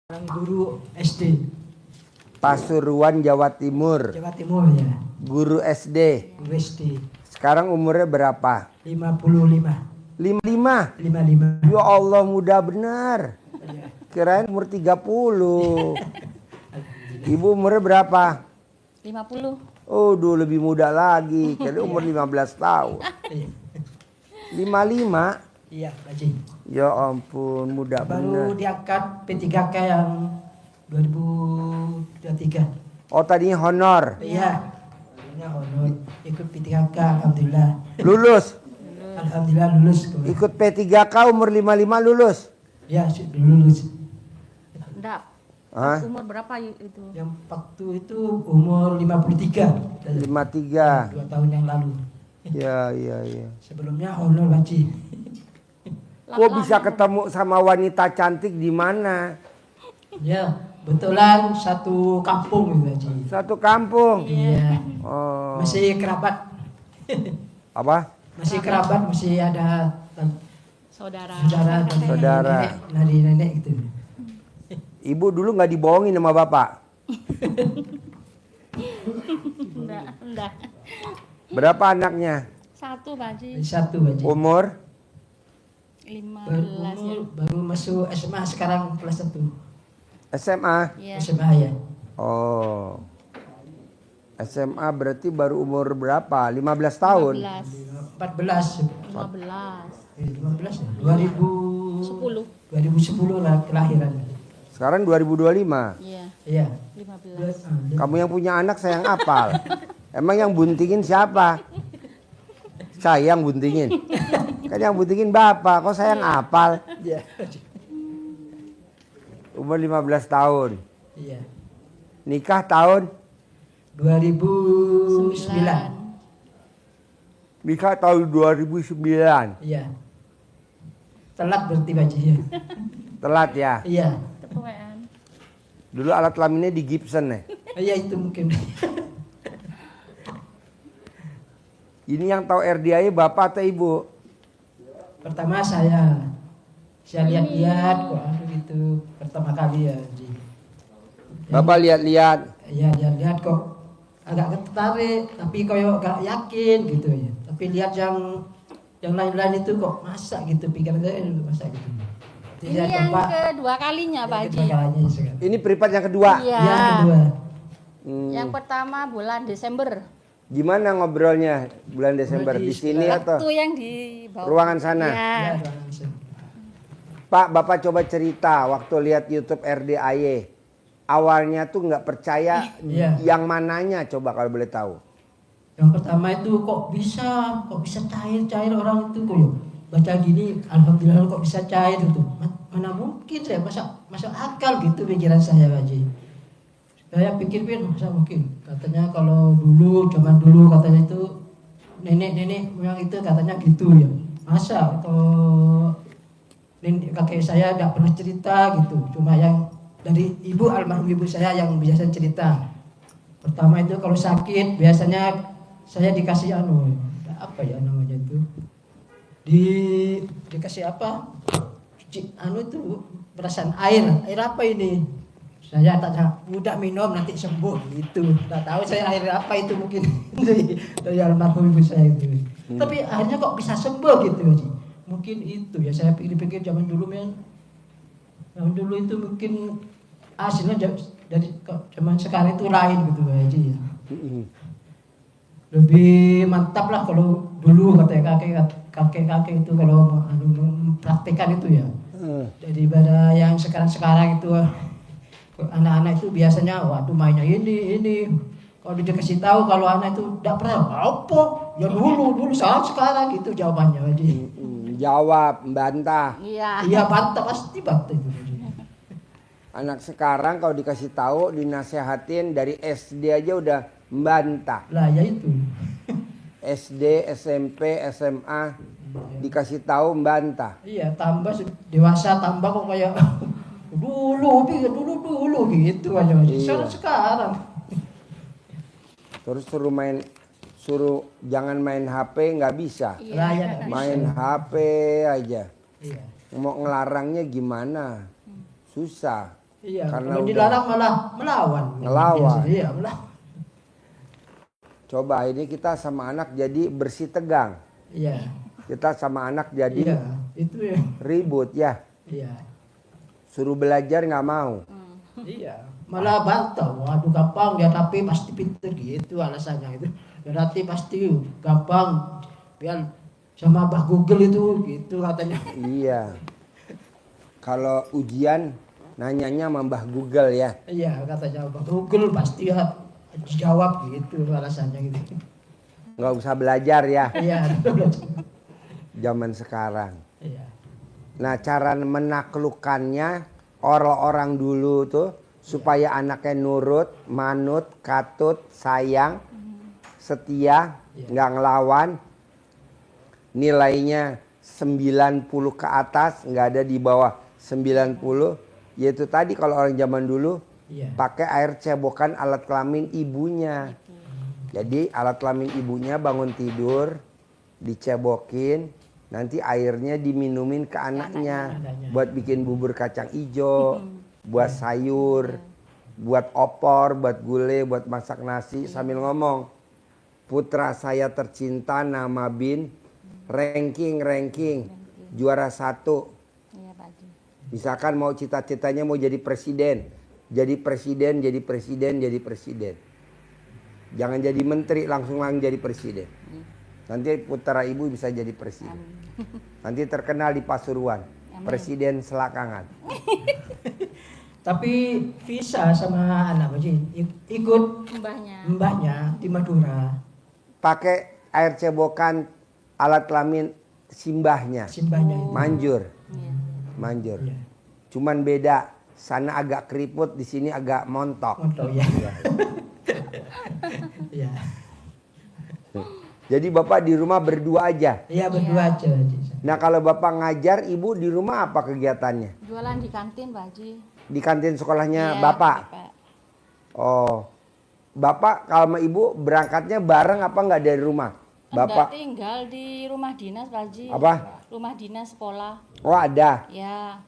Seorang guru SD. Pasuruan, Jawa Timur. Jawa Timur ya. Guru SD. Guru SD. Sekarang umurnya berapa? 55. 55. 55. Ya Allah, muda benar. Ya. Kirain umur 30. Ibu umurnya berapa? 50. Oh, dulu lebih muda lagi. Kira umur 15 tahun. 55. Iya, Haji. Ya ampun, muda Baru benar. diangkat P3K yang 2023. Oh, tadinya honor. Iya. Ini honor. Ikut P3K, alhamdulillah. Lulus. Alhamdulillah lulus. Ikut P3K umur 55 lulus. Ya, sudah lulus. Enggak. Hah? Umur berapa itu? Yang waktu itu umur 53. 53. 2 tahun yang lalu. Ya, ya, ya. Sebelumnya honor, Haji. Kok bisa ketemu sama wanita cantik di mana? Ya, betulan satu kampung gitu, Haji. Satu kampung. Iya. Oh. Masih kerabat. Apa? Masih kerabat, masih ada Saudara. Saudara. nenek gitu. Ibu dulu nggak dibohongin sama bapak. Enggak. Berapa anaknya? Satu, Pak Haji. Satu aja. Umur? 15 ya. Baru masuk SMA sekarang kelas 1. SMA? Iya. SMA ya. Oh. SMA berarti baru umur berapa? 15 tahun? 15. 14. 15. 15 ya. 10. 2010 lah kelahiran. Sekarang 2025. Iya. Iya. 15. Kamu yang punya anak saya yang apal. Emang yang buntingin siapa? Saya yang buntingin. Kan yang buntingin bapak, kok saya yang apal? Iya. Umur 15 tahun. Iya. Nikah tahun? 2009. Nikah tahun 2009. Iya. Telat berarti Baji ya. Telat ya? Iya. Ketuaan. Dulu alat kelaminnya di Gibson ya? Iya itu mungkin. Ini yang tahu RDA bapak atau ibu? Pertama saya lihat-lihat kok gitu pertama kali ya. Ji. Bapak lihat-lihat. Ya lihat kok agak tertarik tapi koyo gak yakin gitu ya. Tapi lihat yang lain-lain itu kok masa gitu pikiran saya masa gitu. Ini yang kedua kalinya, Pak Haji. Ini privat yang kedua. Iya. Yang kedua. Yang pertama bulan Desember. Gimana ngobrolnya bulan Desember? Di sini atau Itu yang di bawah. ruangan sana? Iya. Ya, Pak, Bapak coba cerita waktu lihat YouTube RDAY. Awalnya tuh nggak percaya Iya. yang mananya, coba kalau boleh tahu. Yang pertama itu kok bisa cair orang itu kok ya. Baca gini, alhamdulillah kok bisa cair itu. Mana mungkin saya masa akal gitu pikiran saya Haji. Saya pikir masa mungkin. Katanya kalau zaman dulu katanya itu nenek yang itu katanya gitu ya. Masa atau kakek saya tidak pernah cerita gitu. Cuma yang dari almarhum ibu saya yang biasa cerita. Pertama itu kalau sakit biasanya saya dikasih apa ya namanya itu? Dikasih apa? Itu perasaan air apa ini? Saya tak mudah minum nanti sembuh gitu. Tak tahu saya air apa itu mungkin dari almarhum ibu saya itu. Tapi akhirnya kok bisa sembuh gitu Haji. Mungkin itu ya saya pikir zaman dulu itu mungkin hasilnya dari zaman sekarang itu lain gitu Haji ya. Lebih mantap lah kalau dulu katanya kakek itu kalau mempraktikkan itu ya. Daripada yang sekarang itu anak-anak itu biasanya waduh mainnya ini kalau dia kasih tahu kalau anak itu tidak pernah apa ya dulu sekarang gitu jawabannya Haji. Jawab, bantah. Iya. Bantah pasti bantah itu. Anak sekarang kalau dikasih tahu, dinasehatin dari SD aja udah membantah. Lah ya itu. SD, SMP, SMA dikasih tahu membantah. Iya, tambah dewasa tambah kok kayak dulu gitu aja. Iya. Sekarang. Terus suruh jangan main HP, nggak bisa. Iya. Lah ya nggak bisa. Main HP aja. Iya. Mau ngelarangnya gimana? Susah. Iya, Karena kalau udah- dilarang malah melawan. Ngelawan. Iya, melawan. Coba ini kita sama anak jadi bersih tegang. Iya. Kita sama anak jadi Iya, itu ya. ribut ya. Iya. Suruh belajar nggak mau. Iya, malah bantah. Waduh gampang ya tapi pasti pinter gitu alasannya itu. Berarti pasti gampang. Biar sama Mbah Google itu gitu katanya. Iya. Kalau ujian nanyanya sama Mbah Google ya. Iya, katanya Mbah Google pasti ya dijawab gitu alasannya gitu. Nggak usah belajar ya Iya, zaman sekarang. iya. Nah cara menaklukkannya orang-orang dulu tuh supaya anaknya nurut, manut, katut, sayang, setia, nggak ngelawan. Nilainya 90 ke atas, nggak ada di bawah 90. Yaitu tadi kalau orang zaman dulu Iya. pakai air cebokan alat kelamin ibunya. Jadi alat kelamin ibunya bangun tidur dicebokin, nanti airnya diminumin ke anaknya buat bikin bubur kacang ijo, buat sayur, buat opor, buat gulai, buat masak nasi sambil ngomong, putra saya tercinta nama Bin, ranking juara 1. Iya Pak Haji. Misalkan mau cita-citanya mau jadi presiden. Jadi presiden. Jangan jadi menteri langsung jadi presiden. Nanti putra ibu bisa jadi presiden. Nanti terkenal di Pasuruan. Presiden selakangan. Tapi Visa sama anak Haji ikut Mbahnya. mbahnya di Madura. Pakai air cebokan alat kelamin simbahnya. Simbahnya itu. Manjur. Iya. Manjur. Iya. Cuman beda. Sana agak keriput, di sini agak montok. Montong ya. Iya. Jadi bapak di rumah berdua aja. Iya berdua aja. Haji. Nah kalau bapak ngajar, ibu di rumah apa kegiatannya? Jualan di kantin Pak Haji. Di kantin sekolahnya Iya, bapak? Oh, bapak kalau sama ibu berangkatnya bareng apa nggak dari rumah? Enggak, Bapak, tinggal di rumah dinas Pak Haji. Apa? Rumah dinas sekolah. oh ada. Ya.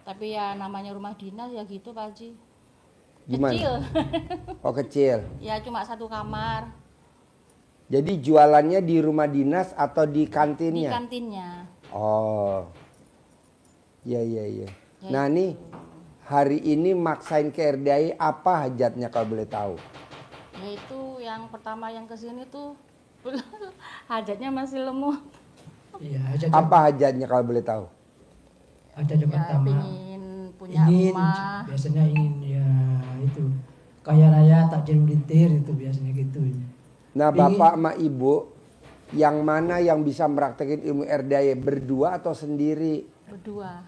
Tapi ya namanya rumah dinas ya gitu Pak Haji. Gimana? Kecil. Oh kecil. Ya cuma 1 kamar Jadi jualannya di rumah dinas atau di di kantinnya? kantinnya. Oh, iya. Ya Nah nih, hari ini maksain ke RDI apa hajatnya kalau boleh tahu? Yaitu yang pertama yang kesini tuh hajatnya masih lemot. Iya, aja Apa hajatnya kalau boleh tahu? ada Ya pertama. pingin punya Ingin rumah. biasanya ingin ya itu kaya raya tak jelulitir itu biasanya gitu. Nah Pingin- bapak sama ibu, yang mana yang bisa mempraktekin ilmu RDI berdua atau sendiri? Berdua.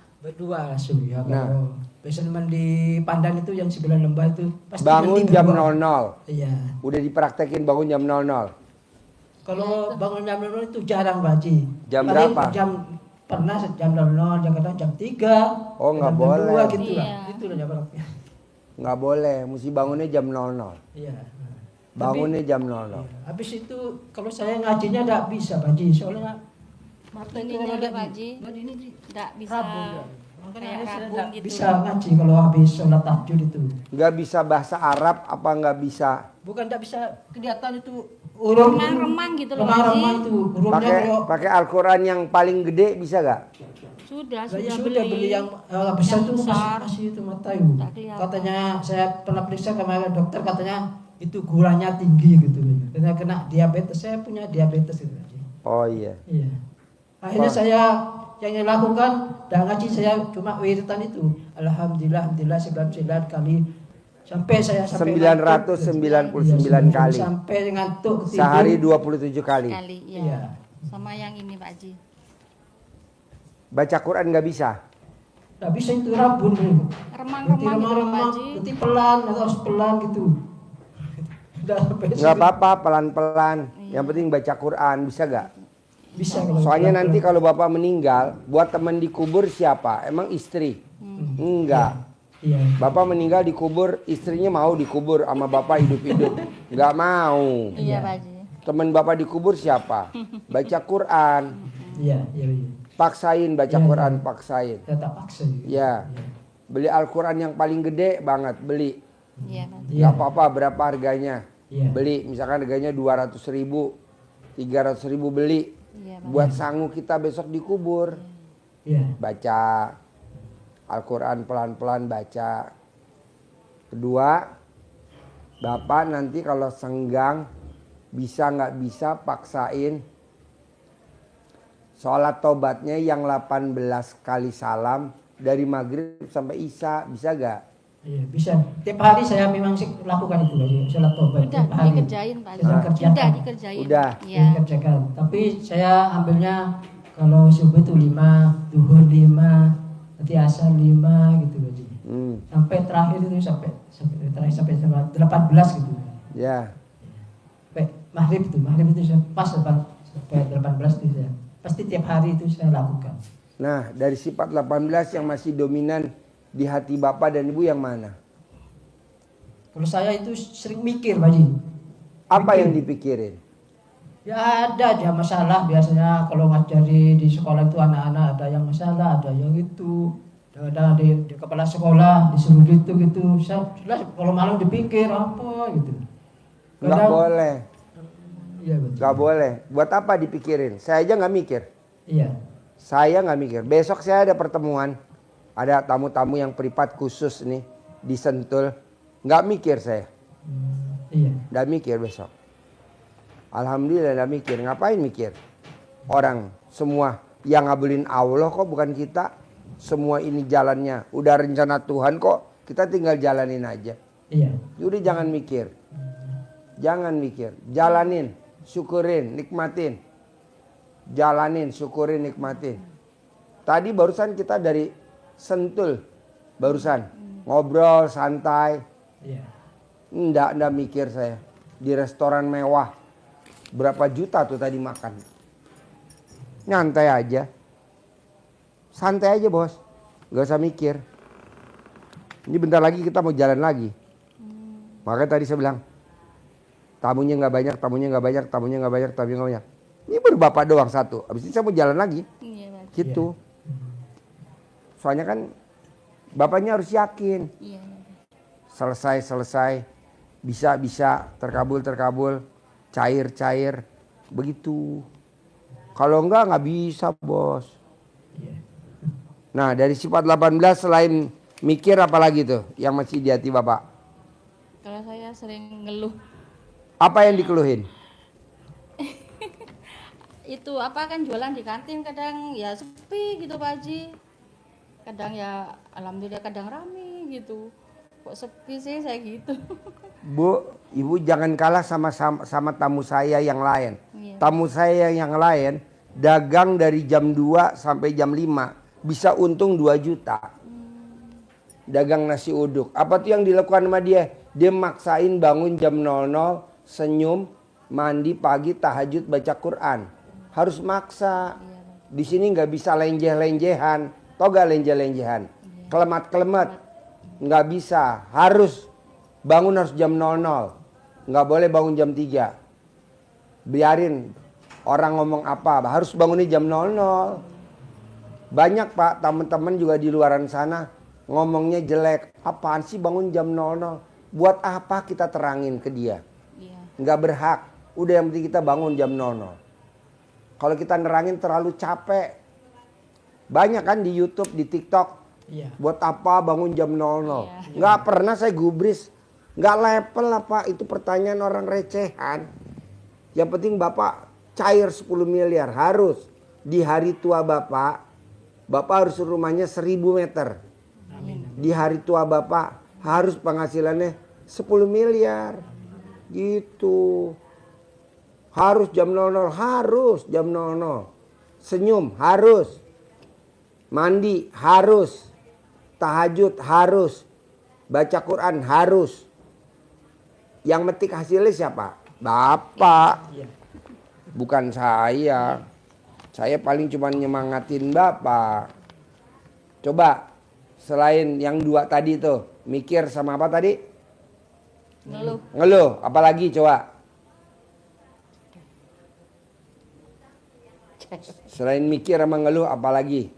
Langsung ya Nah. kalau biasanya di Pandan itu yang 9 lembah itu pasti Bangun nanti jam berdua. 00. Iya. Udah dipraktekin bangun jam 00. Kalau bangun jam 00 itu jarang Pak Haji. Jam Paling berapa? Pernah jam 00, kadang jam 3. Oh, nggak jam boleh. 2 gitu lah. Iya. Itu lah jam berapa. Nggak boleh, mesti bangunnya jam 00. Iya. Bangunnya jam 00. Habis itu kalau saya ngajinya enggak bisa Pak Haji, soalnya Ini kalau nih ada Pak di- Haji. ini Enggak bisa Rabu ya. Makanya kayak saya rabun enggak gitu. bisa ngaji kalau habis sholat tahajud itu. Nggak bisa bahasa Arab apa nggak bisa? Bukan enggak bisa kelihatan itu urung Remang-remang gitu loh, remang-remang Haji. itu urungnya Pakai kayak pakai Al-Quran yang paling gede bisa nggak? Sudah saya sudah sudah beli yang besar Yang itu besar. masih itu mata itu. Tak kelihatan. Katanya saya pernah periksa kemarin dokter katanya itu gulanya tinggi gitu. Karena kena diabetes, saya punya diabetes gitu. Oh iya. Iya. Akhirnya Wah. saya yang lakukan dan ngaji saya cuma wiritan itu. Alhamdulillah 99 kali sampai saya sampai 999 kali. Sampai ngantuk tidur. Sehari 27 kali. sekali ya. Iya. Sama yang ini Pak Haji. Baca Quran nggak bisa. Nggak bisa itu rabun. Berarti Remang-remang gitu Pak remang-remang, Haji. berarti pelan, harus pelan gitu. Nggak sampai Nggak situ. apa-apa, pelan-pelan. Yang penting baca Quran, bisa nggak? Bisa kalau Soalnya pelan-pelan. nanti kalau bapak meninggal, buat teman dikubur siapa? Emang istri? Enggak. Iya. Bapak meninggal dikubur, istrinya mau dikubur sama bapak hidup-hidup. Nggak mau. Iya Pak Haji. Teman bapak dikubur siapa? Baca Quran. Iya, iya, iya. Paksain baca Iya, Quran, iya. paksain. Saya tak paksa gitu. Ya. Beli Al-Quran yang paling gede banget, beli. Iya, Pak. Iya. Gak apa-apa berapa harganya. Iya. Beli, misalkan harganya 200.000, 300.000 beli. Iya, Pak. Buat sangu kita besok dikubur. Iya. Baca Al-Quran pelan-pelan baca. Kedua, Bapak nanti kalau senggang, bisa nggak bisa paksain sholat tobatnya yang 18 kali salam dari maghrib sampai isya, bisa gak? Iya, bisa. Tiap hari saya memang lakukan itu Haji, sholat tobat Udah tiap hari. dikerjain, Pak. Saya kerjakan. Udah dikerjain. Udah. Iya. Saya kerjakan. Tapi saya ambilnya kalau subuh itu 5, duhur 5, nanti asar 5 gitu Haji. Sampai terakhir itu sampai 18 gitu. Ya. Sampai maghrib itu saya pas sampai 18 itu saya. Pasti tiap hari itu saya lakukan. Nah, dari sifat 18 yang masih dominan di hati Bapak dan Ibu yang mana? Kalau saya itu sering mikir, Pak Haji. Apa yang dipikirin? Ya ada aja masalah biasanya kalau ngajari di sekolah itu anak-anak ada yang masalah, ada yang itu. Ada di kepala sekolah disuruh gitu. Saya jelas kalau malam dipikir apa gitu. Nggak boleh. Iya betul. Nggak boleh. Buat apa dipikirin? Saya aja nggak mikir. Iya. Saya nggak mikir. Besok saya ada pertemuan. Ada tamu-tamu yang privat khusus nih di Sentul. Nggak mikir saya. Iya. Nggak mikir besok. Alhamdulillah nggak mikir. Ngapain mikir? Orang semua yang ngabulin Allah kok bukan kita. Semua ini jalannya. Udah rencana Tuhan kok. Kita tinggal jalanin aja. Iya. Udah jangan mikir. Jangan mikir. Jalanin. Syukurin. Nikmatin. Jalanin. Syukurin. Nikmatin. Tadi barusan kita dari Sentul. Barusan. Ngobrol santai. Iya. Enggak mikir saya. Di restoran mewah. Berapa juta tuh tadi makan. Nyantai aja. Santai aja bos. Gak usah mikir. Ini bentar lagi kita mau jalan lagi. Makanya tadi saya bilang. Tamunya gak banyak, tamunya gak banyak, tamunya gak banyak, tamunya gak banyak. Ini baru bapak doang satu. Habis ini saya mau jalan lagi. Iya, Pak. Gitu. Soalnya kan bapaknya harus yakin. Iya. Selesai. Bisa, terkabul. Cair. Begitu. Kalau enggak bisa bos. Iya. Nah dari sifat 18 selain mikir apa lagi tuh yang masih di hati bapak? Kalau saya sering ngeluh. Apa yang dikeluhin? Itu apa kan jualan di kantin kadang ya sepi gitu Pak Haji. Kadang ya alhamdulillah kadang rame gitu. Kok sepi sih saya gitu. Bu, ibu jangan kalah sama tamu saya yang lain. Iya. Tamu saya yang lain dagang dari jam 2 sampai jam 5 bisa untung 2 juta. Dagang nasi uduk. Apa tuh yang dilakukan sama dia? Dia maksain bangun jam 00, senyum, mandi pagi, tahajud, baca Quran. Harus maksa. Di sini nggak bisa lenjeh-lenjehan. Tau gak lenjeh-lenjehan? Kelemat-kelemat. Nggak bisa. Harus bangun harus jam 00. Nggak boleh bangun jam 3. Biarin orang ngomong apa. Harus bangunnya jam 00. Banyak pak teman-teman juga di luaran sana ngomongnya jelek. Apaan sih bangun jam 00? Buat apa kita terangin ke dia? Iya. Nggak berhak. Udah yang penting kita bangun jam 00. Kalau kita nerangin terlalu capek. Banyak kan di YouTube, di TikTok. Iya. Buat apa bangun jam 00? Iya. Nggak pernah saya gubris. Nggak level lah pak. Itu pertanyaan orang recehan. Yang penting bapak cair 10 miliar. Harus. Di hari tua bapak. Bapak harus rumahnya 1000 meter. Amin. Di hari tua bapak harus penghasilannya 10 miliar. Gitu. Harus jam 00. Harus jam 00. Senyum harus. Mandi harus. Tahajud harus. Baca Quran harus. Yang metik hasilnya siapa? Bapak. Iya. Bukan saya. Saya paling cuma nyemangatin bapak. Coba selain yang 2 tadi tuh. Mikir sama apa tadi? Ngeluh. Ngeluh. Apalagi coba. Selain mikir sama ngeluh apalagi?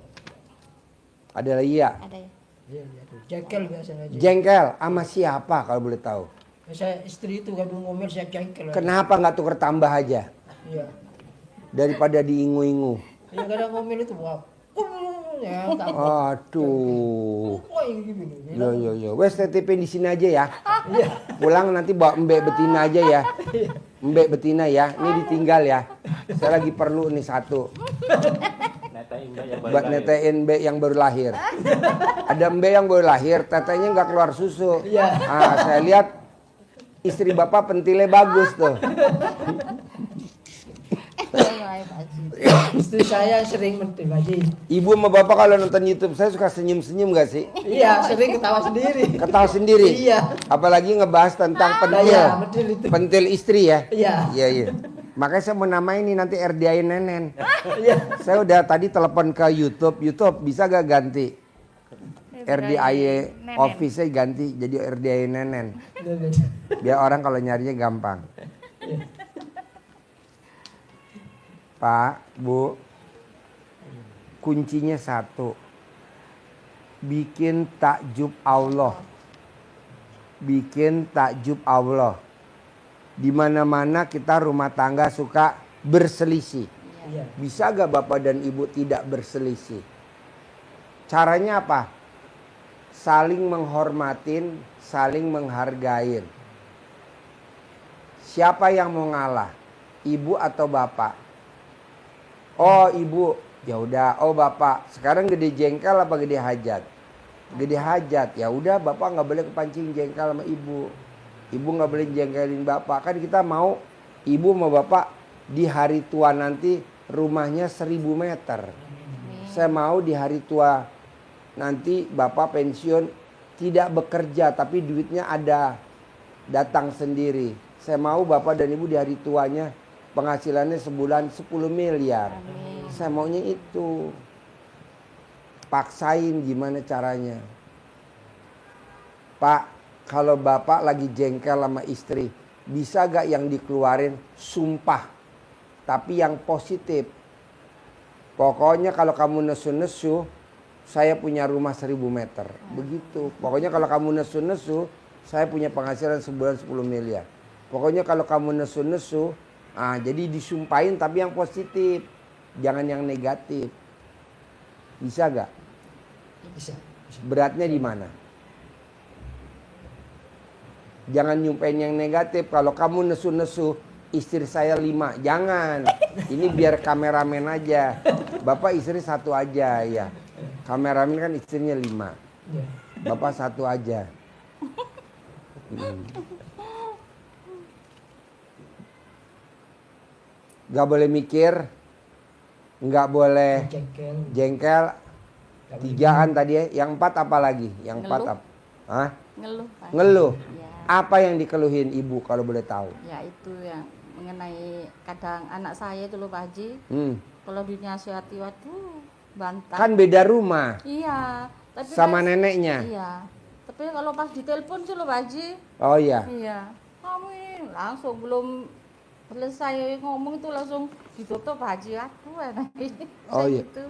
Ada lagi ya? Ada ya. Iya, iya. Jengkel biasanya aja. Jengkel sama siapa kalau boleh tahu? Saya istri itu kadang ngomel saya jengkel. Kenapa nggak tuker tambah aja Iya. daripada diingu-ingu? Yang kadang ngomel itu wah. Ya, Aduh. Wah, ini gini. Yo. Wes titipin di sini aja ya. Iya. Pulang nanti bawa mbek betina aja ya. Mbek betina ya. Ini ditinggal ya. Saya lagi perlu nih satu. Buat netein mbek yang baru lahir. Ada mbek yang baru lahir, tetenya nggak keluar susu. Iya. Saya lihat istri bapak pentilnya bagus tuh. Istri saya sering mentil Haji. Ibu sama bapak kalau nonton YouTube saya suka senyum-senyum gak sih? Iya, sering ketawa sendiri. Ketawa sendiri. Iya. Apalagi ngebahas tentang pentil. Iya, betul itu. Pentil istri ya. Iya. Iya. Makanya saya mau namain ini nanti RDI Nenen. Iya. Saya udah tadi telepon ke YouTube. YouTube bisa gak ganti? RDI Office-nya ganti jadi RDI Nenen. Biar orang kalau nyarinya gampang. Pak, Bu, kuncinya satu. Bikin takjub Allah. Bikin takjub Allah. Di mana-mana kita rumah tangga suka berselisih. Iya. Bisa gak Bapak dan Ibu tidak berselisih? Caranya apa? Saling menghormatin, saling menghargain. Siapa yang mau ngalah? Ibu atau Bapak? Oh ibu, ya udah. Oh bapak, sekarang gede jengkel apa gede hajat? Gede hajat, ya udah bapak nggak boleh kepancing jengkel sama ibu. Ibu nggak boleh jengkelin bapak. Kan kita mau ibu sama bapak di hari tua nanti rumahnya 1000 meter. Saya mau di hari tua nanti bapak pensiun tidak bekerja tapi duitnya ada datang sendiri. Saya mau bapak dan ibu di hari tuanya penghasilannya sebulan 10 miliar. Amin. Saya maunya itu. Paksain gimana caranya. Pak, kalau bapak lagi jengkel sama istri, bisa gak yang dikeluarin sumpah? Tapi yang positif. Pokoknya kalau kamu nesu-nesu, saya punya rumah 1000 meter. Begitu. Pokoknya kalau kamu nesu-nesu, saya punya penghasilan sebulan 10 miliar. Pokoknya kalau kamu nesu-nesu, jadi disumpahin tapi yang positif, jangan yang negatif. Bisa gak? Bisa. Beratnya di mana? Jangan nyumpahin yang negatif. Kalau kamu nesu-nesu, istri saya 5, jangan. Ini biar kameramen aja. Bapak istri 1 aja ya. Kameramen kan istrinya 5. Iya. Bapak 1 aja. Gak boleh mikir, gak boleh Jengkel. jengkel. 3 kan tadi ya. Yang 4 apa lagi? Yang 4 Ngeluh. apa? Hah? Ngeluh Pak. Ngeluh. Ya, Apa yang dikeluhin ibu kalau boleh tahu? ya itu yang mengenai kadang anak saya itu loh Pak Haji. Kalau dinasihati waduh bantah. Kan beda rumah Iya, tapi sama kan- neneknya. Iya. Tapi kalau pas ditelepon sih loh Pak Haji. Oh iya. Iya. Kamu ini langsung belum selesai ngomong itu langsung ditutup Pak Haji. Aduh enak ini. Oh, iya. Gitu.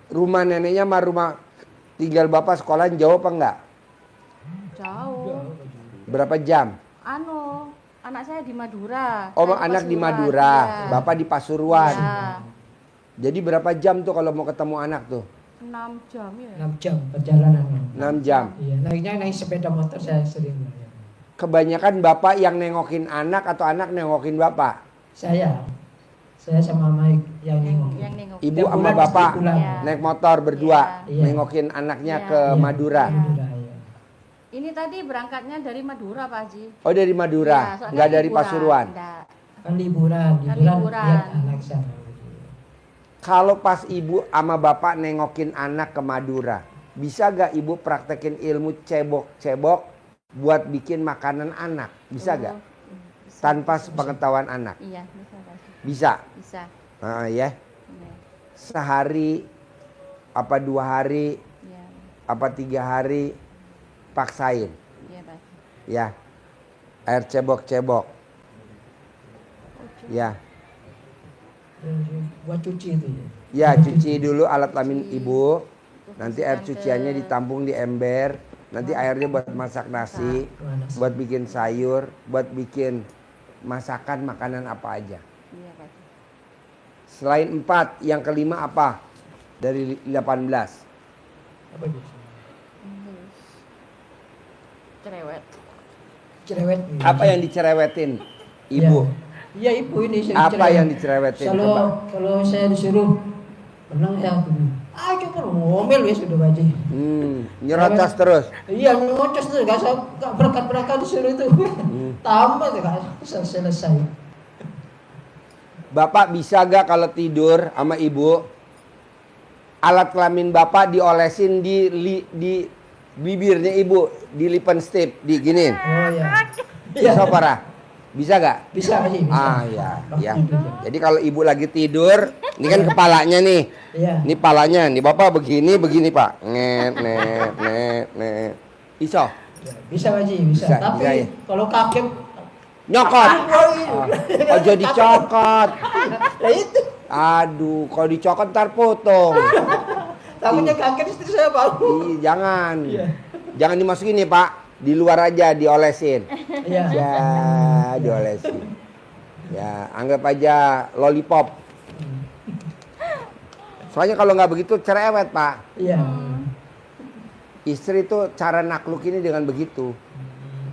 Rumah neneknya sama rumah tinggal bapak sekolah jauh apa enggak? Jauh. Berapa jam? Anak saya di Madura. Oh, Saya anak di Pasuruan. Madura, Iya. bapak di Pasuruan. Iya. Jadi berapa jam tuh kalau mau ketemu anak tuh? 6 jam ya. 6 jam perjalanan. 6 jam. Iya, naik sepeda motor saya sering. Kebanyakan bapak yang nengokin anak atau anak nengokin bapak? Saya sama Mike yang nengok. Yang nengok. Ibu Tiap sama bulan bapak pasti pulang. Iya. naik motor berdua Iya. nengokin anaknya Iya. ke Madura. Madura, iya. Ini tadi berangkatnya dari Madura Pak Haji. Oh dari Iya, Madura, soalnya nggak dari liburan. Pasuruan. Nggak. Kan liburan liburan. lihat anak sana. Kalau pas ibu sama bapak nengokin anak ke Madura, bisa gak ibu praktekin ilmu cebok-cebok buat bikin makanan anak? Bisa gak? Bisa. Tanpa sepengetahuan anak? Iya, bisa Pak Haji. Bisa? Bisa. Ya. Iya. Sehari, apa 2 hari, Iya. apa 3 hari, paksain. Iya Pak Haji. Ya. Air cebok-cebok. Ya. Buat cuci itu ya. Ya, cuci dulu alat kelamin ibu. Nanti air cuciannya ditampung di ember. Nanti airnya buat masak nasi, buat bikin sayur, buat bikin masakan makanan apa aja. Iya Pak Haji. Selain 4, yang kelima apa? Dari 18. Apa itu? Cerewet. Cerewet. Apa yang dicerewetin? Ibu. Iya ibu ini. Apa yang dicerewetin? Kalau saya disuruh pernah ya ayo coba ngomel ya sudah Pak Haji. Nyerocos terus. Iya ngocos tuh gak berkat disuruh itu. Tambah tuh gak selesai. Bapak bisa gak kalau tidur sama ibu, alat kelamin bapak diolesin di bibirnya ibu, di lipstick, di gini. Oh iya. Bisa parah? Bisa gak? Bisa Pak Haji. Bisa. Ah ya. Jadi kalau ibu lagi tidur, ini kan kepalanya nih. Iya. Ini palanya, nih bapak begini pak. Net. Iso? Ya, bisa Pak Haji, bisa. Bisa, Tapi bisa, ya. kalau kakek Nyokot. Oh jadi cokot. ya itu. Aduh, kalau dicokot ntar potong. Takutnya kakek istri saya bau. Ih, jangan. Iya. Jangan dimasukin nih, Pak. Di luar aja diolesin. Iya. Ya, diolesin. Ya, anggap aja lollipop. Soalnya kalau nggak begitu cerewet, Pak. Iya. Istri tuh cara naklukinnya dengan begitu.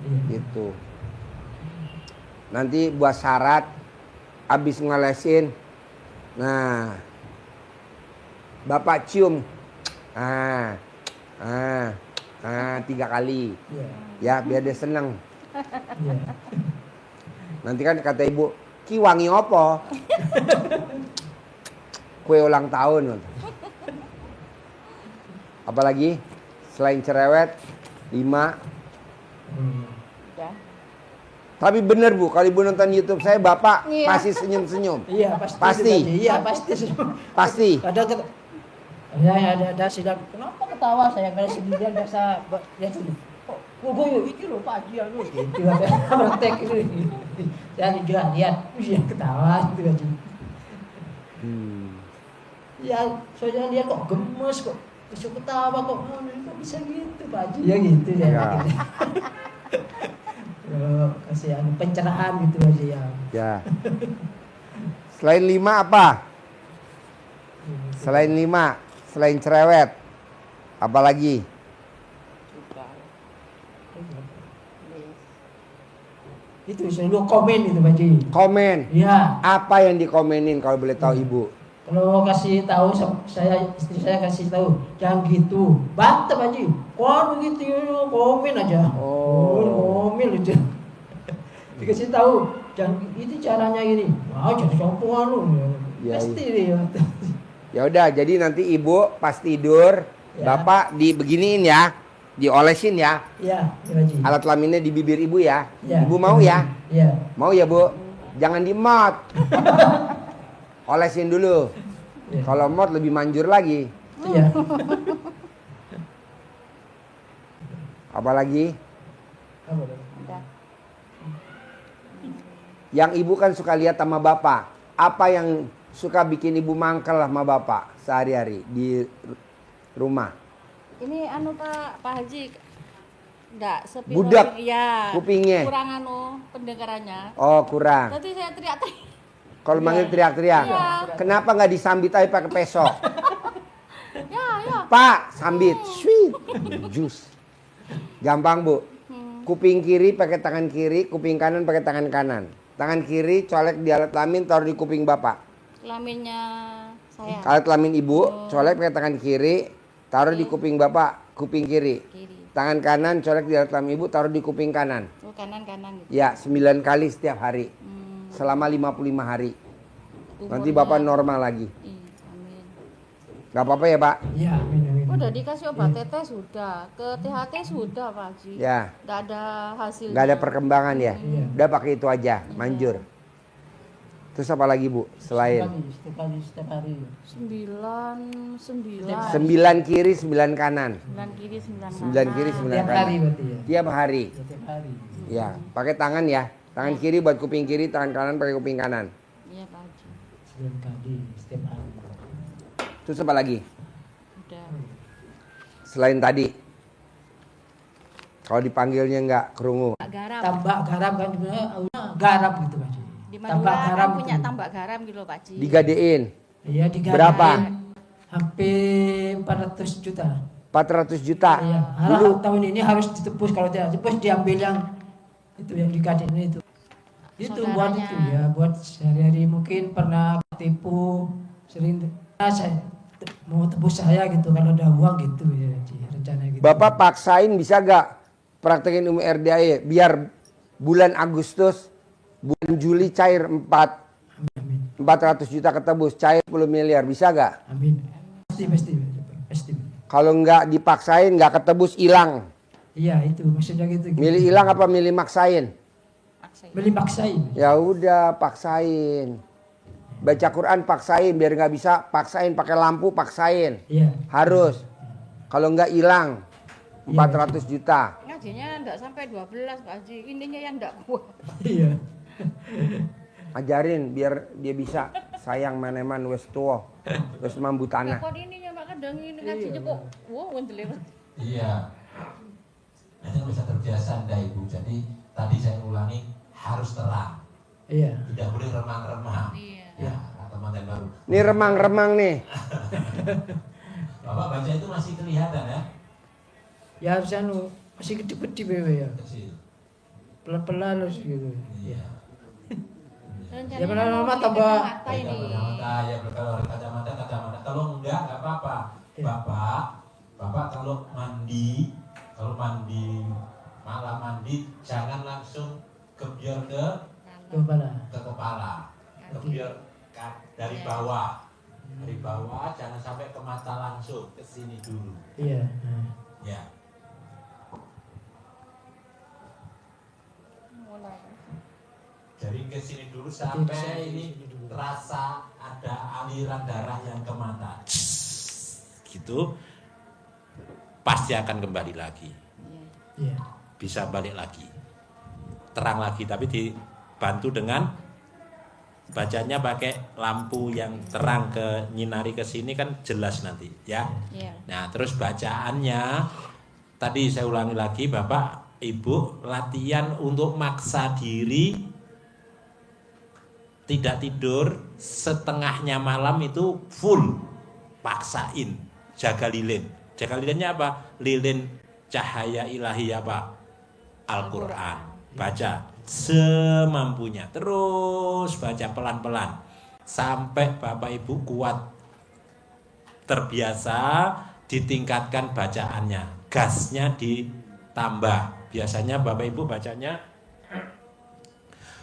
Iya. Gitu. Nanti buat syarat habis ngelesin. Nah, Bapak cium. 3 kali. Iya. Ya, biar dia seneng. Iya. Nanti kan kata ibu, ki wangi opo? Kue ulang tahun. Apalagi selain cerewet, 5. Udah. Tapi bener Bu, kalau ibu nonton YouTube saya, Bapak Iya. pasti senyum-senyum. Iya, pasti. Pasti. Itu, Pak Haji. Iya, pasti. Pasti. Kadang ya ada sidang. Kenapa ketawa saya kalau sendirian biasa ya tuh. Kok gue itu loh Pak Haji anu gitu ada praktek itu. Saya juga lihat, dia ketawa gitu Haji. Ya, saya lihat kok gemes kok. Bisa ketawa kok bisa gitu Pak Haji. Ya gitu ya. Ya. Kasih anu pencerahan gitu aja ya. Ya. Selain 5 apa? Selain 5, selain cerewet, apalagi? Itu selalu komen itu Pak Haji. Komen. Iya. Apa yang dikomenin kalau boleh tahu ibu? Kalau kasih tahu istri saya kasih tahu jangan gitu. Bantah Pak Haji. Kok begitu komen aja. Komen aja. Dikasih tahu jangan itu caranya gini. Wah, jangan sombong lu. Ya, Pasti dia. Ya udah, jadi nanti ibu pas tidur, Ya. Bapak dibeginiin ya, diolesin ya. Iya, Pak Haji. Alat kelaminnya di bibir ibu ya. Ya, Ibu mau ya? Iya. Mau ya Bu? Jangan dimot. Olesin dulu. Ya. Kalau mot lebih manjur lagi. Iya. Apalagi? Apa dong? Udah. Yang ibu kan suka lihat sama bapak. Apa yang suka bikin ibu mangkel sama bapak sehari-hari di rumah? Ini anu Pak Haji. Enggak sepi. Budak Iya. kupingnya. Kurang anu pendengarannya. Oh kurang. Tadi saya teriak-teriak. Kalau manggil teriak-teriak. Iya. Kenapa nggak disambit aja pakai peso? Ya. Pak, sambit. Sweet. Jus. Gampang Bu. Kuping kiri pakai tangan kiri, kuping kanan pakai tangan kanan. Tangan kiri colek di alat kelamin, taruh di kuping bapak. Kelaminnya saya. Alat kelamin ibu, colek pakai tangan kiri, taruh di kuping bapak, kuping kiri. Kiri. Tangan kanan colek di alat kelamin ibu, taruh di kuping kanan. Oh, kanan gitu. Ya, 9 kali setiap hari. Selama 55 hari. Nanti bapak normal lagi. Amin. Gak apa-apa ya Pak? Iya, amin. Udah dikasih obat tetes sudah, ke THT sudah Pak Haji. Ya. Nggak ada hasilnya. Gak ada perkembangan ya? Iya. Udah pakai itu aja, manjur. Terus apa lagi Bu? Selain Setiap hari. 9 kiri, 9 kanan. 9 kiri 9 9 kiri, 9 Tiap kanan. hari berarti ya. Tiap hari. Setiap hari. Ya, pakai tangan ya. Tangan kiri buat kuping kiri, tangan kanan pakai kuping kanan. Iya Pak Haji. 9 kali setiap hari. Terus apa lagi? Udah. selain tadi? Kalau dipanggilnya nggak kerungu. Garam. Tambak garam kan sebenarnya garap gitu Pak Haji. Di Tambak Madura kan garam punya itu. tambak garam gitu loh Pak Haji. Digadein. Iya digadein. Berapa? Hampir 400 juta. 400 juta. Iya, Dulu tahun ini harus ditebus, kalau tidak ditebus diambil yang itu yang digadein itu. Itu buat Saudaranya. itu ya, buat sehari-hari mungkin pernah tipu, sering saya mau tebus saya gitu kalau ada uang gitu ya, Haji, rencana gitu. Bapak paksain bisa gak praktekin RDAE biar bulan Agustus, bulan Juli cair 400 juta ketebus, cair 10 miliar, bisa gak? Amin. Pasti. Kalau nggak dipaksain nggak ketebus, hilang. Iya itu maksudnya gitu. Milih hilang apa milih maksain? Beli paksain. Ya udah paksain. Baca Quran paksain, biar nggak bisa paksain, pakai lampu paksain. Iya. Harus. Kalau nggak hilang 400 juta. Ngajinya enggak sampai 12 Pak Haji. Ininya yang enggak kuat. Iya. Ajarin biar dia bisa sayang maneman wes tua, wes mambu tanah. Kok ininya Pak kadang ini ngajinya kok wow ngedelir. Iya. Nanti bisa terbiasa Anda Ibu. Jadi tadi saya ulangi harus terang. Iya. Tidak boleh remang-remang. Iya. Ya, teman-teman baru. Ini remang-remang nih. Bapak baca itu masih kelihatan ya? Ya harusnya masih gede-gede bebe ya. Kecil. Pelan-pelan harus gitu. Iya. Ya lama-lama tambah. Mata ini. Kacamata ya, kalau kacamata. Kalau enggak apa-apa. Iya. Bapak kalau mandi malam mandi jangan langsung kebiar Kepala. ke kepala. Kebiar dari bawah. Dari bawah jangan sampai ke mata langsung, ke sini dulu. Iya. Nah. Ya. Dari ke sini dulu sampai ini terasa ada aliran darah yang ke mata. Gitu. Pasti akan kembali lagi. Iya. Bisa balik lagi. Terang lagi tapi dibantu dengan bacanya pakai lampu yang terang ke nyinari ke sini kan jelas nanti ya. Iya. Nah, terus bacaannya tadi saya ulangi lagi Bapak Ibu latihan untuk maksa diri tidak tidur setengahnya malam itu full paksain jaga lilin. Jaga lilinnya apa? Lilin cahaya ilahi apa? Al-Qur'an. Baca semampunya. Terus baca pelan-pelan sampai Bapak Ibu kuat. Terbiasa ditingkatkan bacaannya. Gasnya ditambah. Biasanya Bapak Ibu bacanya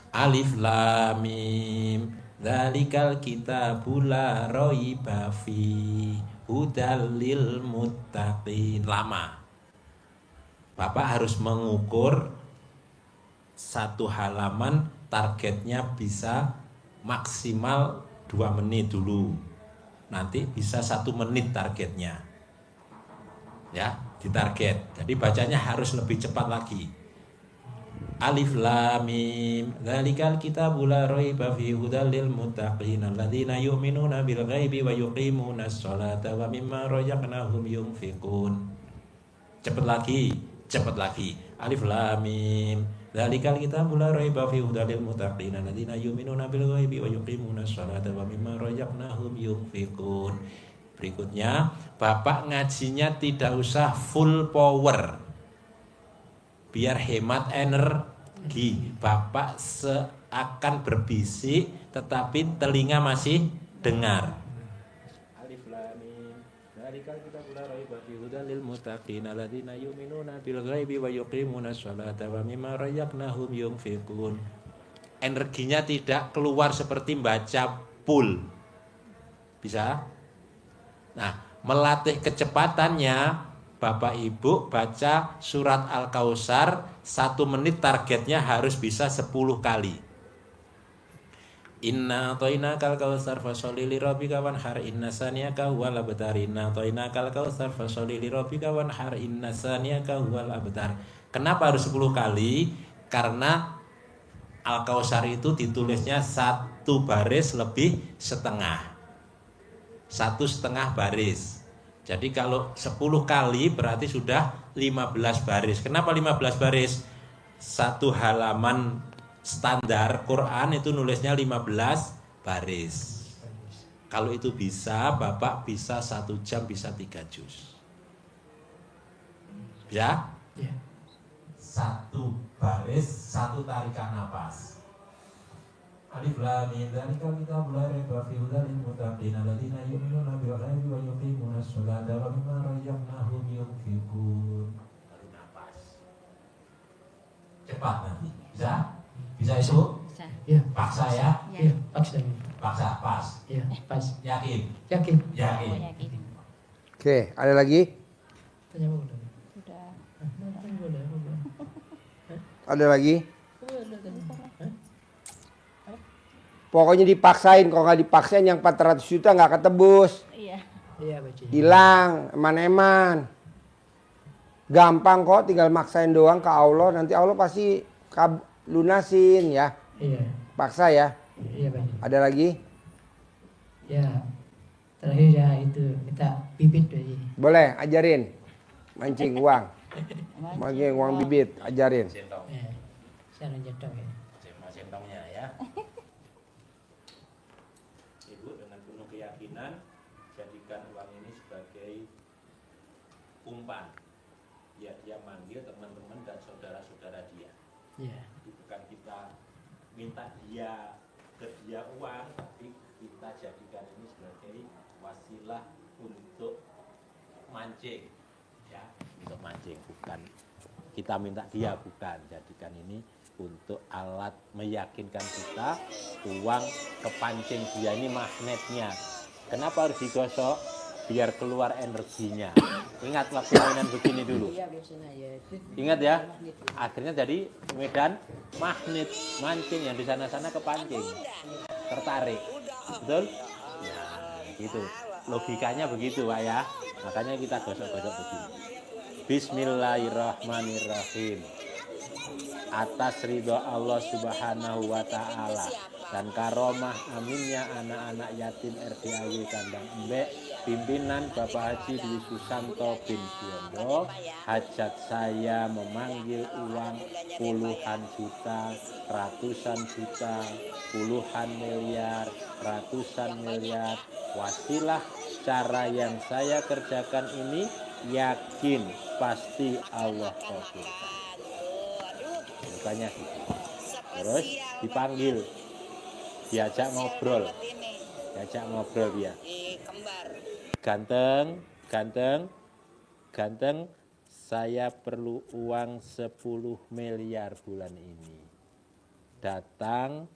Alif Lam Mim Dzalikal kitabul la raiba fi hudal lil muttaqin. Lama. Bapak harus mengukur satu halaman targetnya bisa maksimal 2 menit dulu. Nanti bisa 1 menit targetnya. Ya, ditarget. Jadi bacanya harus lebih cepat lagi. Alif Lam Mim Dzalikal kitabul la raiba fihi hudal lil muttaqin alladzina yu'minuna bil ghaibi wa yuqimunas sholata wa mimma razaqnahum yunfiqun. Cepat lagi. Alif Lam Mim Dzalikal kitabul la raiba fihi hudal lil muttaqin alladzina yu'minuna bil ghaibi wa yuqimunas sholata wa mimma razaqnahum yunfiqun. Berikutnya, Bapak ngajinya tidak usah full power. Biar hemat energi. Bapak seakan berbisik tetapi telinga masih dengar. Alif Lam Mim Dzalikal kitabul la raiba fihi hudal lil muttaqin alladzina yu'minuna bil ghaibi wa yuqimunas sholata wa mimma razaqnahum yunfiqun. Energinya tidak keluar seperti baca full. Bisa? Nah, melatih kecepatannya Bapak Ibu baca surat Al-Kautsar 1 menit targetnya harus bisa 10 kali. Inna a'tainakal kautsar fasholli lirabbika wanhar inna saniyaka huwal abtar. Inna a'tainakal kautsar fasholli lirabbika wanhar inna saniyaka huwal abtar. Kenapa harus 10 kali? Karena Al-Kautsar itu ditulisnya 1 baris lebih setengah. 1,5 baris. Jadi kalau 10 kali berarti sudah 15 baris. Kenapa 15 baris? Satu halaman standar Quran itu nulisnya 15 baris. Kalau itu bisa, Bapak bisa 1 jam bisa 3 juz. Ya? Ya. 1 baris, 1 tarikan napas. Alif lam mim dzalikal kitabul la raiba fihi hudal lil muttaqin alladziina yu'minuuna bil ghaibi wa yuqiimuuna ash-shalaata wa mimmaa razaqnaahum yunfiqun. Tarik napas. Cepat nanti. Bisa? Bisa itu? Bisa. Ya. Paksa ya? Ya. Paksa. Paksa, pas. Ya. Pas. Yakin? Yakin. Yakin. Oh, yakin. Oke, ada lagi? Tanya apa udah? Sudah. Ada lagi? Pokoknya dipaksain, kalau nggak dipaksain yang 400 juta nggak ketebus. Iya. Iya baca. Hilang, eman-eman. Gampang kok, tinggal maksain doang ke Allah. Nanti Allah pasti lunasin ya. Iya. Paksa ya. Iya baca. Ada lagi? Ya. Terakhir ya itu kita bibit baca. Boleh, ajarin. Mancing uang. Mancing uang bibit, ajarin. Sentong. Ya. Saya ngejetok ya. Sentongnya ya. Ibu dengan penuh keyakinan jadikan uang ini sebagai umpan. Ya, dia manggil teman-teman dan saudara-saudara dia. Iya. Jadi bukan kita minta dia ke dia uang, tapi kita jadikan ini sebagai wasilah untuk mancing, ya, untuk mancing. Bukan kita minta dia, bukan. Jadikan ini untuk alat meyakinkan kita uang kepancing dia ini magnetnya. Kenapa harus digosok? Biar keluar energinya. Ingat waktu mainan begini dulu. Ingat ya. Akhirnya jadi medan magnet, mancing yang di sana-sana kepancing. Tertarik. Betul? Ya, gitu. Logikanya begitu, Pak ya. Makanya kita gosok-gosok begini. Bismillahirrahmanirrahim. Atas ridho Allah Subhanahu wa taala dan karomah aminnya anak-anak yatim RDAW Kandang Embek, pimpinan Bapak Haji Dwi Susanto bin Suwondo, hajat saya memanggil uang puluhan juta, ratusan juta, puluhan miliar, ratusan miliar. Wasilah cara yang saya kerjakan ini yakin pasti Allah kabulkan. Bukannya gitu. Terus dipanggil, diajak ngobrol dia. Ganteng, saya perlu uang 10 miliar bulan ini. Datang,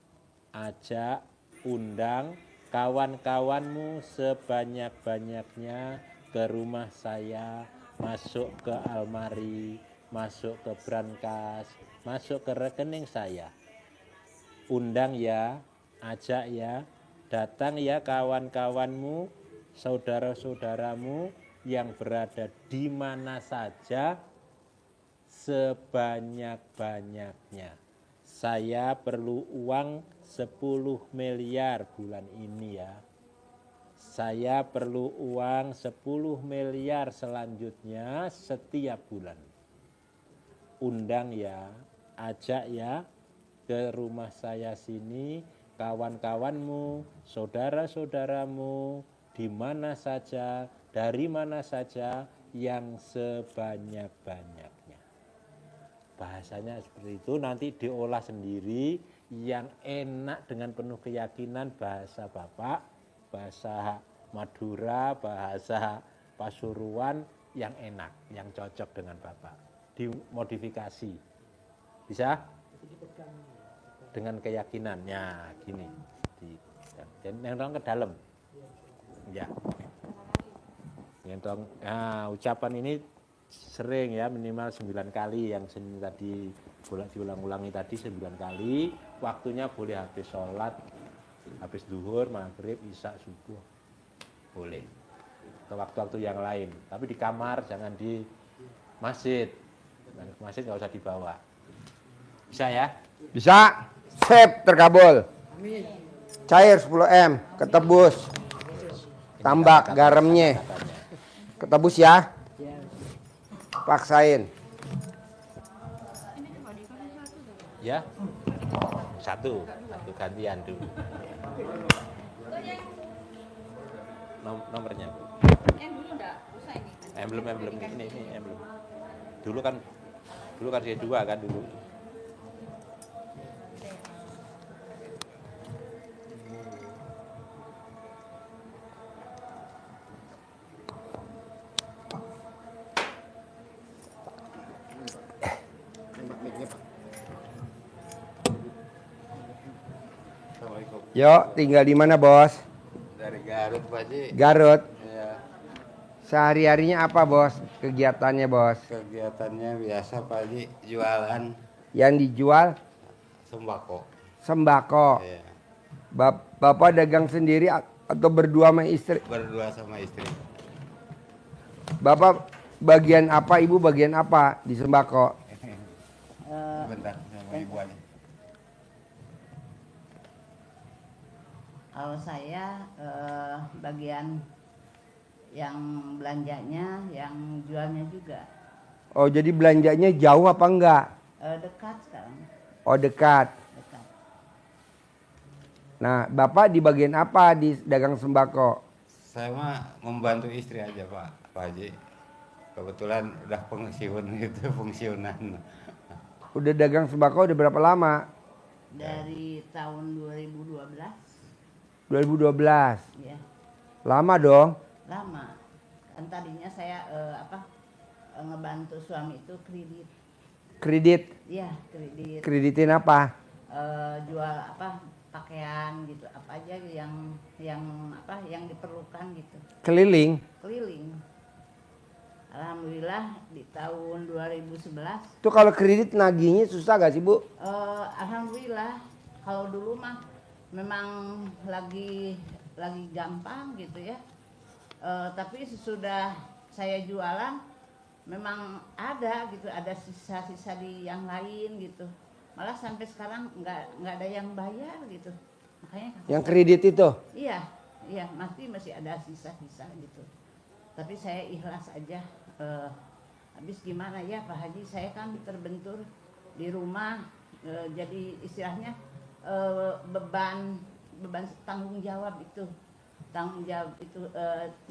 ajak, undang kawan-kawanmu sebanyak-banyaknya ke rumah saya, masuk ke almari, masuk ke brankas, masuk ke rekening saya. Undang ya, ajak ya, datang ya kawan-kawanmu, saudara-saudaramu yang berada di mana saja sebanyak-banyaknya. Saya perlu uang 10 miliar bulan ini ya. Saya perlu uang 10 miliar selanjutnya setiap bulan. Undang ya, ajak ya ke rumah saya sini kawan-kawanmu, saudara-saudaramu di mana saja, dari mana saja yang sebanyak-banyaknya. Bahasanya seperti itu, nanti diolah sendiri yang enak dengan penuh keyakinan bahasa Bapak, bahasa Madura, bahasa Pasuruan yang enak, yang cocok dengan Bapak. Dimodifikasi. Bisa? Dengan keyakinannya gini. Nendong ke dalam. Ya. Nendong. Nah, ucapan ini sering ya, minimal 9 kali yang tadi diulang-ulangi tadi 9 kali. Waktunya boleh habis sholat, habis zuhur, maghrib, isya, subuh. Boleh. Atau waktu-waktu yang lain. Tapi di kamar, jangan di masjid. Masjid nggak usah dibawa. Bisa ya? Bisa. Sip, terkabul. Cair 10 M, ketebus. Tambah garamnya. Ketebus ya. Paksain. Ya. Satu gantian dulu. Nomornya. Yang dulu enggak usah ini. Emblem ini emblem. Dulu kan dia 2 kan dulu. Yo, tinggal di mana, Bos? Dari Garut, Pak Haji. Garut. Ya, Sehari-harinya apa, Bos? Kegiatannya, Bos? kegiatannya biasa, Pak Haji. Jualan Yang dijual sembako. sembako. Ya, Bapak dagang sendiri atau berdua sama istri? berdua sama istri. Bapak bagian apa, Ibu bagian apa di sembako? Bentar, sama ibu aja. Kalau saya bagian yang belanjanya, yang jualnya juga Oh, jadi belanjanya jauh apa enggak? dekat sekarang, Oh, dekat. dekat. Nah, Bapak di bagian apa di dagang sembako? Saya mah membantu istri aja, Pak Haji. Kebetulan udah pensiun gitu, pensiunan. Udah dagang sembako udah berapa lama? Dari tahun 2012, 2012. ya Lama dong. lama. Kan tadinya saya ngebantu suami itu kredit, Kredit. ya kredit, Kreditin apa? jual pakaian gitu, apa aja yang diperlukan gitu. Keliling. Keliling. Alhamdulillah di tahun 2011 Tuh kalau kredit nagihnya susah gak sih, Bu? alhamdulillah, kalau dulu mah memang lagi gampang gitu ya. Tapi sesudah saya jualan memang ada gitu, ada sisa-sisa di yang lain gitu. Malah sampai sekarang nggak ada yang bayar gitu. Makanya Yang kredit itu. iya masih ada sisa-sisa gitu. Tapi saya ikhlas aja. Habis gimana ya Pak Haji, saya kan terbentur di rumah, jadi istilahnya beban tanggung jawab itu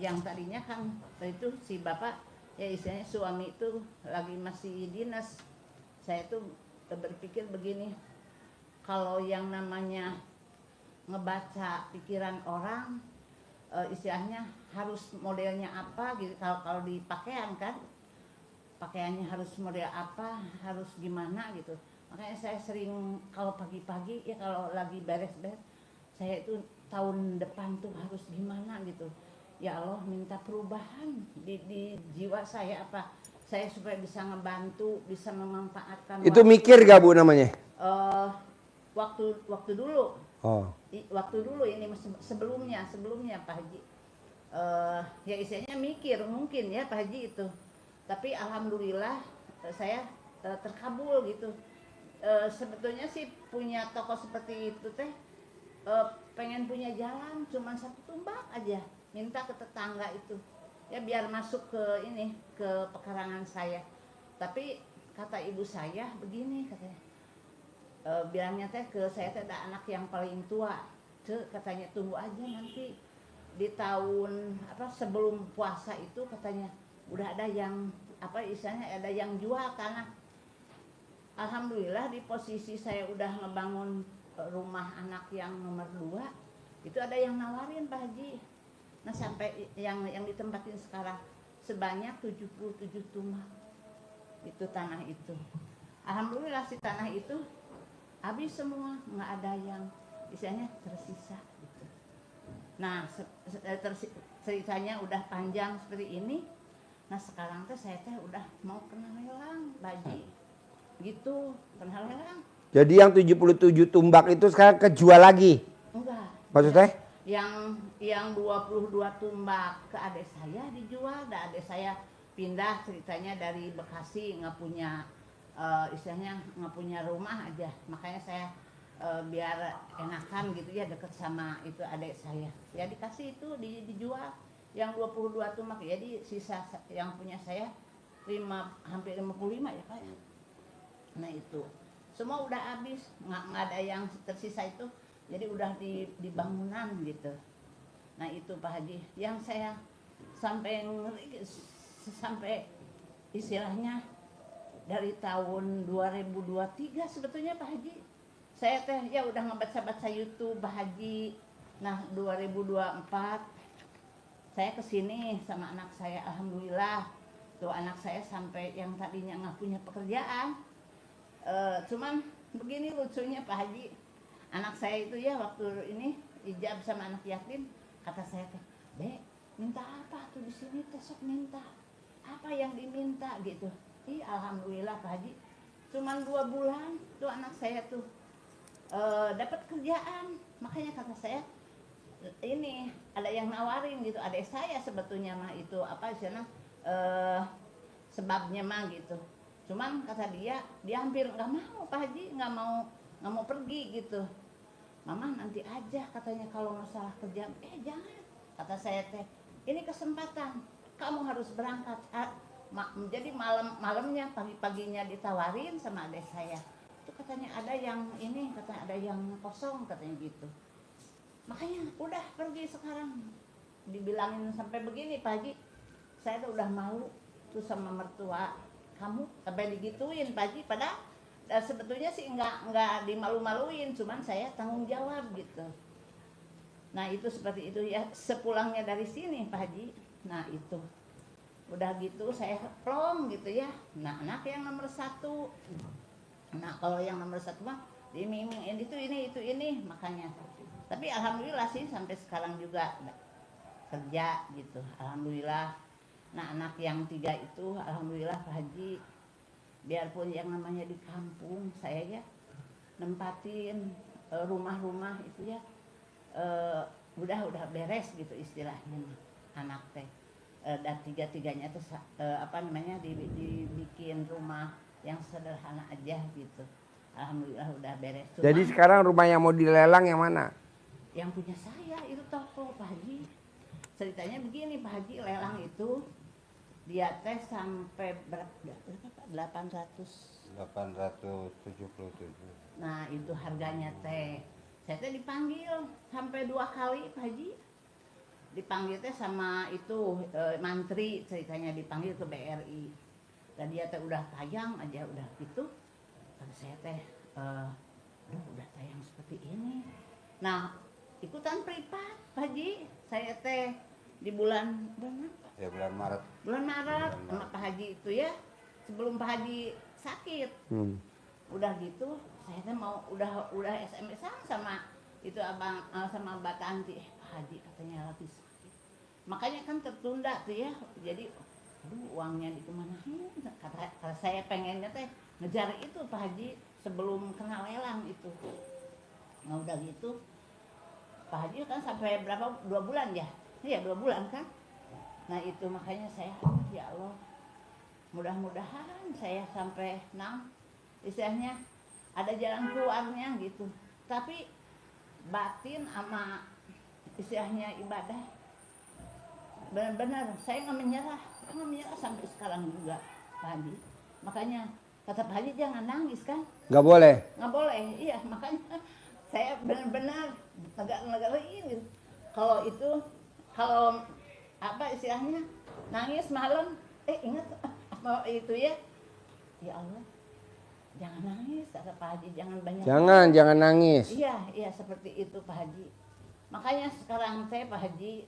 yang tadinya kan itu si bapak ya istilahnya suami itu lagi masih dinas. Saya tuh berpikir begini, kalau yang namanya ngebaca pikiran orang, istilahnya harus modelnya apa gitu. Kalau di pakaian kan pakaiannya harus model apa, harus gimana gitu. Makanya saya sering kalau pagi-pagi ya kalau lagi beres-beres, saya itu tahun depan tuh harus gimana gitu. Ya Allah, minta perubahan di jiwa saya apa, saya supaya bisa ngebantu, bisa memanfaatkan Itu mikir gak, Bu, namanya? waktu dulu. Oh. Waktu dulu ini sebelumnya Pak Haji, ya istilahnya mikir mungkin ya Pak Haji itu, tapi alhamdulillah saya terkabul gitu. Sebetulnya sih punya toko seperti itu teh, pengen punya jalan cuman 1 tumbak aja, minta ke tetangga itu ya biar masuk ke pekarangan saya. Tapi kata ibu saya begini, katanya, bilangnya teh ke saya teh ada anak yang paling tua, katanya tunggu aja nanti di tahun sebelum puasa itu katanya udah ada yang istilahnya ada yang jual tanah. Alhamdulillah di posisi saya udah ngebangun rumah anak yang nomor 2 itu ada yang nawarin Pak Haji. Nah sampai yang ditempatin sekarang sebanyak 77 tumbak itu tanah itu. Alhamdulillah si tanah itu habis semua, nggak ada yang istilahnya tersisa gitu. Nah ceritanya udah panjang seperti ini. Nah sekarang teh saya teh udah mau kena lelang Baji gitu, kena lelang. Jadi yang 77 tumbak itu sekarang kejual lagi? Enggak. Maksudnya? Yang 22 tumbak ke adik saya dijual, dan adik saya pindah ceritanya dari Bekasi, nggak punya istilahnya nggak punya rumah aja, makanya saya biar enakan gitu ya deket sama itu adik saya, ya dikasih itu dijual yang 22 tumak, jadi sisa yang punya saya hampir 55 ya Pak ya. Nah itu semua udah habis, nggak ada yang tersisa itu, jadi udah di bangunan gitu. Nah itu Pak Haji yang saya sampai ngeri, sampai istilahnya dari tahun 2023 sebetulnya Pak Haji saya teh ya udah ngebaca-baca YouTube Pak Haji. Nah 2024 saya kesini sama anak saya, alhamdulillah tuh anak saya sampai yang tadinya nggak punya pekerjaan. Cuman begini lucunya Pak Haji, anak saya itu ya waktu ini ijab sama anak yatim, kata saya teh, Dek, minta apa tuh di sini teh, sok minta apa yang diminta gitu. Ih alhamdulillah Pak Haji, cuman 2 bulan tuh anak saya tuh dapat kerjaan. Makanya kata saya ini ada yang nawarin gitu, adik saya sebetulnya mah itu apa istilahnya sebabnya mah gitu. Cuman kata dia hampir nggak mau Pak Haji, nggak mau pergi gitu. Mama nanti aja katanya kalau masalah kerja. Jangan, kata saya teh, ini kesempatan, kamu harus berangkat. Jadi malamnya pagi-paginya ditawarin sama adik saya. Itu katanya ada yang ini, katanya ada yang kosong katanya gitu. Makanya udah pergi sekarang. Dibilangin sampai begini Pak Haji, saya tuh udah malu tuh sama mertua kamu sampai digituin Pak Haji. Padahal sebetulnya sih nggak dimalu-maluin, cuman saya tanggung jawab gitu. Nah itu seperti itu ya, sepulangnya dari sini Pak Haji. Nah itu udah gitu saya plong gitu ya. Nah anak yang nomor 1. Nah kalau yang nomor 1 mah dimiming itu ini makanya. Tapi alhamdulillah sih sampai sekarang juga kerja gitu, alhamdulillah. Nah anak yang 3 itu alhamdulillah Pak Haji, biarpun yang namanya di kampung saya ya nempatin rumah-rumah itu ya udah beres gitu istilahnya anak teh. Dan 3-tiganya tuh apa namanya dibikin rumah yang sederhana aja gitu. Alhamdulillah udah beres. Cuman, Jadi sekarang rumah yang mau dilelang yang mana? Yang punya saya itu toko Pak Haji. Ceritanya begini Pak Haji, lelang itu dia teh sampai berapa 877. Nah itu harganya teh. Saya teh dipanggil sampai 2 kali Pak Haji. Dipanggil teh sama itu mantri, ceritanya dipanggil ke BRI. Dan dia teh udah tayang aja udah gitu. Kata saya teh udah tayang seperti ini. Nah ikutan privat Pak Haji, saya teh di bulan apa? Ya bulan Maret. Bulan Maret sama Pak Haji itu ya, sebelum Pak Haji sakit. Udah gitu saya teh mau udah SMS-an sama itu abang sama Mbak Tanti, Pak Haji katanya lagi sakit. Makanya kan tertunda tuh ya. Jadi aduh uangnya dikemanain. Kata saya pengennya teh ngejar itu Pak Haji sebelum kena lelang itu. Nah udah gitu Pak Haji kan sampai berapa 2 bulan ya? Iya 2 bulan kan. Nah itu makanya saya ya Allah mudah-mudahan saya sampai istilahnya ada jalan keluarnya gitu. Tapi batin sama istilahnya ibadah benar-benar saya nggak menyerah sampai sekarang juga Pak Haji. Makanya kata Pak Haji jangan nangis kan? Nggak boleh. Nggak boleh, iya makanya saya benar-benar agak-agak gitu. Kalau apa istilahnya nangis malam, ingat itu ya Allah jangan nangis kata Pak Haji, jangan banyak. Jangan nangis. Iya seperti itu Pak Haji. Makanya sekarang saya Pak Haji.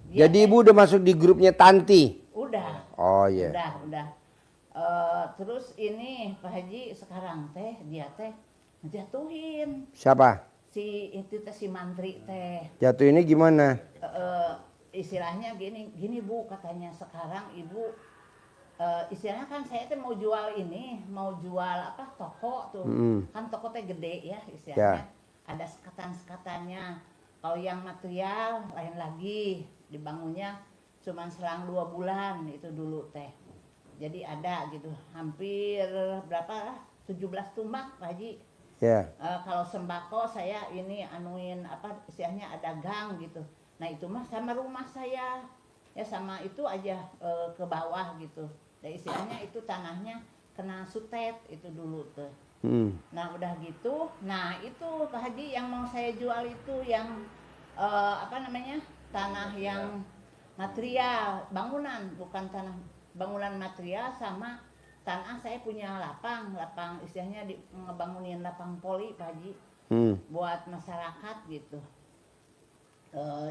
Jadi ibu udah masuk di grupnya Tanti. Udah. Oh iya. Udah. Terus ini Pak Haji sekarang dia ngejatuhin. Siapa? Si mantri teh. Jatuh ini gimana? Istilahnya gini Bu katanya sekarang ibu istilahnya kan saya teh mau jual apa toko tuh. Kan toko teh gede ya istilahnya. Ada sekatan-sekatannya. Kalau yang material lain lagi dibangunnya cuman selang 2 bulan itu dulu teh. Jadi ada gitu hampir berapa 17 tumbak Pak Haji. Ya. Kalau sembako saya ini anuin apa istilahnya ada gang gitu. Nah itu mah sama rumah saya ya sama itu aja ke bawah gitu. Dan istilahnya itu tanahnya kena sutet itu dulu tuh. Nah udah gitu, nah itu Pak Haji yang mau saya jual itu yang apa namanya, tanah yang material bangunan, bukan tanah bangunan material, sama tanah saya punya lapang istilahnya ngebangunin lapang poli Pak Haji, buat masyarakat gitu.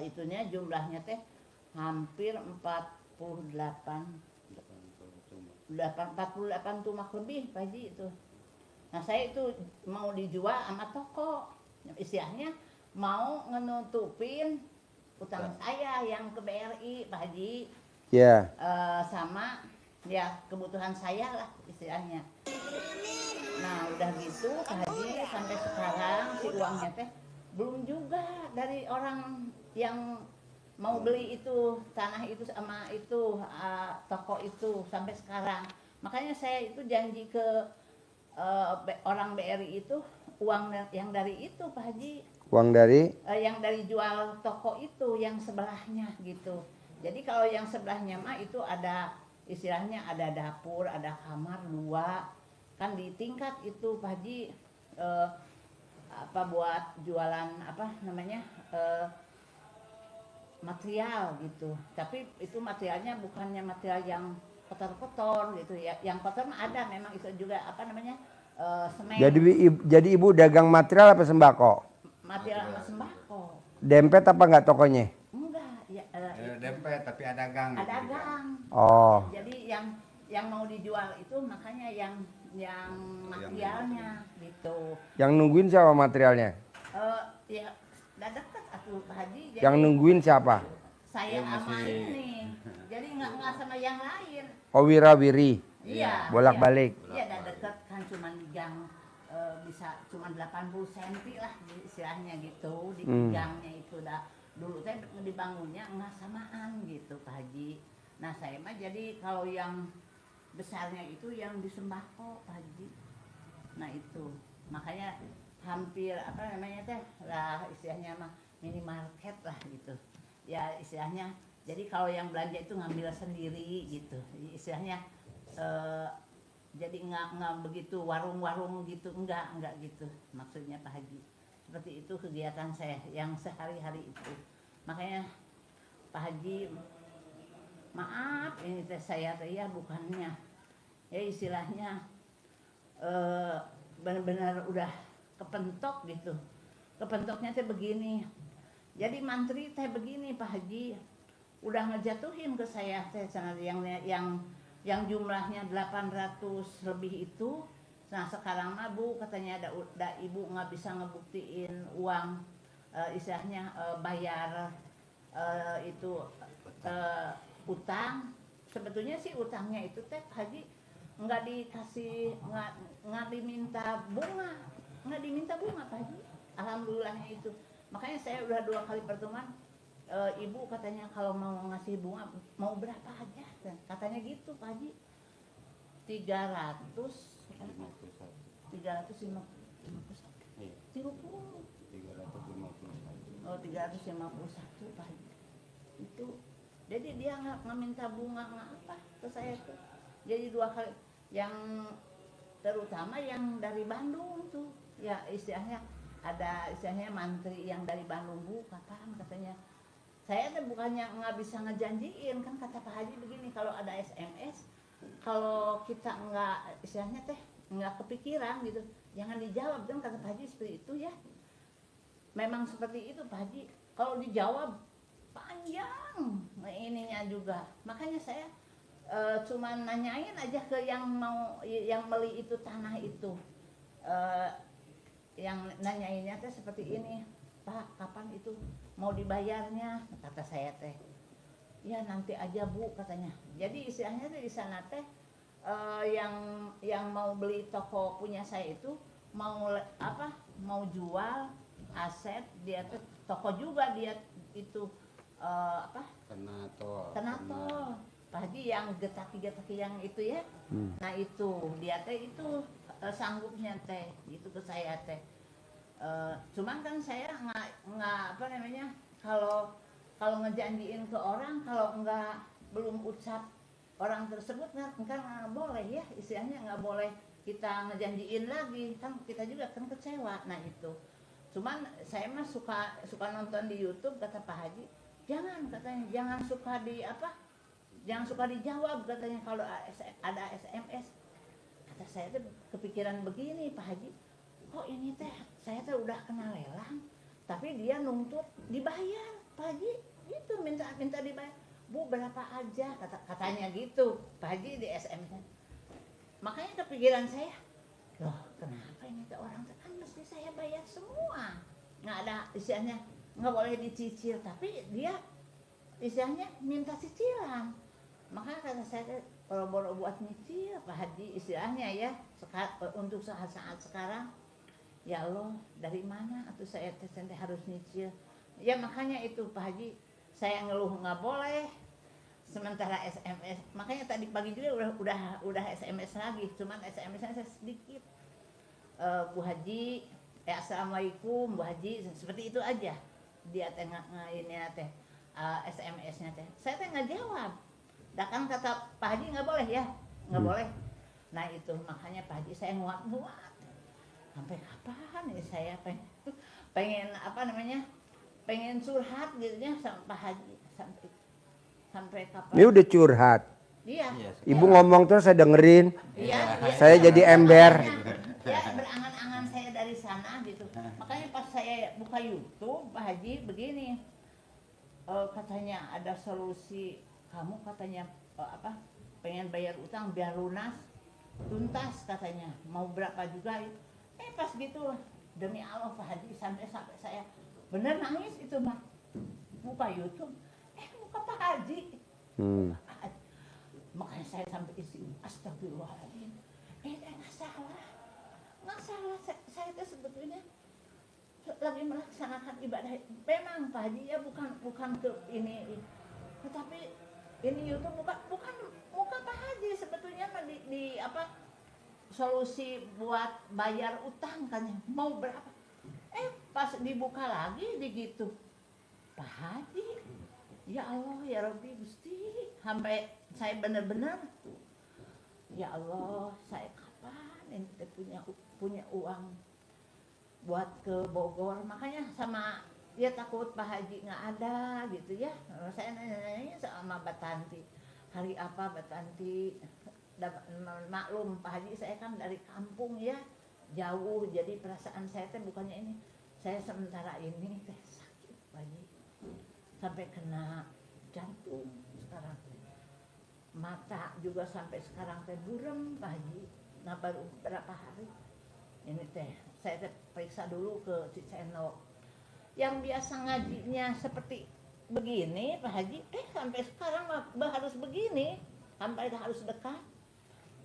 Itunya jumlahnya teh hampir 48 rumah lebih Pak Haji itu. Nah saya itu mau dijual sama toko, istilahnya mau ngenutupin utang saya yang ke BRI Pak Haji, sama ya kebutuhan saya lah istilahnya. Nah udah gitu Pak Haji, sampai sekarang si uangnya teh belum juga dari orang yang mau beli itu tanah itu sama itu toko itu sampai sekarang. Makanya saya itu janji ke orang BRI itu uang yang dari itu Pak Haji. Uang dari? Yang dari jual toko itu yang sebelahnya gitu. Jadi kalau yang sebelahnya mah itu ada istilahnya ada dapur, ada kamar 2, kan di tingkat itu Pak Haji, apa buat jualan apa namanya material gitu. Tapi itu materialnya bukannya material yang kotor-kotor gitu ya. Yang kotor mah ada memang itu juga apa namanya semen. Jadi ibu dagang material apa sembako? Material sama sembako. Dempet apa enggak tokonya? Enggak, ya dempet tapi ada gang. ada gitu, gang. Oh. Jadi yang mau dijual itu makanya yang materialnya gitu. Yang nungguin siapa materialnya? Ya udah deket aku Pak Haji. Jadi Yang nungguin siapa? saya sama ini. Jadi nggak sama yang lain. Oh, wirawiri. Iya. Bolak-balik. Iya, udah deket kan, cuman di gang bisa cuman 80 cm lah istilahnya gitu di gangnya itu. Dah dulu saya dibangunnya nggak samaan gitu Pak Haji. Nah saya mah jadi kalau yang besarnya itu yang di sembako Pak Haji. Nah itu makanya hampir apa namanya teh lah istilahnya mah minimarket lah gitu ya istilahnya. Jadi kalau yang belanja itu ngambil sendiri gitu istilahnya, jadi nggak begitu warung-warung gitu, enggak gitu maksudnya Pak Haji. Seperti itu kegiatan saya yang sehari-hari itu. Makanya Pak Haji, maaf ini teh saya teh ya bukannya ya istilahnya benar-benar udah kepentok gitu. Kepentoknya teh begini. Jadi mantri teh begini Pak Haji, udah ngejatuhin ke saya teh yang jumlahnya 800 lebih itu. Nah sekarang mah Bu katanya ada ibu nggak bisa ngebuktiin uang istilahnya bayar itu utang. Sebetulnya sih utangnya itu teh Haji nggak dikasih, nggak diminta bunga Pak Haji. Alhamdulillahnya itu. Makanya saya udah 2 kali pertemuan, ibu katanya kalau mau ngasih bunga mau berapa aja katanya gitu Pak Haji. 351 Pak Haji. Itu jadi dia nggak minta bunga nggak apa ke saya tuh. Jadi 2 kali, yang terutama yang dari Bandung tuh ya istilahnya ada istilahnya mantri yang dari Bandung Bu katanya. Saya tuh bukannya nggak bisa ngejanjiin kan kata Pak Haji begini, kalau ada SMS kalau kita nggak istilahnya teh nggak kepikiran gitu jangan dijawab dong kata Pak Haji seperti itu ya. Memang seperti itu Pak Haji, kalau dijawab panjang ininya juga. Makanya saya cuman nanyain aja ke yang beli itu tanah itu, yang nanyainnya teh seperti ini, Pak kapan itu mau dibayarnya kata saya teh. Ya nanti aja Bu katanya. Jadi istilahnya di sana teh yang mau beli toko punya saya itu mau mau jual aset, dia tuh toko juga dia itu kena tol Pak Haji yang getaki yang itu ya. Nah itu dia teh itu sanggupnya teh itu ke saya teh. Cuman kan saya nggak kalau kalau ngejanjiin ke orang kalau enggak belum ucap orang tersebut kan nggak boleh ya, istilahnya nggak boleh kita ngejanjiin lagi, kan kita juga kan kecewa. Nah itu cuman saya mah suka nonton di YouTube, kata Pak Haji katanya jangan suka dijawab katanya kalau ada SMS. Kata saya tuh kepikiran begini, Pak Haji, kok ini teh saya tuh udah kena lelang tapi dia nuntut dibayar, Pak Haji itu minta dibayar. Bu berapa aja katanya gitu Pak Haji di SMS. Makanya kepikiran saya, loh kenapa ini ke orang kan mesti saya bayar semua, nggak ada istilahnya nggak boleh dicicil, tapi dia istilahnya minta cicilan. Makanya kata saya boro-boro buat nyicil Pak Haji istilahnya ya untuk saat-saat sekarang. Ya Allah dari mana atau saya harus nyicil ya. Makanya itu Pak Haji saya ngeluh nggak boleh, sementara SMS makanya tadi pagi juga udah SMS lagi, cuman SMS-nya saya sedikit. Bu Haji assalamualaikum Bu Haji, seperti itu aja dia teh ini teh SMS-nya teh saya teh nggak jawab. Dah kan kata Pak Haji nggak boleh ya, nggak boleh. Nah itu makanya Pak Haji saya nguat sampai kapan ya saya pengen pengen curhat gitu ya sama Pak Haji sampai kapan. Ini udah curhat. Iya. Ibu ngomong terus saya dengerin. Iya. Saya jadi ember. Ya berangan-angan saya dari sana gitu. Makanya pas saya buka YouTube Pak Haji begini, katanya ada solusi, kamu katanya pengen bayar utang biar tuntas katanya, mau berapa juga. Pas gitu demi Allah Pak Haji sampai saya bener nangis itu mah. Buka YouTube, buka Pak Haji. Makanya saya sampai isi astagfirullahaladzim. Nggak salah. Saya itu sebetulnya lagi melaksanakan ibadah. Memang Pak Haji ya bukan ke ini. Tetapi ini YouTube bukan muka Pak Haji sebetulnya mah di solusi buat bayar utang kan mau berapa. Pas dibuka lagi gitu Pak Haji, ya Allah ya Rabbi Gusti, sampai saya benar-benar ya Allah saya kapan ini punya uang buat ke Bogor. Makanya sama ya takut Pak Haji nggak ada gitu ya. Saya nanya sama Mbak Tanti, hari apa Mbak Tanti? Maklum Pak Haji saya kan dari kampung ya, jauh, jadi perasaan saya teh bukannya ini. Saya sementara ini teh sakit Pak Haji, sampai kena jantung sekarang, mata juga sampai sekarang teh burem Pak Haji. Nah baru berapa hari ini teh saya teh periksa dulu ke Cicendo yang biasa ngajinya seperti begini Pak Haji, sampai sekarang harus begini, sampai harus dekat.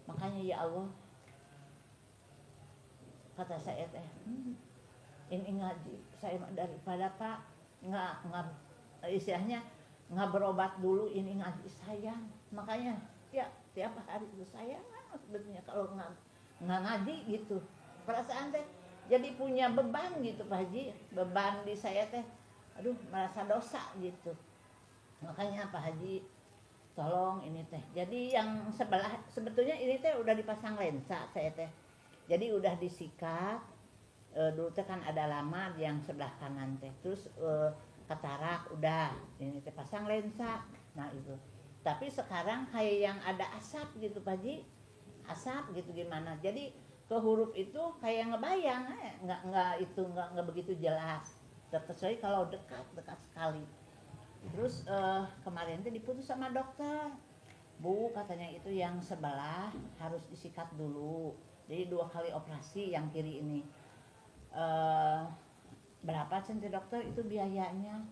Makanya ya Allah kata saya teh ini ngaji saya daripada Pak nggak istilahnya nggak berobat dulu, ini ngaji saya. Makanya ya tiap hari itu saya sebetulnya kalau nggak ngaji gitu perasaan teh jadi punya beban gitu Pak Haji, beban di saya teh aduh merasa dosa gitu. Makanya Pak Haji tolong ini teh. Jadi yang sebelah sebetulnya ini teh udah dipasang lensa saya teh. Jadi udah disikat. Dulu teh kan ada lama yang sebelah kanan teh. Terus katarak udah ini teh pasang lensa. Nah itu. Tapi sekarang kayak yang ada asap gitu Pak Haji. Asap gitu gimana. Jadi ke huruf itu kayak ngebayang, nggak begitu jelas. Kecuali kalau dekat sekali. Terus kemarin tuh diputus sama dokter, Bu katanya itu yang sebelah harus disikat dulu, jadi 2 kali operasi yang kiri ini. Berapa senti dokter itu biayanya?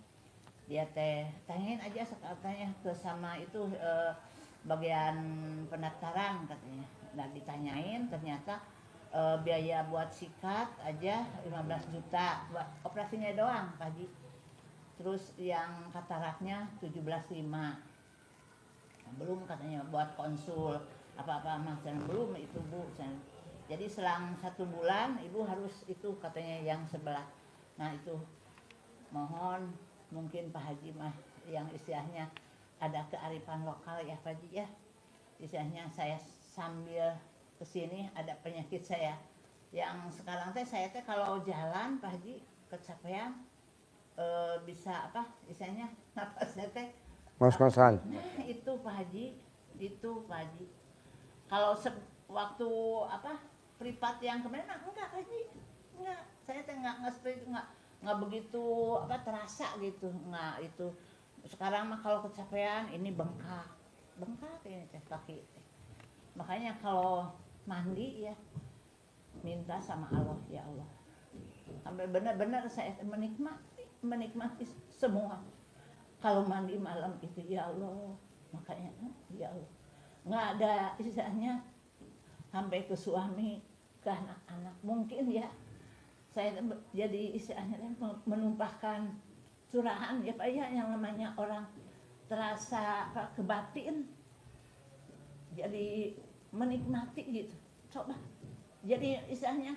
Dia teh tanyain aja katanya ke sama itu bagian pendaftaran katanya. Nah ditanyain ternyata biaya buat sikat aja 15 juta buat operasinya doang Pak Haji. Terus yang kataraknya 17,5. Belum katanya buat konsul apa-apa macam belum itu Bu. Jadi selang 1 bulan Ibu harus itu katanya yang sebelah. Nah itu mohon mungkin Pak Haji mah yang istilahnya ada kearifan lokal ya Pak Haji ya. Istilahnya saya sambil kesini ada penyakit saya yang sekarang teh saya teh kalau jalan Pak Haji kecapean bisa apa istilahnya napasnya teh Ngos-ngosan. nah itu Pak Haji, itu Pak Haji. Kalau waktu apa privat yang kemarin enggak Pak Haji, enggak, saya teh enggak seperti itu, enggak begitu apa terasa gitu, enggak itu. Sekarang mah kalau kecapean ini bengkak ini teh kaki. Makanya kalau mandi ya minta sama Allah, ya Allah. Sampai benar-benar saya menikmati semua. Kalau mandi malam itu ya Allah, makanya ya Allah. Nggak ada istilahnya sampai ke suami, ke anak-anak. Mungkin ya saya jadi istilahnya menumpahkan curahan ya Pak ya, yang namanya orang terasa kebatin. Jadi menikmati gitu. Coba. Jadi istilahnya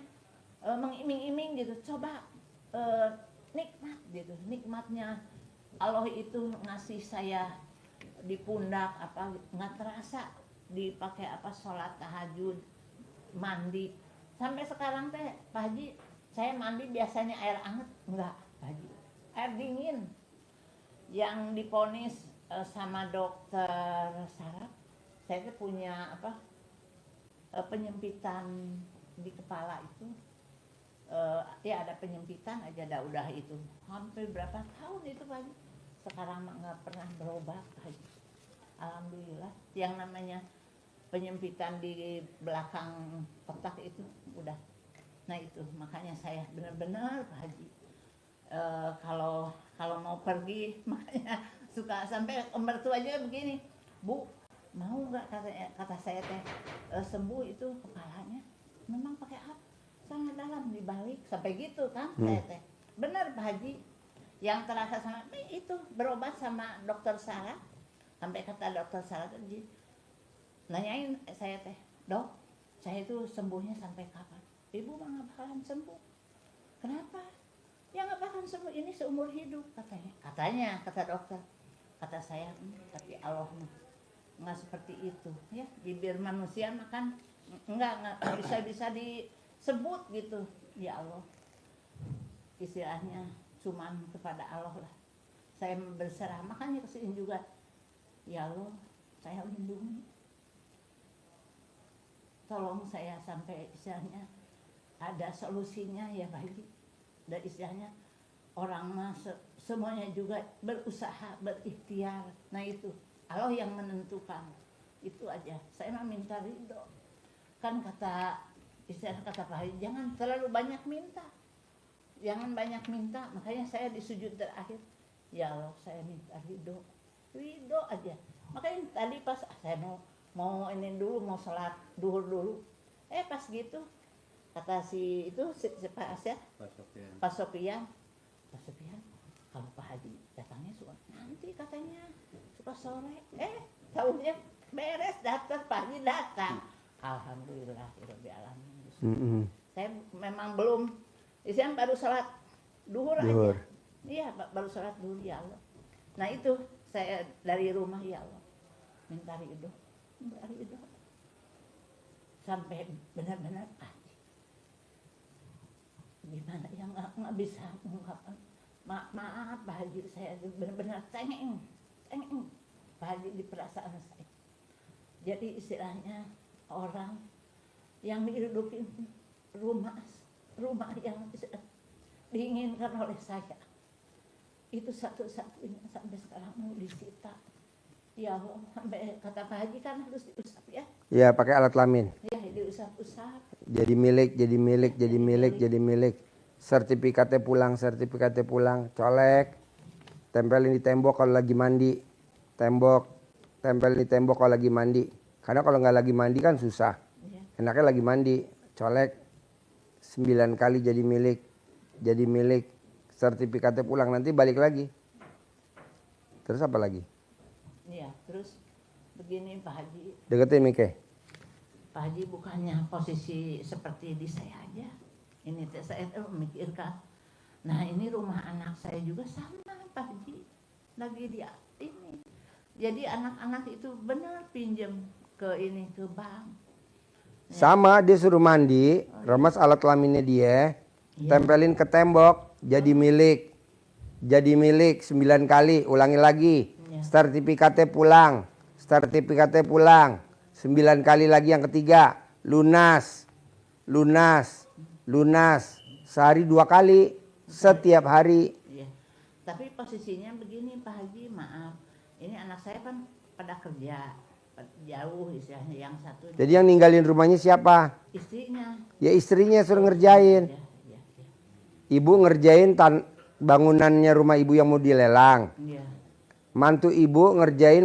mengiming-iming gitu. Coba nikmat gitu. Nikmatnya Allah itu ngasih saya di pundak apa nggak terasa dipakai apa sholat tahajud mandi sampai sekarang teh Pak Haji saya mandi biasanya air hangat enggak Pak Haji air dingin yang diponis sama dokter saraf saya tuh punya apa penyempitan di kepala itu ya ada penyempitan aja udah itu hampir berapa tahun itu Pak Haji sekarang nggak pernah berobat Haji. Alhamdulillah yang namanya penyempitan di belakang otak itu udah nah itu makanya saya benar-benar Pak Haji kalau mau pergi makanya suka sampai mertua aja begini Bu mau nggak kata saya teh sembuh itu kepalanya memang pakai apa sangat dalam dibalik sampai gitu kan saya teh benar Pak Haji yang terasa sangat itu berobat sama dokter Sarah sampai kata dokter Sarah tadi nanyain saya teh dok saya itu sembuhnya sampai kapan ibu mah nggak bakalan sembuh kenapa ya nggak bakalan sembuh ini seumur hidup katanya kata dokter kata saya tapi Allah nggak seperti itu ya bibir manusia makan nggak bisa disebut gitu ya Allah istilahnya cuman kepada Allah lah saya berserah makanya kesini juga ya Allah saya lindungi tolong saya sampai istilahnya ada solusinya ya Pak Haji dan istilahnya orang semuanya juga berusaha berikhtiar nah itu Allah yang menentukan itu aja saya mah minta ridho kan kata istilah kata Pak Haji jangan terlalu banyak minta jangan banyak minta makanya saya di sujud terakhir ya Allah saya minta ridho aja makanya tadi pas saya mau ini dulu mau sholat duhur dulu pas gitu kata si itu si Pak Asyah Pak Sofian kalau Pak Haji datangnya suka nanti katanya suka sore tahunya beres datang Pak Haji datang alhamdulillah rabbil alamin saya memang belum isian baru sholat duhur aja iya baru sholat duhur ya Allah nah itu saya dari rumah ya Allah minta ridho sampai benar-benar gimana yang nggak bisa mengungkapkan maaf Pak Haji saya benar-benar cengeng Pak Haji di perasaan saya jadi istilahnya orang yang dihidupin rumah yang diinginkan oleh saya itu satu-satunya sampai sekarang mau disita ya Allah sampai kata Pak Haji kan harus diusap ya Iya pakai alat kelamin ya diusap-usap jadi milik sertifikatnya pulang colek tempelin di tembok kalau lagi mandi tempelin di tembok kalau lagi mandi karena kalau nggak lagi mandi kan susah ya. enaknya lagi mandi colek 9 kali jadi milik sertifikatnya pulang nanti balik lagi terus apa lagi iya terus begini Pak Haji deketin Mike Pak Haji bukannya posisi seperti di saya aja ini saya memikirkan nah ini rumah anak saya juga sama Pak Haji lagi di ini. Jadi anak-anak itu benar pinjam ke ini ke bank. Sama dia suruh mandi, remas alat kelaminnya dia, tempelin ke tembok, jadi milik. Jadi milik 9 kali, ulangi lagi. Sertifikatnya pulang. Sertifikatnya pulang. 9 kali lagi yang ketiga, lunas. Lunas. Lunas. Sehari 2 kali, setiap hari. Iya. Tapi posisinya begini Pak Haji, maaf. Ini anak saya kan pada kerja jauh istilahnya, yang satu Jadi yang ninggalin rumahnya siapa? istrinya. Ya istrinya suruh ngerjain. Ya, ya, ya. Ibu ngerjain bangunannya rumah ibu yang mau dilelang. Iya, Mantu ibu ngerjain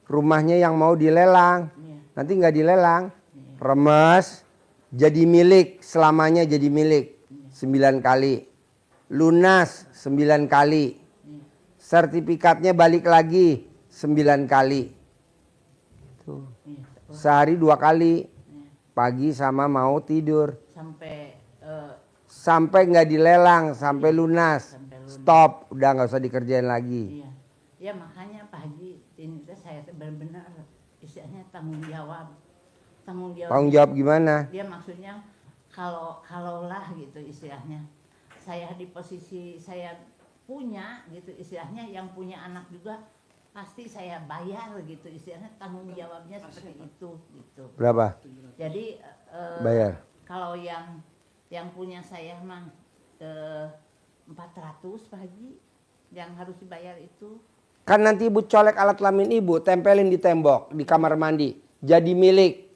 rumahnya yang mau dilelang. iya. Nanti nggak dilelang. Remes, jadi milik, selamanya jadi milik. 9 kali. Lunas 9 kali. Sertifikatnya balik lagi 9 kali. Tuh. Iya. Sehari 2 kali. Pagi sama mau tidur. Sampai nggak dilelang, sampai lunas. Sampai lunas. Stop, udah nggak usah dikerjain lagi. Iya. Ya makanya Pak Haji, ini teh saya teh benar-benar istilahnya tanggung jawab. Tanggung jawab. Tanggung jawab gimana? Dia maksudnya kalaulah gitu istilahnya. Saya di posisi saya punya gitu istilahnya, yang punya anak juga pasti saya bayar gitu istilahnya, tanggung jawabnya seperti itu gitu. Berapa? Jadi Bayar. kalau yang punya saya mah 400 Pak Haji yang harus dibayar itu. Kan nanti ibu colek alat kelamin ibu, tempelin di tembok, di kamar mandi. Jadi milik.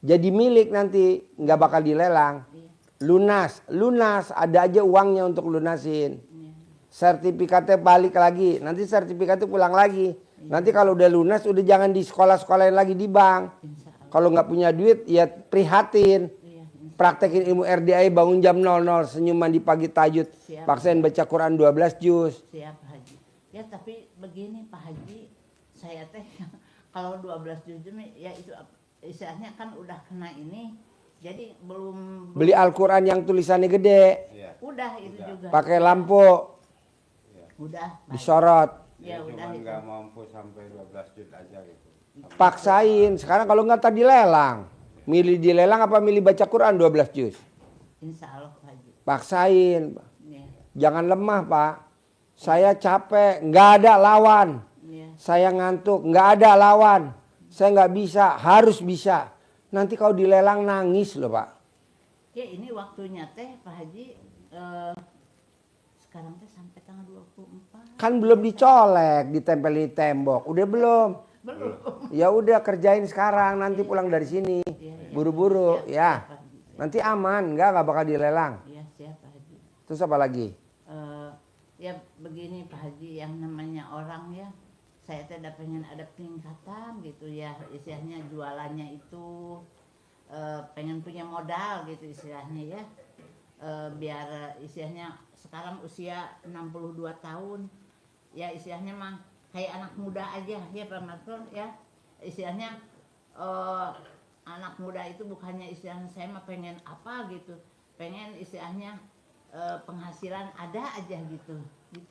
Jadi milik nanti, nggak bakal dilelang. Lunas, lunas, ada aja uangnya untuk lunasin. Sertifikatnya balik lagi, nanti sertifikatnya pulang lagi. Nanti kalau udah lunas, udah jangan di sekolah-sekolahin lagi di bank. Kalau nggak punya duit, ya prihatin. Praktekin ilmu RDI, bangun jam 00, senyum mandi pagi tahajud. Siap. Paksain baca Quran 12 juz. Siap Pak Haji. Ya tapi begini Pak Haji, saya teh kalau 12 juz ya itu istilahnya kan udah kena ini, jadi belum Beli Al-Quran yang tulisannya gede. Iya. udah itu juga. Pakai lampu, Udah. Pak Haji. disorot. Ya udah Cuman itu. nggak mampu sampai 12 juz aja gitu. Paksain, sekarang kalau nggak tadi lelang. Milih dilelang apa milih baca Quran 12 juz? Insya Allah Pak Haji. Paksain. Ya, Jangan lemah Pak. Saya capek, nggak ada lawan. ya. Saya ngantuk, nggak ada lawan. Saya nggak bisa, harus bisa. Nanti kalau dilelang nangis loh Pak. Ya ini waktunya teh Pak Haji, sekarang teh sampai tanggal 24. Kan belum dicolek, ditempel di tembok. Udah belum? Belum. Ya udah kerjain sekarang, nanti pulang dari sini. Iya, iya. Siap, Buru-buru siap, ya. Pak Haji. Nanti aman, nggak bakal dilelang. Ya siap Pak Haji. Terus apa lagi? Ya begini Pak Haji, yang namanya orang ya, saya teh pengen ada peningkatan gitu ya, istilahnya jualannya itu pengen punya modal gitu istilahnya ya, biar istilahnya sekarang usia 62 tahun ya, istilahnya mah kayak anak muda aja ya Pak Marton ya, istilahnya anak muda itu bukannya istilahnya saya mah pengen apa gitu, pengen istilahnya penghasilan ada aja gitu.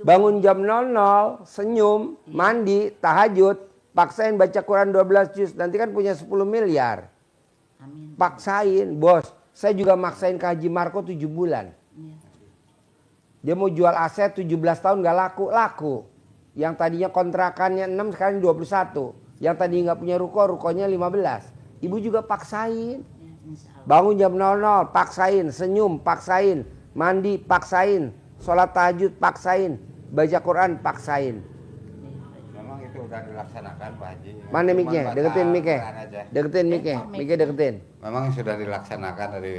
Bangun jam 00, senyum, mandi, tahajud, paksain baca Quran 12 juz, nanti kan punya 10 miliar. Amin. Paksain, bos. Saya juga maksain ke Haji Marco 7 bulan. Ya. Dia mau jual aset 17 tahun gak laku. Yang tadinya kontrakannya 6 sekarang 21. Yang tadi nggak punya rukonya 15. Ibu juga paksain. Ya, insya Allah. Bangun jam 00, paksain, senyum, paksain, mandi, paksain, sholat tahajud, paksain, baca Quran, paksain. Memang itu udah dilaksanakan Pak Haji. Mana Cuman mic-nya? baca Deketin mic-nya. Quran aja. Deketin mic-nya. Mic-nya deketin. Memang sudah dilaksanakan dari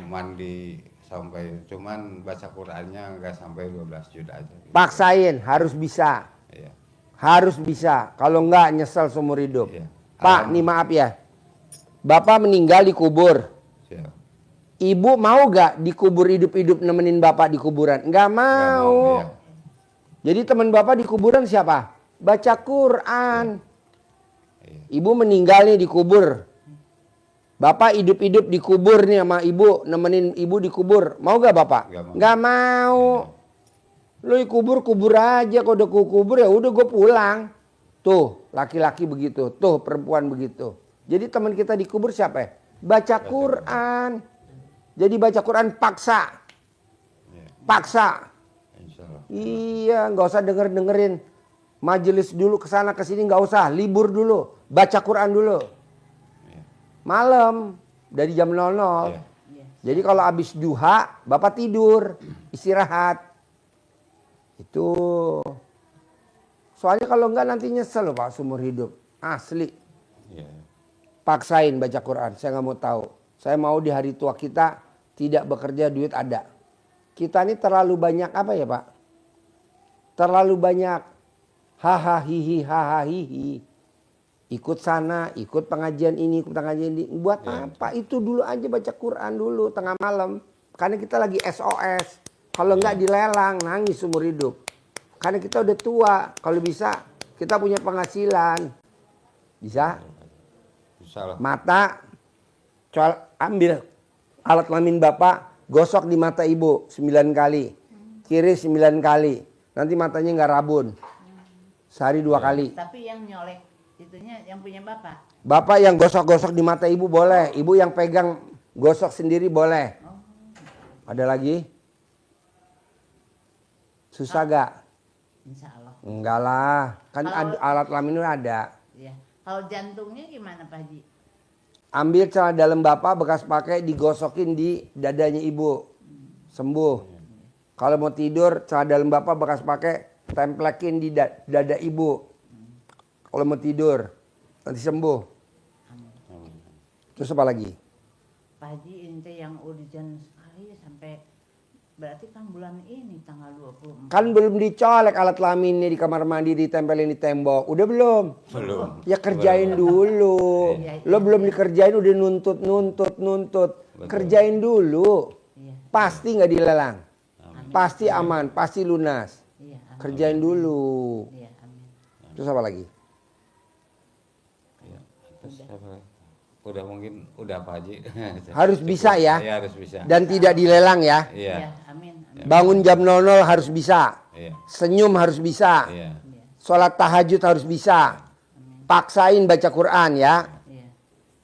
mandi sampai, cuman baca Qurannya nggak sampai 12 juz aja. Paksain, harus bisa. Iya. Harus bisa. Kalau enggak nyesel seumur hidup. Iya. Pak, nih maaf ya. Bapak meninggal dikubur. Siap. Ibu mau gak dikubur hidup-hidup nemenin bapak di kuburan? Nggak mau. Iya. Jadi teman bapak di kuburan siapa? Baca Quran. Iya. Ibu meninggal nih dikubur. Bapak hidup-hidup dikubur nih sama ibu, nemenin ibu dikubur. Mau gak bapak? Nggak mau. Nggak mau. Lu kubur aja, kalau udah kubur ya udah gue pulang. Tuh laki-laki begitu, tuh perempuan begitu. Jadi teman kita dikubur siapa ya? Baca Quran. Jadi baca Quran paksa. Paksa. Insya Allah. Iya, nggak usah dengerin majelis dulu, kesana kesini nggak usah, libur dulu, baca Quran dulu. Malam dari jam 00. Iya. Jadi kalau habis duha, bapak tidur, istirahat. Itu. Soalnya kalau enggak nanti nyesel loh Pak seumur hidup. Asli. Iya. Paksain baca Quran, saya nggak mau tahu. Saya mau di hari tua kita tidak bekerja, duit ada. Kita ini terlalu banyak apa ya Pak? Terlalu banyak hahaha hihi hahaha hihi. Ikut sana, ikut pengajian ini, ikut pengajian ini. Buat apa? Itu dulu aja baca Quran dulu tengah malam. Karena kita lagi SOS. Kalau enggak dilelang, nangis seumur hidup. Karena kita udah tua. Kalau bisa, kita punya penghasilan. Bisa? Insya Allah. Mata, ambil alat kelamin bapak, gosok di mata ibu 9 kali. Kiri 9 kali. Nanti matanya nggak rabun. Sehari 2 kali. Tapi yang nyolek itunya yang punya bapak. Bapak yang gosok-gosok di mata ibu boleh. Ibu yang pegang gosok sendiri boleh. Ada lagi? Susah gak? Insya Allah. Enggak lah. Kan alat kelamin itu ada. Iya. Kalau jantungnya gimana Pak Haji? Ambil celana dalam bapak bekas pakai digosokin di dadanya ibu. Sembuh. Kalau mau tidur celana dalam bapak bekas pakai templekin di dada ibu. Kalau mau tidur nanti sembuh. Terus apa lagi? Pak Haji ente yang urgent sekali sampai berarti kan bulan ini tanggal 24. Kan belum dicolek alat kelaminnya di kamar mandi ditempelin di tembok. Udah belum? Belum. Ya kerjain dulu. Iya. Lo belum dikerjain udah nuntut. Kerjain dulu. Iya. Pasti nggak dilelang. Pasti aman, pasti lunas. Iya, amin. Kerjain dulu. Iya, amin. Terus apa lagi? Iya. Terus apa? Udah mungkin udah Pak Haji. Harus bisa ya. Iya harus bisa. Dan tidak dilelang ya. Iya. Iya, amin. Amin. Bangun jam 00 harus bisa. Iya. Senyum harus bisa. Iya. Sholat tahajud harus bisa. Paksain baca Quran ya. Iya.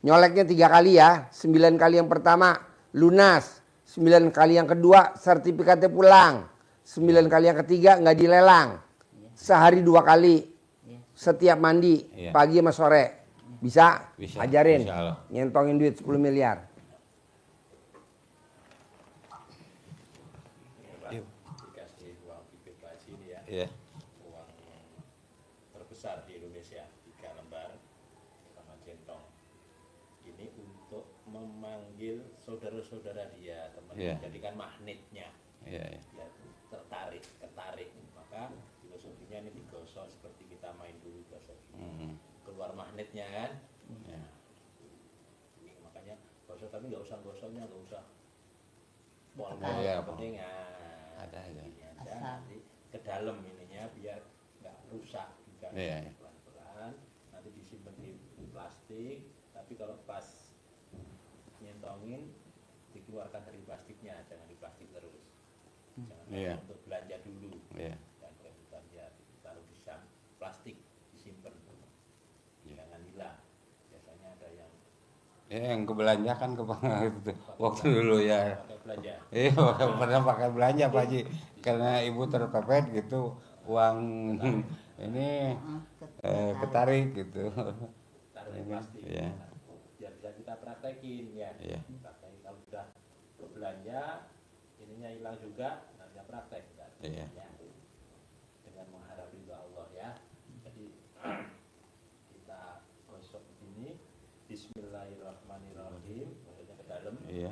Nyoleknya 3 kali ya. 9 kali yang pertama lunas. 9 kali yang kedua sertifikatnya pulang. 9 kali yang ketiga nggak dilelang. Sehari 2 kali. Setiap mandi Iya. pagi sama sore. Bisa? Bisa, Ajarin. insya Allah. Nyentongin duit 10 miliar. Dikasih uang bibit Pak Haji ini ya, Iya. uang terbesar di Indonesia, 3 lembar sama centong. Ini untuk memanggil saudara-saudara dia, teman. Iya. Jadi kan magnetnya, Iya. Iya. dia ketarik. Maka filosofinya ini digosok seperti kita main dulu gosok ini. Keluar magnetnya kan. Iya. Ini makanya gosok, tapi nggak usah gosoknya, nggak usah. Iya, Penting ada aja. ini aja, Asal. nanti ke dalam ininya biar nggak rusak juga. Iya, iya. Pelan-pelan nanti disimpan di plastik, tapi kalau pas nyentongin dikeluarkan dari plastiknya, jangan di plastik terus. Jangan Iya. untuk belanja dulu. Iya. Dan kebutuhan ya taruh di plastik, disimpan, jangan hilang. Biasanya ada yang Ya, yang kebelanja kan waktu dulu ya. pakai belanja. Iya, pernah pakai belanja Pak Haji. Karena ibu terpepet gitu, uang ini ketarik gitu. Taruh di plastik. Iya. Biar bisa kita praktekin ya. Iya. Praktekin kalau sudah belanja, ininya hilang juga, nggak bisa praktek. Kan? Iya. Ya. Dengan mengharap ridho Allah ya. Jadi kita gosok begini. Bismillahirrahmanirrahim. Maksudnya ke dalam. Iya.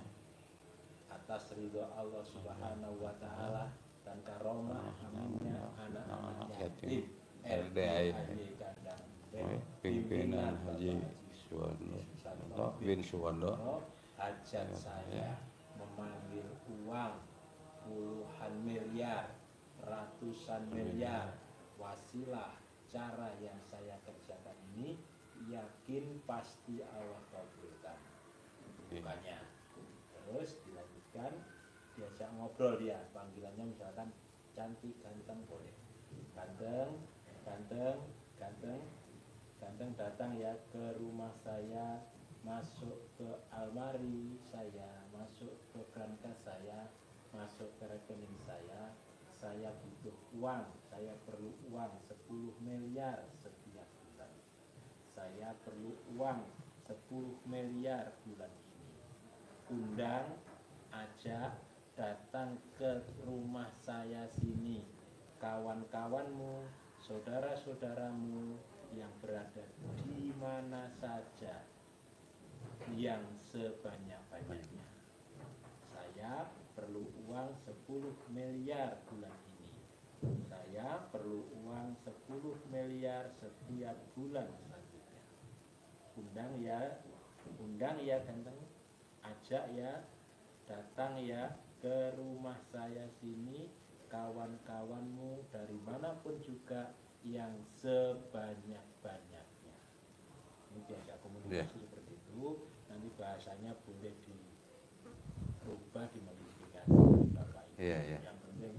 Atas ridho Allah Subhanahu wa taala dan karomah aminnya anak-anak yatim LDAI. kandang Pimpinan Haji Suwando bin Suwando. hajat saya memanggil uang puluhan miliar, ratusan miliar, wasilah cara yang saya kerjakan ini yakin pasti Allah kabulkan bukannya. Terus dilanjutkan diajak ngobrol dia, panggilannya misalkan cantik, ganteng boleh. Ganteng, ganteng, ganteng, ganteng datang ya ke rumah saya, masuk ke almari saya, masuk ke brankas saya, masuk ke rekening saya butuh uang, saya perlu uang 10 miliar setiap bulan. Saya perlu uang 10 miliar bulan ini. Undang, ajak, datang ke rumah saya sini. Kawan-kawanmu, saudara-saudaramu yang berada di mana saja, yang sebanyak-banyaknya. Saya perlu uang 10 miliar bulan ini. Saya perlu uang 10 miliar setiap bulan selanjutnya. Undang ya ganteng, ajak ya, datang ya ke rumah saya sini, kawan-kawanmu dari manapun juga yang sebanyak-banyaknya. Ini diajak komunikasi seperti itu. Nanti bahasanya boleh dirubah, dimodifikasi Bapak Ibu. Yang penting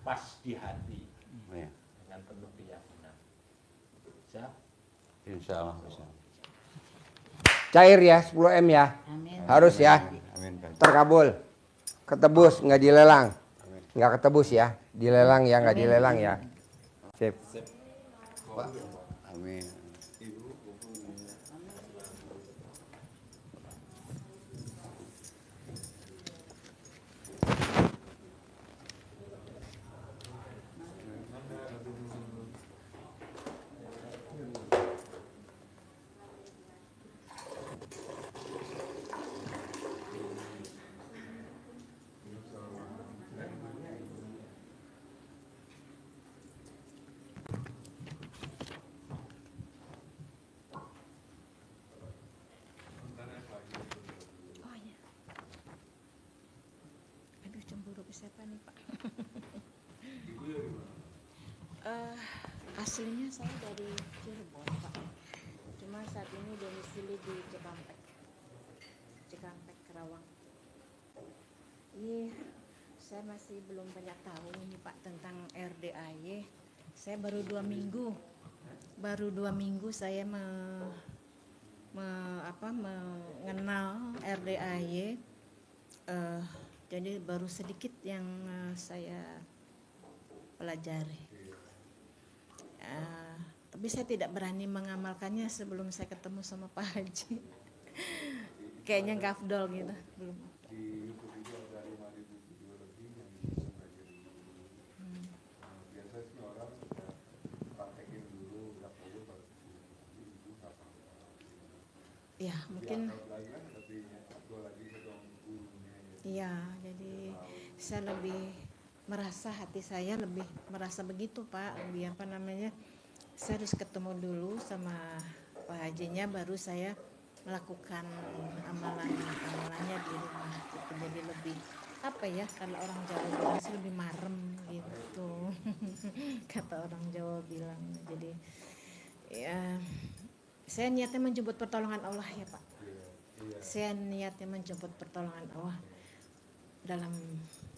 pas di hati dengan penuh keyakinan. Bisa? Insya Allah bisa. Cair ya 10 M ya. Amin. Harus ya. Amin Pak Haji. Terkabul. Ketebus, nggak dilelang. Nggak ketebus ya. Dilelang ya, nggak dilelang ya. Sip. Amin. Oh ya. Aduh cemburu ke siapa nih Pak? Aslinya saya dari Cirebon Pak. Cuma saat ini domisili di Cikampek Kerawang. Ini saya masih belum banyak tahu nih Pak tentang RDAY. Saya baru 2 minggu. Baru 2 minggu saya mengenal RDAY. Jadi baru sedikit yang saya pelajari. Tapi saya tidak berani mengamalkannya sebelum saya ketemu sama Pak Haji. Kayaknya nggak afdol gitu, belum. Ya mungkin. Iya, jadi saya lebih merasa hati saya lebih merasa begitu Pak, lebih apa namanya, saya harus ketemu dulu sama Pak Hajinya baru saya melakukan amalannya di rumah gitu. Jadi lebih apa ya, kalau orang Jawa bilang sih lebih marem gitu. Kata orang Jawa bilang. Jadi ya saya niatnya menjemput pertolongan Allah ya Pak. Saya niatnya menjemput pertolongan Allah dalam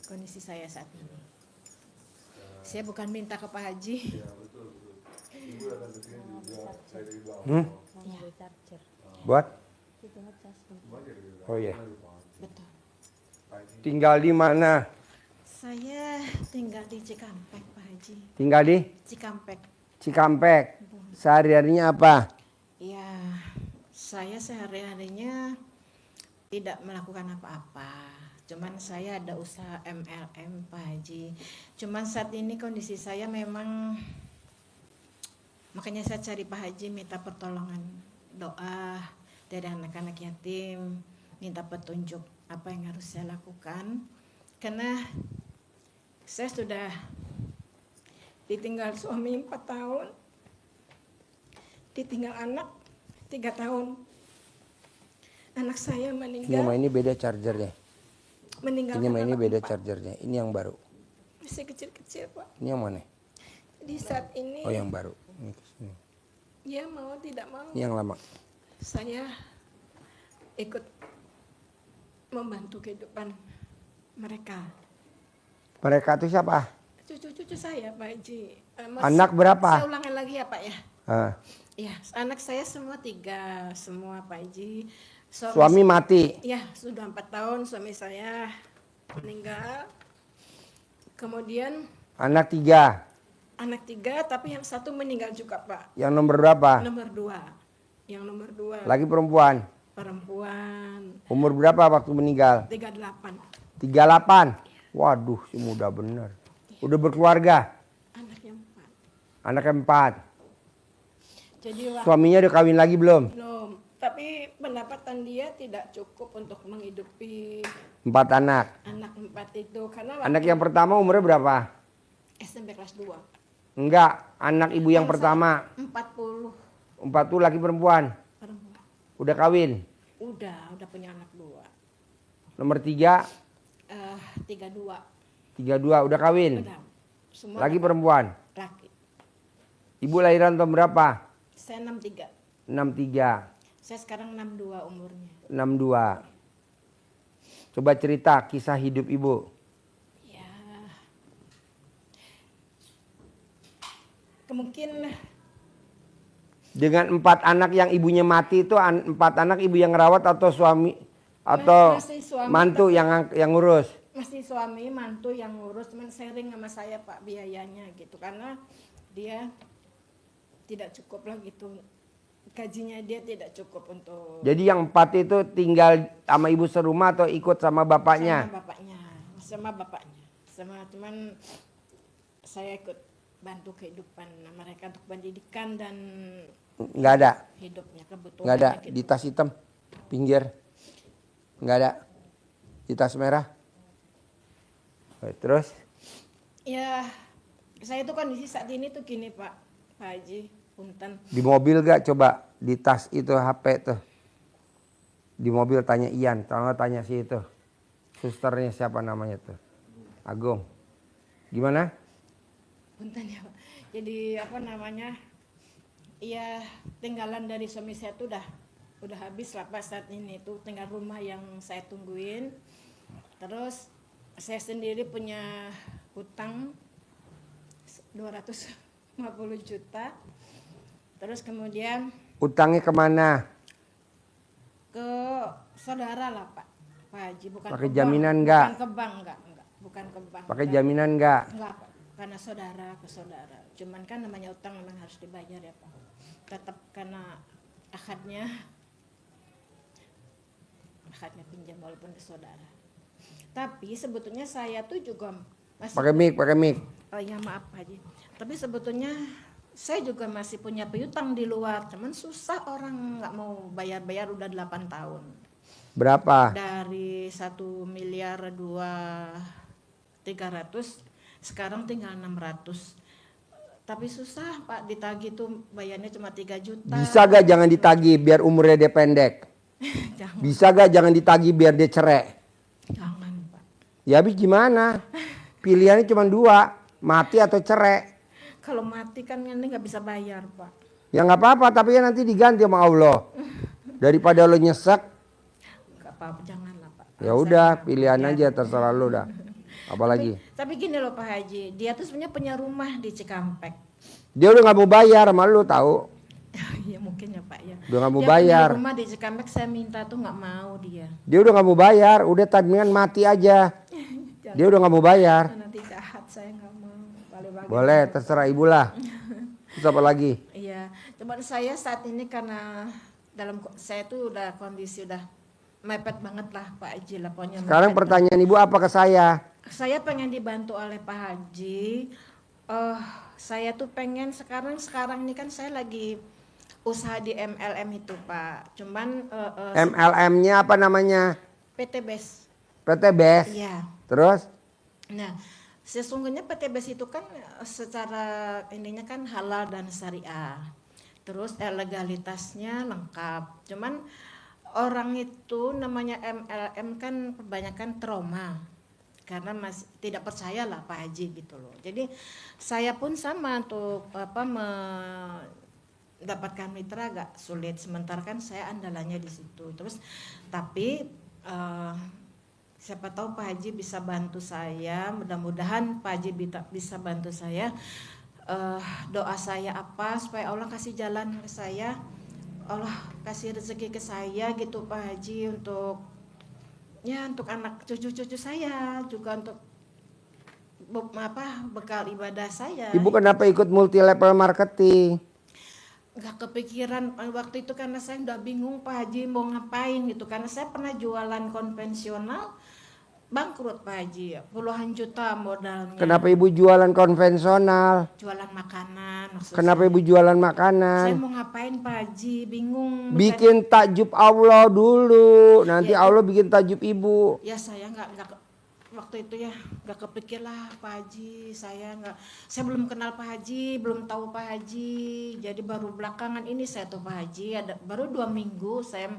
kondisi saya saat ini. Saya bukan minta ke Pak Haji. Buat? Oh iya. Betul. Tinggal di mana? Saya tinggal di Cikampek Pak Haji. Tinggal di Cikampek. Cikampek. Sehari-harinya apa? Ya, saya sehari-harinya tidak melakukan apa-apa. Cuman saya ada usaha MLM Pak Haji. Cuman saat ini kondisi saya memang, makanya saya cari Pak Haji minta pertolongan doa dari anak-anak yatim, minta petunjuk apa yang harus saya lakukan. Karena saya sudah ditinggal suami 4 tahun, ditinggal anak 3 tahun. Anak saya Ini meninggal. sama ini beda chargernya. Meninggal Ini sama karena ini beda Pak. chargernya. Ini yang baru. Masih kecil-kecil Pak. Ini yang mana? Di saat ini Oh yang baru. Ini kesini. dia mau tidak mau Ini yang lama. saya ikut membantu kehidupan mereka. Mereka tuh siapa? Cucu-cucu saya Pak Haji. Anak berapa? Saya ulangi lagi ya Pak ya. Ah, Ya, anak saya semua 3, semua Pak Haji. suami mati. Ya, sudah 4 tahun suami saya meninggal. Kemudian Anak 3. anak 3, tapi yang satu meninggal juga Pak. Yang nomor berapa? Nomor 2. Yang nomor 2 Lagi perempuan. perempuan Umur berapa waktu meninggal? 38. 38. Waduh, si muda bener. Udah berkeluarga. Anaknya 4. Anaknya 4. Jadi wah, Suaminya udah kawin lagi belum? belum. Tapi pendapatan dia tidak cukup untuk menghidupi 4 anak. anak 4 itu karena Anak yang pertama umurnya berapa? SMP kelas 2. Enggak, anak ibu yang pertama. 40 40 laki perempuan. perempuan. Udah kawin. Udah punya anak 2. Nomor 3, 32. 32 udah kawin. Udah. Semua Lagi dapat perempuan. laki. Ibu lahiran tahun berapa? Saya 63. 63, Saya sekarang 62 umurnya. 62. Coba cerita kisah hidup ibu. Ya. Kemungkinan Dengan 4 anak yang ibunya mati itu 4 anak ibu yang ngerawat atau suami atau Masih suami, mantu tapi- yang ngurus? masih suami mantu yang ngurus, cuman sharing sama saya Pak biayanya gitu karena dia tidak cukup lah gitu, gajinya dia tidak cukup untuk Jadi yang 4 itu tinggal sama ibu serumah atau ikut sama bapaknya? sama bapaknya cuman saya ikut bantu kehidupan mereka untuk pendidikan dan Nggak ada, hidupnya kebutuhan nggak ada di tas hitam pinggir, nggak ada di tas merah. Terus ya. Saya itu kondisi saat ini tuh gini Pak Haji punten. di mobil gak coba di tas itu HP tuh di mobil tanya Ian, tanya si itu susternya siapa namanya tuh Agung, gimana? Punten ya Pak. Jadi apa namanya? Ya tinggalan dari suami saya tuh udah habis lah Pak saat ini tuh, tinggal rumah yang saya tungguin. Terus saya sendiri punya hutang 250 juta. Terus kemudian Utangnya kemana? ke saudara lah Pak Haji, bukan Pakai ke bank, jaminan nggak? Bukan ke bank enggak, bukan ke bank. Pakai jaminan nggak? Enggak Pak, karena saudara ke saudara. Cuman kan namanya utang memang harus dibayar ya Pak. Tetap karena akadnya pinjam walaupun ke saudara. Tapi sebetulnya saya tuh juga masih Pakai mic. oh ya maaf Haji. Tapi sebetulnya saya juga masih punya piutang di luar. Cuman susah orang nggak mau bayar-bayar udah 8 tahun. Berapa? Dari 1 miliar 300 sekarang tinggal 600. Tapi susah Pak ditagih tuh bayarnya cuma 3 juta. Bisa gak jangan ditagih biar umurnya dia pendek? Jangan, Bisa gak jangan ditagih biar dia cerai? jangan Pak. Ya habis gimana? Pilihannya cuma 2, mati atau cerai. Kalau mati kan ini nggak bisa bayar Pak. Ya nggak apa-apa, tapi ya nanti diganti sama Allah. Daripada lo nyesek, Nggak apa-apa, janganlah Pak. ya udah pilihan aja terserah lo dah. Apalagi Tapi gini loh Pak Haji, dia tuh sebenarnya punya rumah di Cikampek. dia udah nggak mau bayar sama lo tahu. Ya mungkin ya Pak ya. Udah nggak mau Dia punya bayar. rumah di Cikampek, saya minta tuh nggak mau dia. Dia udah nggak mau bayar, udah tandingan mati aja. Dia udah nggak mau bayar. Nanti jahat, saya nggak mau. Paling bagus. Boleh, terserah ibu lah. Terus apa lagi? Iya, cuman saya saat ini karena saya tuh udah kondisi udah mepet banget lah Pak Haji lah pokoknya. Sekarang mepet. pertanyaan ibu apa ke saya? Saya pengen dibantu oleh Pak Haji. Saya tuh pengen sekarang ini kan saya lagi usaha di MLM itu Pak. Cuman MLM-nya apa namanya? PT BES. PT BES. Iya. Terus? Nah, sesungguhnya PT BES itu kan secara ininya kan halal dan syariah. Terus legalitasnya lengkap. Cuman orang itu namanya MLM kan kebanyakan trauma. Karena masih tidak percaya lah Pak Haji gitu loh. Jadi saya pun sama untuk mendapatkan mitra agak sulit. Sementara kan saya andalannya di situ. Terus tapi siapa tahu Pak Haji bisa bantu saya, mudah-mudahan Pak Haji bisa bantu saya. Doa saya apa supaya Allah kasih jalan ke saya, Allah kasih rezeki ke saya gitu Pak Haji, untuk anak cucu-cucu saya, juga untuk bekal ibadah saya. Ibu kenapa ikut multi level marketing? Gak kepikiran waktu itu karena saya udah bingung Pak Haji mau ngapain gitu, karena saya pernah jualan konvensional, bangkrut Pak Haji, puluhan juta modalnya. Kenapa ibu jualan konvensional? Jualan makanan maksud Kenapa saya. ibu jualan Saya makanan? mau ngapain Pak Haji, bingung. Bikin takjub Allah dulu, nanti Ya, Allah bikin takjub ibu. Ya saya waktu itu ya nggak kepikir lah Pak Haji, saya belum kenal Pak Haji, belum tahu Pak Haji, jadi baru belakangan ini saya tahu Pak Haji, baru 2 minggu saya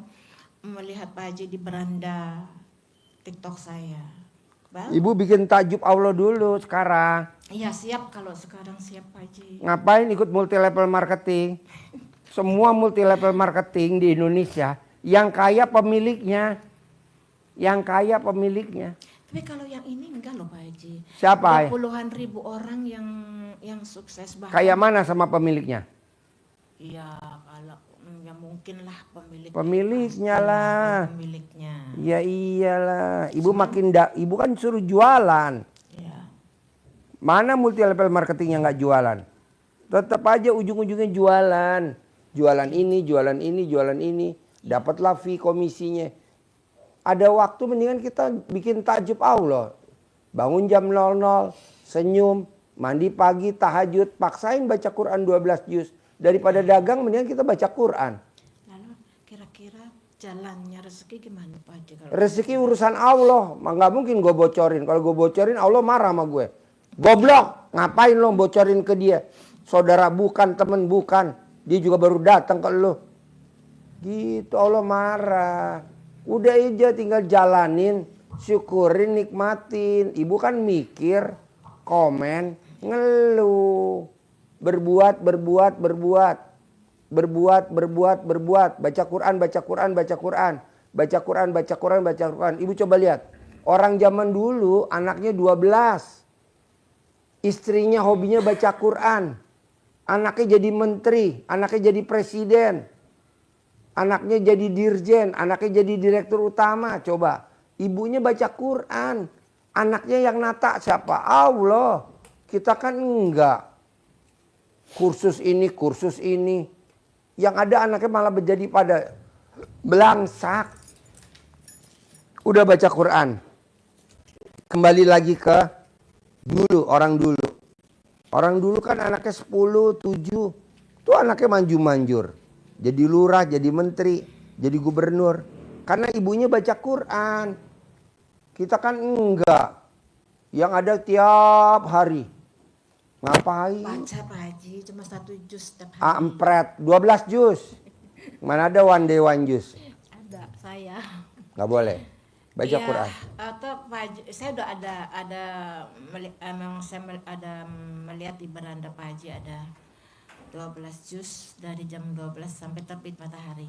melihat Pak Haji di beranda TikTok saya. Ibu bikin takjub Allah dulu sekarang. Iya siap, kalau sekarang siap Pak Haji. Ngapain ikut multi level marketing? Semua multi level marketing di Indonesia yang kaya pemiliknya. Yang kaya pemiliknya. Tapi kalau yang ini enggak loh Pak Haji. Siapa? Ada puluhan ribu orang yang sukses bahkan. Kayak mana sama pemiliknya? Iya, kalau ya mungkin lah Pemiliknya lah. Pemiliknya. Ya iyalah. Ibu ibu kan suruh jualan. Iya. Mana multi level marketing yang nggak jualan? Tetap aja ujung-ujungnya jualan. Jualan ini, jualan ini, jualan ini. Dapatlah fee komisinya. Ada waktu mendingan kita bikin takjub Allah. Bangun jam 00, senyum, mandi pagi, tahajud, paksain baca Quran 12 juz. Daripada dagang mendingan kita baca Quran. Lalu kira-kira jalannya rezeki gimana Pak Haji? Rezeki urusan Allah, nggak mungkin gue bocorin. Kalau gue bocorin Allah marah sama gue. Goblok, ngapain lo bocorin ke dia? Saudara bukan, temen bukan. Dia juga baru datang ke lo. Gitu Allah marah. Udah aja tinggal jalanin, syukurin, nikmatin. Ibu kan mikir, komen, ngeluh. Berbuat. Baca Quran. Ibu coba lihat. Orang zaman dulu anaknya 12. Istrinya hobinya baca Quran. Anaknya jadi menteri, anaknya jadi presiden. Anaknya jadi dirjen, anaknya jadi direktur utama. Coba, ibunya baca Quran. Anaknya yang nata siapa? Allah. Kita kan enggak. Kursus ini. Yang ada anaknya malah menjadi pada belangsak. Udah baca Quran. Kembali lagi ke dulu, orang dulu. Orang dulu kan anaknya 10, 7. Tuh anaknya manjur-manjur. Jadi lurah, jadi menteri, jadi gubernur. Karena ibunya baca Quran. Kita kan enggak. Yang ada tiap hari. Ngapain? Baca Pak Haji, cuma 1 juz setiap hari. Ampret, 12 juz. Mana ada one day one juz? Ada, saya. Nggak boleh. Baca Iya, Quran. Atau Pak Haji, saya udah memang saya ada melihat di beranda Pak Haji ada 12 juz dari jam 12 sampai terbit matahari.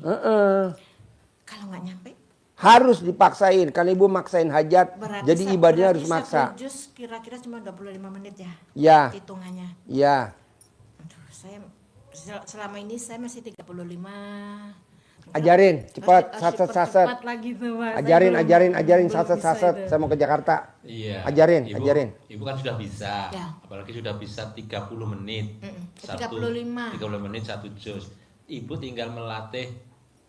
Kalau nggak nyampe? Harus dipaksain. Kan ibu maksain hajat. Jadi ibadahnya harus maksa. 1 juz kira-kira cuma 25 menit ya? Ya. Hitungannya. Ya. Aduh, saya selama ini saya masih 35. Ajarin, cepat, saset. Lagi tuh, Mas. Ajarin, Belum saset. bisa itu. Saya mau ke Jakarta. Iya. Ajarin. Ibu kan sudah bisa. Ya. Apalagi sudah bisa 30 menit. 35. 30 menit 1 juz. Ibu tinggal melatih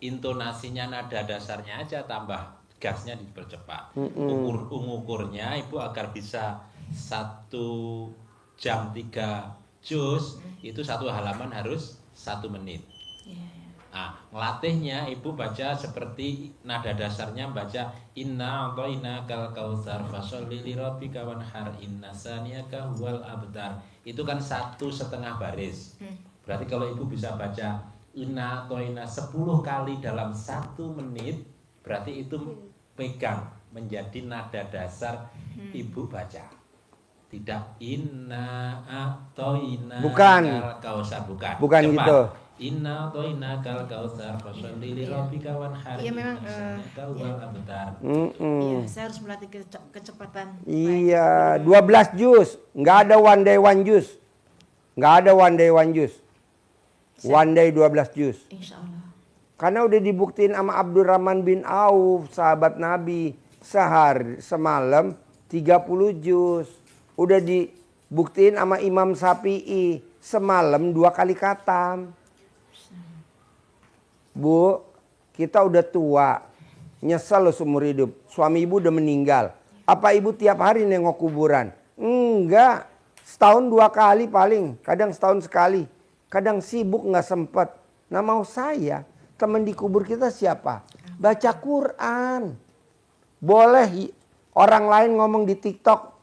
intonasinya, nada dasarnya aja, tambah gasnya dipercepat. Ukurnya ibu agar bisa 1 jam 3 juz, itu 1 halaman harus 1 menit. Nah, ngelatihnya ibu baca seperti nada dasarnya, baca inna a'tainakal kautsar fasholli lirabbika wanhar inna saniyaka huwal abtar. Itu kan 1,5 baris. Berarti kalau ibu bisa baca inna a'taina 10 kali dalam 1 menit, berarti itu pegang menjadi nada dasar ibu baca. Tidak inna a'tainakal kautsar, bukan. Bukan Cepat. gitu. Inna atoinakal kautsar fasholli li rabbika wanhar. Iya, memang, Innasani'aka huwal abtar. Iya, saya harus melatih kecepatan. Iya, 12 juz. Nggak ada one day one juz. Nggak ada one day one juz. One day 12 juz. Insya Allah. Karena udah dibuktiin sama Abdurrahman bin Auf, sahabat Nabi. Sehari, semalam 30 juz. Udah dibuktiin sama Imam Syafi'i. Semalam 2 kali khatam. Bu, kita udah tua. Nyesel loh seumur hidup. Suami ibu udah meninggal. Apa ibu tiap hari nengok kuburan? Enggak. Setahun 2 kali paling. Kadang setahun sekali. Kadang sibuk nggak sempet. Nah mau saya, teman di kubur kita siapa? Baca Quran. Boleh orang lain ngomong di TikTok.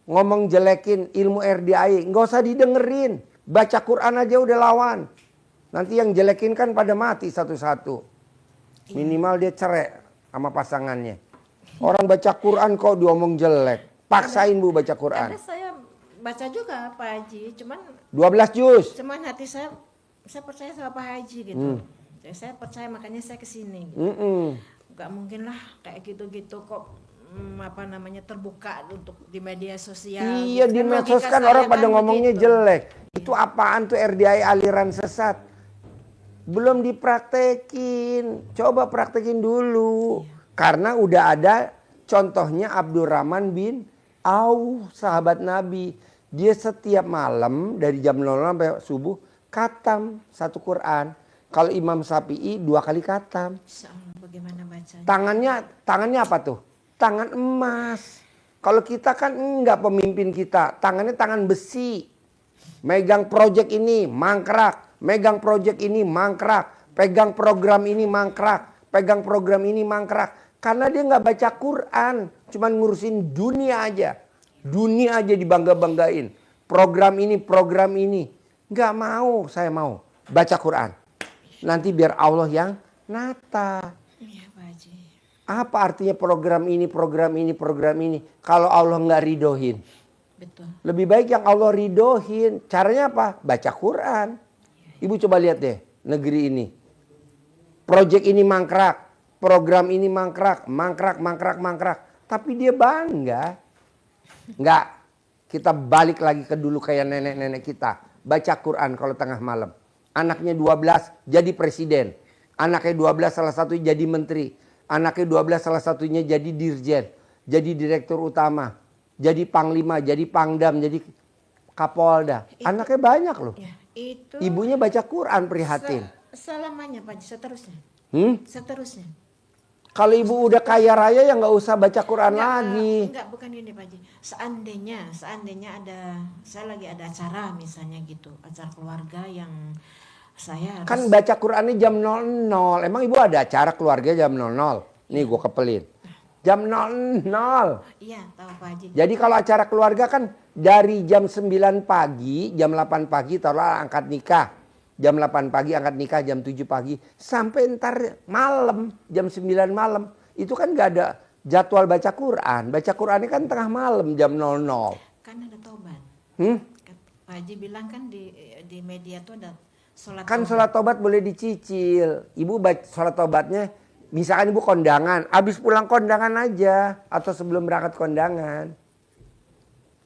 Ngomong jelekin ilmu RDI. Nggak usah didengerin. Baca Quran aja udah lawan. Nanti yang jelekin kan pada mati satu-satu. Minimal dia cerai sama pasangannya. Orang baca Quran kok diomong jelek. Paksain Bu baca Quran. Karena saya baca juga Pak Haji, 12 juz. cuman hati saya percaya sama Pak Haji gitu. Saya percaya makanya saya kesini. Gitu. Gak mungkin lah kayak gitu-gitu kok terbuka untuk di media sosial. Iya gitu. di Kan medsos logika kan saya orang pada ngomongnya begitu. jelek. Itu apaan tuh RDI aliran sesat? Belum dipraktekin. Coba praktekin dulu. Karena udah ada contohnya Abdurrahman bin Auf, sahabat Nabi. Dia setiap malam dari jam 00 sampai subuh khatam 1 Quran. Kalau Imam Syafi'i 2 kali khatam. Insya Allah, bagaimana bacanya? Tangannya apa tuh? Tangan emas. Kalau kita kan enggak, pemimpin kita. Tangannya tangan besi. Megang project ini mangkrak. Megang project ini mangkrak. Pegang program ini mangkrak. Pegang program ini mangkrak. Karena dia nggak baca Quran. Cuman ngurusin dunia aja. Dunia aja dibangga-banggain. Program ini. Nggak mau, saya mau. Baca Quran. Nanti biar Allah yang nata. Iya Pak Haji. Apa artinya program ini. Kalau Allah nggak ridohin. Betul. Lebih baik yang Allah ridohin. Caranya apa? Baca Quran. Ibu coba lihat deh negeri ini. Project ini mangkrak. Program ini mangkrak. Tapi dia bangga. Enggak. Kita balik lagi ke dulu kayak nenek-nenek kita. Baca Quran kalau tengah malam. Anaknya 12 jadi presiden. Anaknya 12 salah satu jadi menteri. Anaknya 12 salah satunya jadi dirjen. Jadi direktur utama. Jadi panglima, jadi pangdam, jadi kapolda. Anaknya banyak loh. Ya, itu Ibunya baca Quran prihatin. selamanya Pak Haji, seterusnya. Seterusnya. Kalau ibu udah kaya raya ya nggak usah baca Quran lagi. Enggak, bukan ini Pak Haji. Seandainya saya lagi ada acara misalnya gitu, acara keluarga yang saya harus... Kan baca Qurannya jam 00. Emang ibu ada acara keluarga jam 00? Nih gue kepelin. Jam 00. Iya, tahu Pak Haji. Jadi kalau acara keluarga kan dari jam 9 pagi, jam 8 pagi taruhlah angkat nikah. Jam 8 pagi angkat nikah, jam 7 pagi. Sampai ntar malam, jam 9 malam. Itu kan gak ada jadwal baca Quran. Baca Qurannya kan tengah malam jam 00. Kan ada taubat. Pak Haji bilang kan di media tuh ada sholat Kan taubat. sholat tobat boleh dicicil. Ibu baca sholat tobatnya, misalkan ibu kondangan, habis pulang kondangan aja. Atau sebelum berangkat kondangan.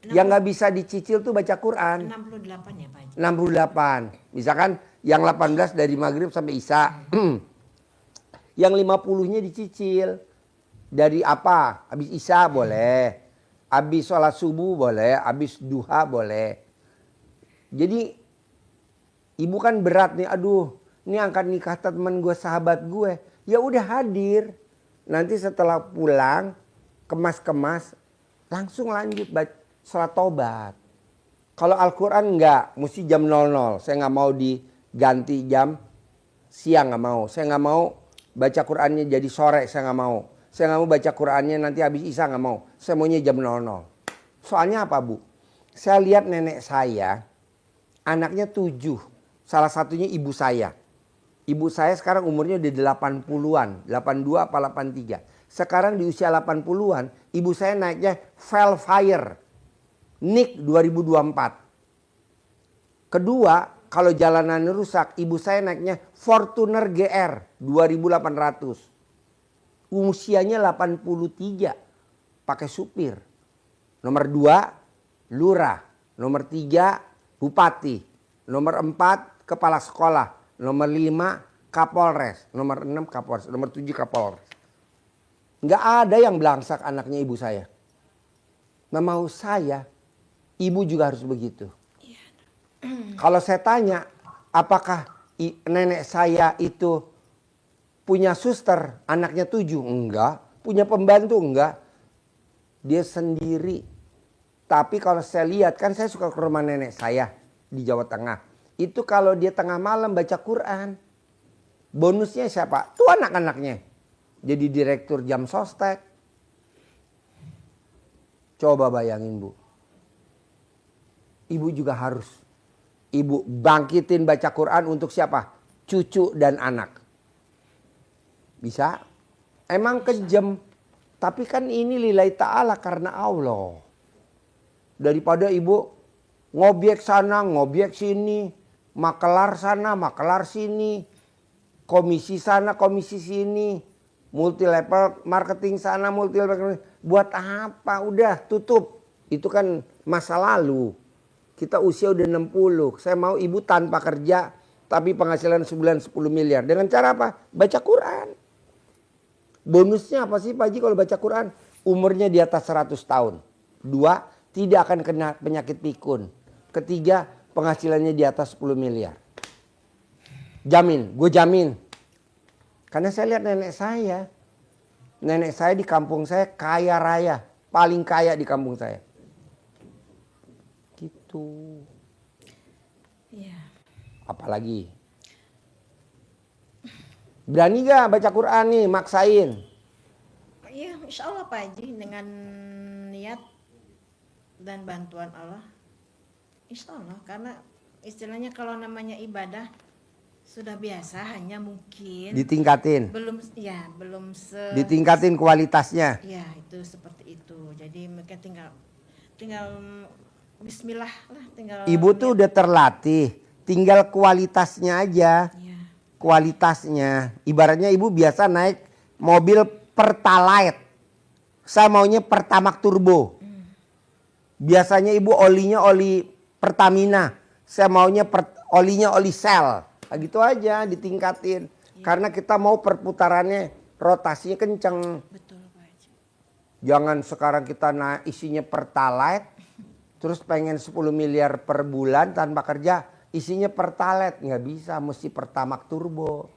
Yang nggak bisa dicicil tuh baca Quran. 68 ya Pak Haji. 68. Misalkan yang 18 dari maghrib sampai isya. Yang 50-nya dicicil. Dari apa? Habis isya boleh. Habis sholat subuh boleh. Habis duha boleh. Jadi ibu kan berat nih. Aduh, ini angkat nikah teman gue, sahabat gue. Ya udah hadir. Nanti setelah pulang, kemas-kemas, langsung lanjut baca sholat tobat. Kalau Al-Quran enggak, mesti jam 00. Saya nggak mau diganti jam siang, nggak mau. Saya nggak mau baca Qurannya jadi sore, saya nggak mau. Saya nggak mau baca Qurannya nanti habis isya, nggak mau. Saya maunya jam 00. Soalnya apa Bu? Saya lihat nenek saya, anaknya 7. Salah satunya ibu saya. Ibu saya sekarang umurnya udah 80-an. 82 apa 83. Sekarang di usia 80-an, ibu saya naiknya Velfire. NIK 2024. Kedua, kalau jalanan rusak, ibu saya naiknya Fortuner GR 2800. Usianya 83, pakai supir. Nomor 2 lurah, nomor 3 bupati, nomor 4 kepala sekolah, nomor 5 Kapolres, nomor 6 Kapolres, nomor 7 Kapolres. Nggak ada yang belangsak anaknya ibu saya. Nah, mau saya, ibu juga harus begitu. Kalau saya tanya, apakah nenek saya itu punya suster, anaknya 7? Enggak. Punya pembantu? Enggak. Dia sendiri. Tapi kalau saya lihat, kan saya suka ke rumah nenek saya di Jawa Tengah. Itu kalau dia tengah malam baca Quran. Bonusnya siapa? Tuh anak-anaknya. Jadi direktur jam sostek. Coba bayangin, Bu. Ibu juga harus. Ibu bangkitin baca Quran untuk siapa? Cucu dan anak. Bisa? Emang kejam. Tapi kan ini lillahi ta'ala karena Allah. Daripada ibu ngobyek sana, ngobyek sini. Makelar sana, makelar sini. Komisi sana, komisi sini. Multi level marketing sana, multi level. Buat apa? Udah tutup. Itu kan masa lalu. Kita usia udah 60. Saya mau ibu tanpa kerja. Tapi penghasilan sebulan 10 miliar. Dengan cara apa? Baca Quran. Bonusnya apa sih Pak Haji kalau baca Quran? Umurnya di atas 100 tahun. 2, tidak akan kena penyakit pikun. 3, penghasilannya di atas 10 miliar. Jamin, gue jamin. Karena saya lihat nenek saya. Nenek saya di kampung saya kaya raya. Paling kaya di kampung saya. Gitu. Iya. Apalagi? Berani gak baca Quran nih, maksain? Iya, insya Allah Pak Haji, dengan niat dan bantuan Allah, insya Allah. Karena istilahnya kalau namanya ibadah sudah biasa, hanya mungkin Ditingkatin. belum Ditingkatin kualitasnya. ya itu seperti itu. Jadi mereka tinggal Bismillah lah, tinggal. Ibu tuh udah terlatih, tinggal kualitasnya aja. Ya. Kualitasnya, ibaratnya ibu biasa naik mobil Pertalite, saya maunya Pertamax turbo. Biasanya ibu olinya oli Pertamina, saya maunya olinya oli Shell. Nah, gitu aja ditingkatin. Karena kita mau perputarannya rotasinya kenceng. Betul Pak Haji. Jangan sekarang kita isinya Pertalite, terus pengen 10 miliar per bulan tanpa kerja. Isinya Pertalite, nggak bisa, mesti Pertamax turbo.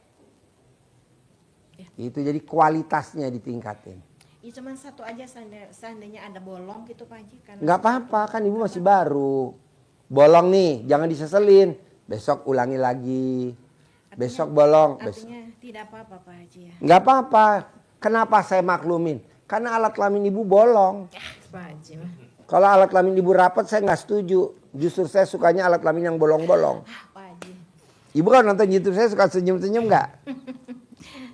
Itu jadi kualitasnya ditingkatin. Ya cuman satu aja seandainya ada bolong gitu Pak Haji. Karena Nggak apa-apa, kan ibu masih baru. Bolong nih, jangan diseselin. Besok ulangi lagi. Besok bolong. Artinya tidak apa-apa Pak Haji ya. Nggak apa-apa. Kenapa saya maklumin? Karena alat kelamin ibu bolong. Pak Haji mah. Kalau alat kelamin ibu rapat saya nggak setuju. Justru saya sukanya alat kelamin yang bolong-bolong. Pak Haji. Ibu kan nonton YouTube saya suka senyum-senyum nggak?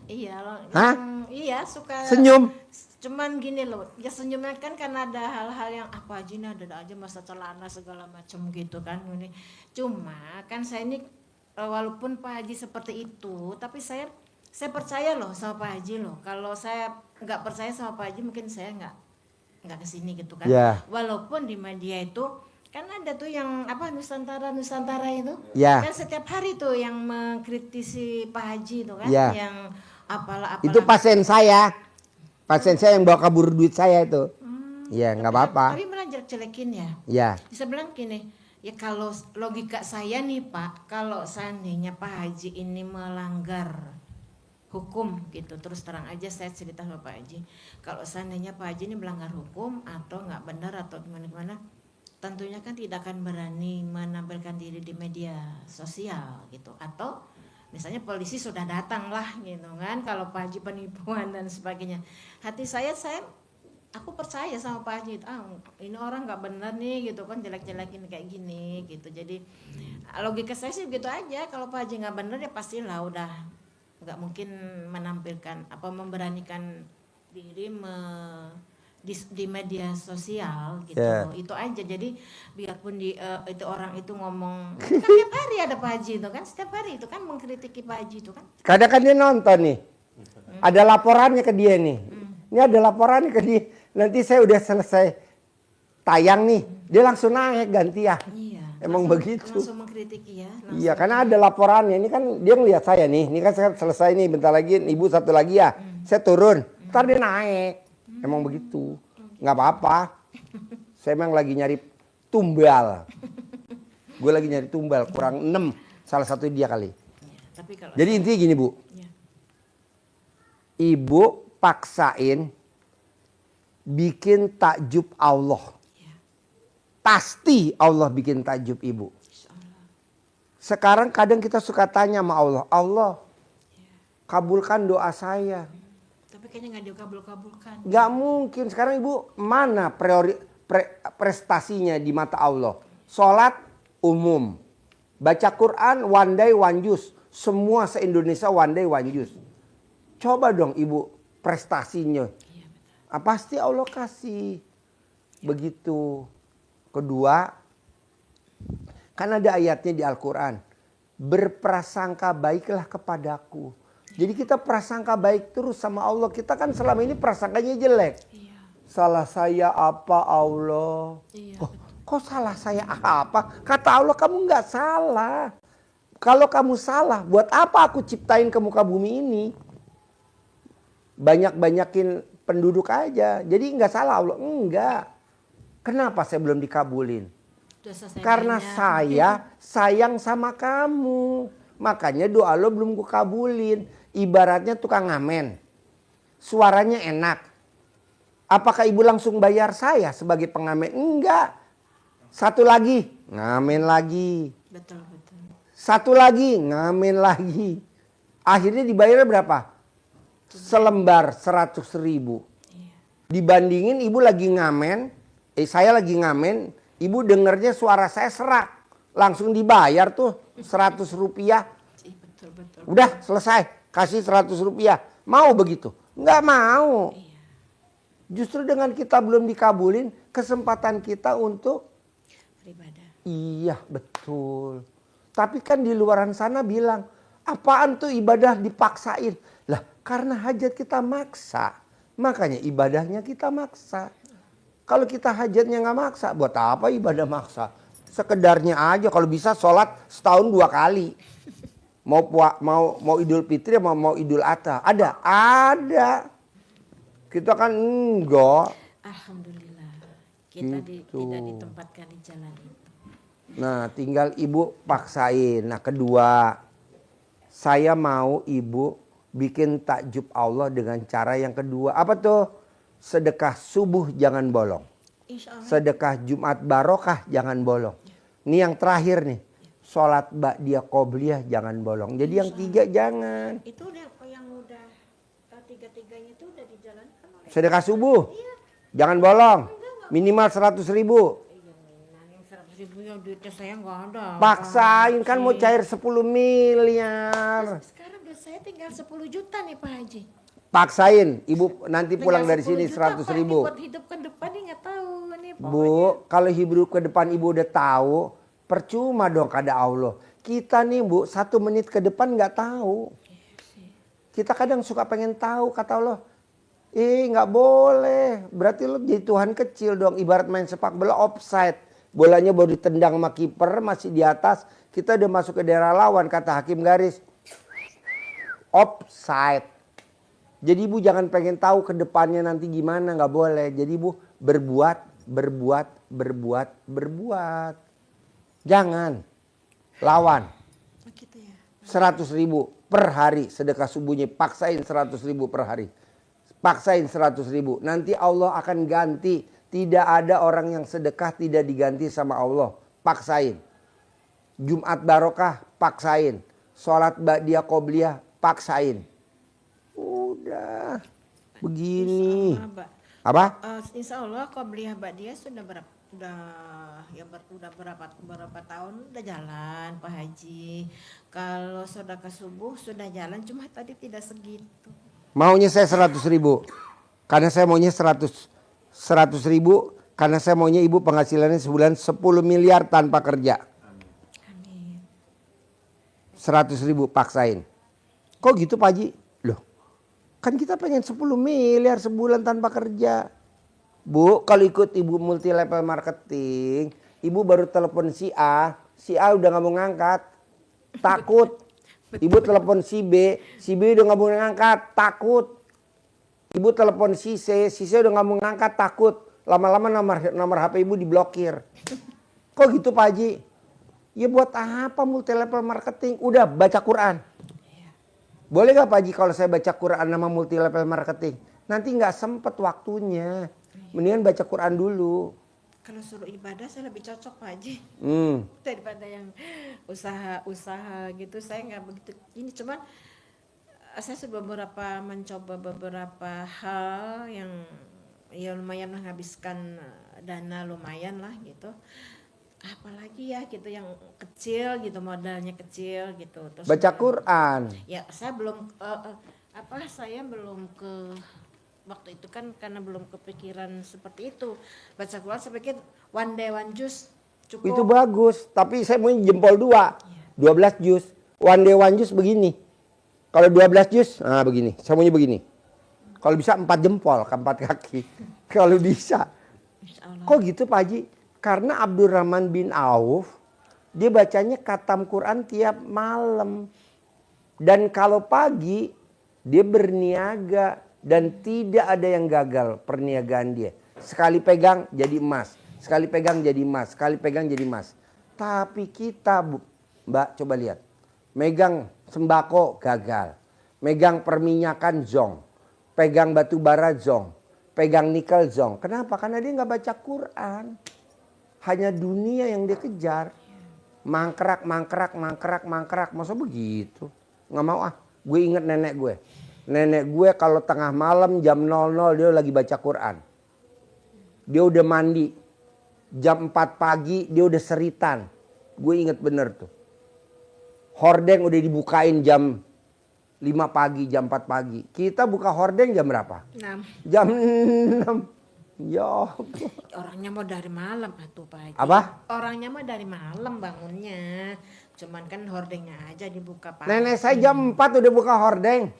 Iya loh. Hah? Iya suka. Senyum? Cuman gini loh, ya senyumnya kan karena ada hal-hal yang apa aja nih, ada aja masa celana segala macam gitu kan ini. Cuma kan saya ini walaupun Pak Haji seperti itu, tapi saya percaya loh sama Pak Haji loh. Kalau saya nggak percaya sama Pak Haji mungkin saya nggak kesini gitu kan. Ya. Walaupun di media itu kan ada tuh yang apa Nusantara itu, Ya. kan setiap hari tuh yang mengkritisi Pak Haji itu kan, Ya. yang apalah. Itu pasien saya. Pasien saya yang bawa kabur duit saya itu. Iya, nggak apa-apa. Tapi malah jelek-jelekin ya. Ya. Bisa bilang gini, ya kalau logika saya nih Pak, kalau seandainya Pak Haji ini melanggar hukum gitu, terus terang aja saya cerita sama Pak Haji, kalau seandainya Pak Haji ini melanggar hukum atau nggak benar atau gimana-gimana, tentunya kan tidak akan berani menampilkan diri di media sosial gitu, atau misalnya polisi sudah datang lah gitu kan, kalau Pak Haji penipuan dan sebagainya. Hati aku percaya sama Pak Haji, ini orang nggak benar nih gitu kan, jelek-jelekin kayak gini gitu. Jadi logika saya sih begitu aja, kalau Pak Haji nggak benar ya pastilah udah nggak mungkin menampilkan apa memberanikan diri di media sosial gitu. Ya. Itu aja. Jadi biarpun itu orang itu ngomong kan setiap hari ada Pak Haji itu kan, setiap hari itu kan mengkritiki Pak Haji itu kan. Kadang kan dia nonton nih. Ada laporannya ke dia nih. Ini ada laporannya ke dia. Nanti saya udah selesai tayang nih, dia langsung naik ganti ya. Iya. Emang begitu. Langsung mengkritiki ya. Iya, karena ada laporannya. Ini kan dia ngeliat saya nih. Ini kan saya selesai nih, bentar lagi ibu satu lagi ya. Saya turun, ntar dia naik. Emang begitu. Nggak apa-apa. Saya emang lagi nyari tumbal. Gue lagi nyari tumbal, kurang 6. Salah satu dia kali. Tapi kalau Jadi intinya gini Bu. ya. Ibu paksain bikin takjub Allah. Pasti Allah bikin takjub ibu. Sekarang kadang kita suka tanya sama Allah, Allah kabulkan doa saya. Tapi kayaknya nggak dikabul-kabulkan. Gak mungkin. Sekarang ibu mana prestasinya di mata Allah? Sholat umum. Baca Quran one day one juz. Semua se-Indonesia one day one juz. Coba dong ibu prestasinya. Pasti Allah kasih. Begitu. Kedua, kan ada ayatnya di Al-Quran. Berprasangka baiklah kepadaku. Jadi kita prasangka baik terus sama Allah. Kita kan selama ini prasangkanya jelek. Iya. Salah saya apa Allah? Iya. Kok salah saya apa? Kata Allah kamu nggak salah. Kalau kamu salah, buat apa aku ciptain ke muka bumi ini? Banyak-banyakin penduduk aja. Jadi nggak salah Allah. Enggak. Kenapa saya belum dikabulin? Karena saya sayang sama kamu. Makanya doa lo belum gue kabulin. Ibaratnya tukang ngamen. Suaranya enak. Apakah ibu langsung bayar saya sebagai pengamen? Enggak. Satu lagi, ngamen lagi. Betul, betul. Satu lagi, ngamen lagi. Akhirnya dibayar berapa? Selembar 100.000. Dibandingin ibu lagi ngamen, saya lagi ngamen, ibu dengernya suara saya serak. Langsung dibayar tuh 100 rupiah. Betul, betul. Udah selesai, kasih 100 rupiah. Mau begitu? Nggak mau. Justru dengan kita belum dikabulin, kesempatan kita untuk Beribadah. iya betul. Tapi kan di luaran sana bilang, apaan tuh ibadah dipaksain? Lah karena hajat kita maksa, makanya ibadahnya kita maksa. Kalau kita hajatnya nggak maksa, buat apa ibadah maksa? Sekedarnya aja, kalau bisa sholat setahun 2 kali. Mau Idul Fitri mau Idul Adha. Ada. Kita kan enggak. Alhamdulillah. Kita Gitu. tidak ditempatkan di jalan itu. Nah tinggal ibu paksain. Nah kedua, saya mau ibu bikin takjub Allah dengan cara yang kedua. Apa tuh? Sedekah subuh jangan bolong. Insya Allah. Sedekah Jumat barokah jangan bolong. Ini yang terakhir nih. Sholat ba'diyah qobliyah jangan bolong. Jadi yang 3 jangan. Itu udah yang udah tiga-tiganya itu udah dijalankan oleh. Sedekah subuh jangan bolong. Minimal 100.000. Yang 100.000 ya duitnya saya nggak ada. Paksain kan mau cair 10 miliar. Sekarang duit saya tinggal 10 juta nih Pak Haji. Paksain, ibu nanti pulang Tinggal dari sini 10 juta, 100.000. Pak, ini buat hidup ke depan nih nggak tahu nih pokoknya. Bu, kalau hidup ke depan ibu udah tahu, percuma dong kata Allah. Kita nih bu, 1 menit ke depan nggak tahu. Kita kadang suka pengen tahu kata Allah. Nggak boleh. Berarti lo jadi Tuhan kecil dong. Ibarat main sepak bola offside. Bolanya baru ditendang sama kiper masih di atas. Kita udah masuk ke daerah lawan kata hakim garis. Offside. Jadi ibu jangan pengen tahu ke depannya nanti gimana, nggak boleh. Jadi ibu berbuat. Jangan lawan. Begitu ya. 100.000 per hari sedekah subuhnya, paksain 100.000 per hari. Paksain 100.000. Nanti Allah akan ganti. Tidak ada orang yang sedekah tidak diganti sama Allah. Paksain. Jumat barokah, paksain. Sholat ba'diyah qobliyah, paksain. Udah begini. Insya Allah, Mbak. Apa? Insya Allah Qobliyah Ba'diyah sudah berapa tahun udah jalan Pak Haji. Kalau sedekah subuh sudah jalan, cuma tadi tidak segitu. Maunya saya 100.000. Karena saya maunya 100 100.000 karena saya maunya ibu penghasilannya sebulan 10 miliar tanpa kerja. 100.000 paksain. Kok gitu Pak Haji? Loh, kan kita pengen 10 miliar sebulan tanpa kerja. Bu, kalau ikut ibu multi level marketing, ibu baru telepon si A udah gak mau ngangkat, takut. Ibu telepon si B udah gak mau ngangkat, takut. Ibu telepon si C udah gak mau ngangkat, takut. Lama-lama nomor HP ibu diblokir. Kok gitu Pak Haji? Ya buat apa multi level marketing? Udah baca Quran. Boleh gak Pak Haji kalau saya baca Quran nama multi level marketing? Nanti gak sempet waktunya. Mendingan baca Quran dulu. Kalau suruh ibadah saya lebih cocok Pak Haji Hmm. daripada yang usaha gitu. Saya nggak begitu ini, cuman saya sudah mencoba beberapa hal yang ya lumayan menghabiskan dana lumayan lah gitu. Apalagi ya gitu yang kecil gitu, modalnya kecil gitu. Terus Baca Quran. ya saya belum saya belum ke waktu itu kan karena belum kepikiran seperti itu. Baca Quran saya pikir one day one juz cukup. Itu bagus. Tapi saya mau jempol 2. 12 juz. One day one juz begini. Kalau 12 juz, nah begini. Saya maunya begini. Kalau bisa 4 jempol, 4 kaki. Kalau bisa. Kok gitu Pak Haji? Karena Abdurrahman bin Auf, dia bacanya khatam Quran tiap malam. Dan kalau pagi, dia berniaga. Dan tidak ada yang gagal perniagaan dia. Sekali pegang jadi emas. Sekali pegang jadi emas. Sekali pegang jadi emas. Tapi kita Mbak coba lihat. Megang sembako gagal. Megang perminyakan zong. Pegang batu bara zong. Pegang nikel zong. Kenapa? Karena dia nggak baca Quran. Hanya dunia yang dia kejar. Mangkrak. Masa begitu? Nggak mau ah. Gue inget nenek gue. Nenek gue kalau tengah malam jam 00 dia lagi baca Quran. Dia udah mandi. Jam 4 pagi dia udah seritan. Gue inget bener tuh. Hordeng udah dibukain jam 5 pagi, jam 4 pagi. Kita buka hordeng jam berapa? 6. Jam 6. Ya. Orangnya mau dari malam atuh Pak Haji. Apa? Orangnya mah dari malam bangunnya. Cuman kan hordengnya aja dibuka Pak. Nenek saya jam 4 udah buka hordeng.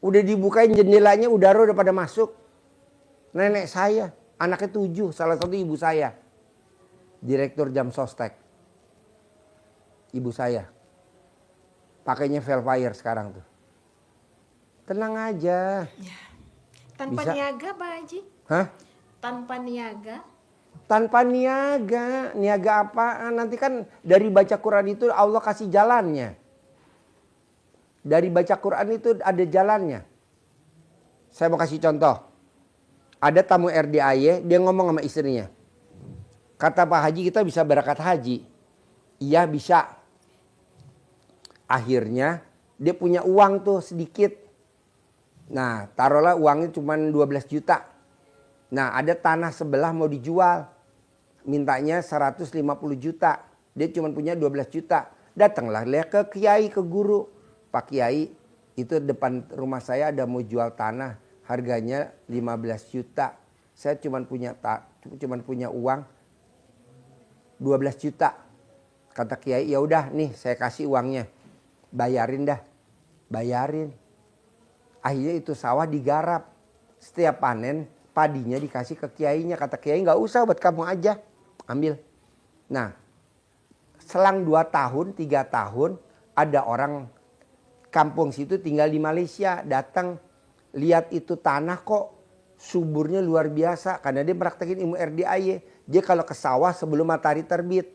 Udah dibukain jendelanya, udara udah pada masuk. Nenek saya, anaknya 7, salah satu ibu saya. Direktur Jam Sostek. Ibu saya. Pakainya Velfire sekarang tuh. Tenang aja. Tanpa Bisa. niaga Pak Haji? Hah? Tanpa niaga? Tanpa niaga. Niaga apa? Nanti kan dari baca Quran itu Allah kasih jalannya. Dari baca Quran itu ada jalannya. Saya mau kasih contoh. Ada tamu RDAY, dia ngomong sama istrinya. Kata Pak Haji kita bisa berangkat haji. Iya bisa. Akhirnya dia punya uang tuh sedikit. Nah taruhlah uangnya cuma 12 juta. Nah ada tanah sebelah mau dijual. Mintanya 150 juta. Dia cuma punya 12 juta. Datanglah dia ke kiai, ke guru. Pak Kiai, itu depan rumah saya ada mau jual tanah, harganya 15 juta. Saya cuma punya uang 12 juta. Kata Kiai, ya udah nih saya kasih uangnya. Bayarin dah. Bayarin. Akhirnya itu sawah digarap. Setiap panen padinya dikasih ke kiainya. Kata Kiai nggak usah buat kamu aja. Ambil. Nah selang 2 tahun, 3 tahun ada orang kampung situ tinggal di Malaysia, datang lihat itu tanah kok suburnya luar biasa karena dia praktekin ilmu RDAY. Dia kalau ke sawah sebelum matahari terbit.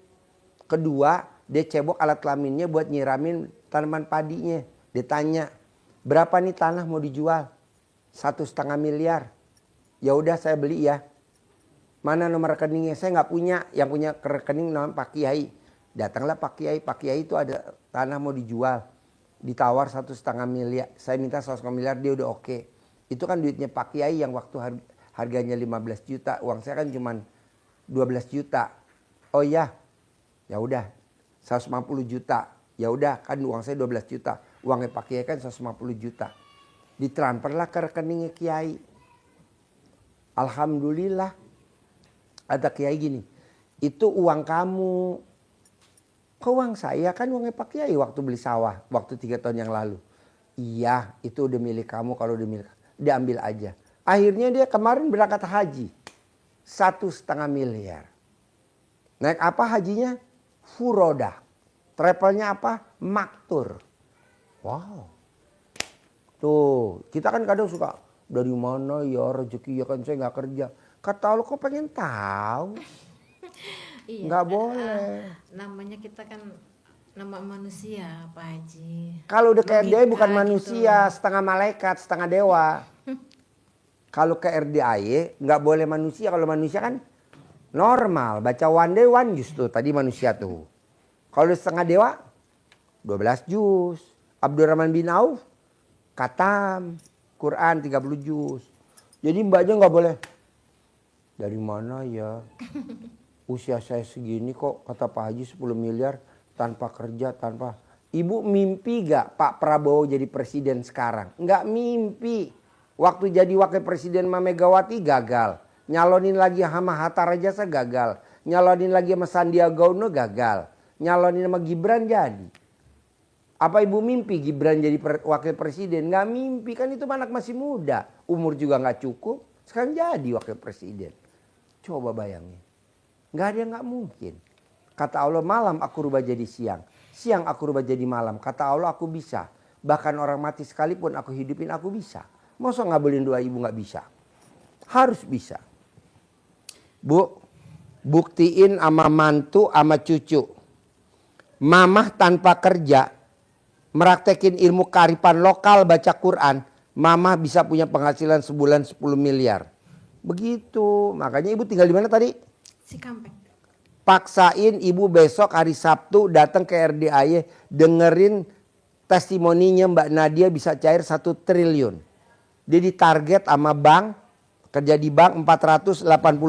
Kedua, dia cebok alat kelaminnya buat nyiramin tanaman padinya. Dia tanya, berapa nih tanah mau dijual? 1,5 miliar. Ya udah saya beli ya. Mana nomor rekeningnya? Saya nggak punya. Yang punya rekening namanya Pak Kiai. Datanglah Pak Kiai. Pak Kiai itu ada tanah mau dijual. Ditawar 1,5 miliar. Saya minta 1,5 miliar dia udah oke. Itu kan duitnya Pak Kiai yang waktu harganya 15 juta. Uang saya kan cuma 12 juta. Oh iya. Ya udah 150 juta. Ya udah kan uang saya 12 juta. Uangnya Pak Kiai kan 150 juta. Ditransferlah ke rekeningnya Kiai. Alhamdulillah. Ada kiai gini, itu uang kamu. Kok uang saya? Kan uangnya Pak Kiai waktu beli sawah, waktu 3 tahun yang lalu. Iya, itu udah milik kamu, kalau udah milik diambil aja. Akhirnya dia kemarin berangkat haji. 1,5 miliar. Naik apa hajinya? Furoda. Travelnya apa? Maktur. Wow. Tuh, kita kan kadang suka, dari mana ya rezeki ya kan saya nggak kerja. Kata Allah, kok pengen tahu? Iya, Nggak boleh. namanya kita kan nama manusia, Pak Haji. Kalau udah ke RDI bukan Logika manusia, gitu. setengah malaikat, setengah dewa. Kalau ke RDI nggak boleh manusia. Kalau manusia kan normal. Baca one day one juz tuh. Tadi manusia tuh. Kalau setengah dewa 12 juz. Abdurrahman bin Auf khatam Quran 30 juz. Jadi mbaknya nggak boleh. Dari mana ya? Usia saya segini kok kata Pak Haji 10 miliar tanpa kerja, tanpa. Ibu mimpi gak Pak Prabowo jadi presiden sekarang? Nggak mimpi. Waktu jadi wakil presiden sama Megawati gagal. Nyalonin lagi sama Hatta Rajasa gagal. Nyalonin lagi sama Sandiaga Uno gagal. Nyalonin sama Gibran jadi. Apa ibu mimpi Gibran jadi wakil presiden? Nggak mimpi, kan itu anak masih muda. Umur juga nggak cukup. Sekarang jadi wakil presiden. Coba bayangin. Nggak ada yang nggak mungkin. Kata Allah, malam aku rubah jadi siang. Siang aku rubah jadi malam. Kata Allah, aku bisa. Bahkan orang mati sekalipun aku hidupin, aku bisa. Masa ngabulin doa ibu nggak bisa? Harus bisa. Bu, buktiin sama mantu sama cucu. Mamah tanpa kerja, meraktekin ilmu kearifan lokal, baca Quran. Mamah bisa punya penghasilan sebulan 10 miliar. Begitu. Makanya ibu tinggal di mana tadi? Cikampek. Paksain ibu besok hari Sabtu datang ke RDAY, dengerin testimoninya Mbak Nadia bisa cair 1 triliun. Dia ditarget sama bank, kerja di bank 480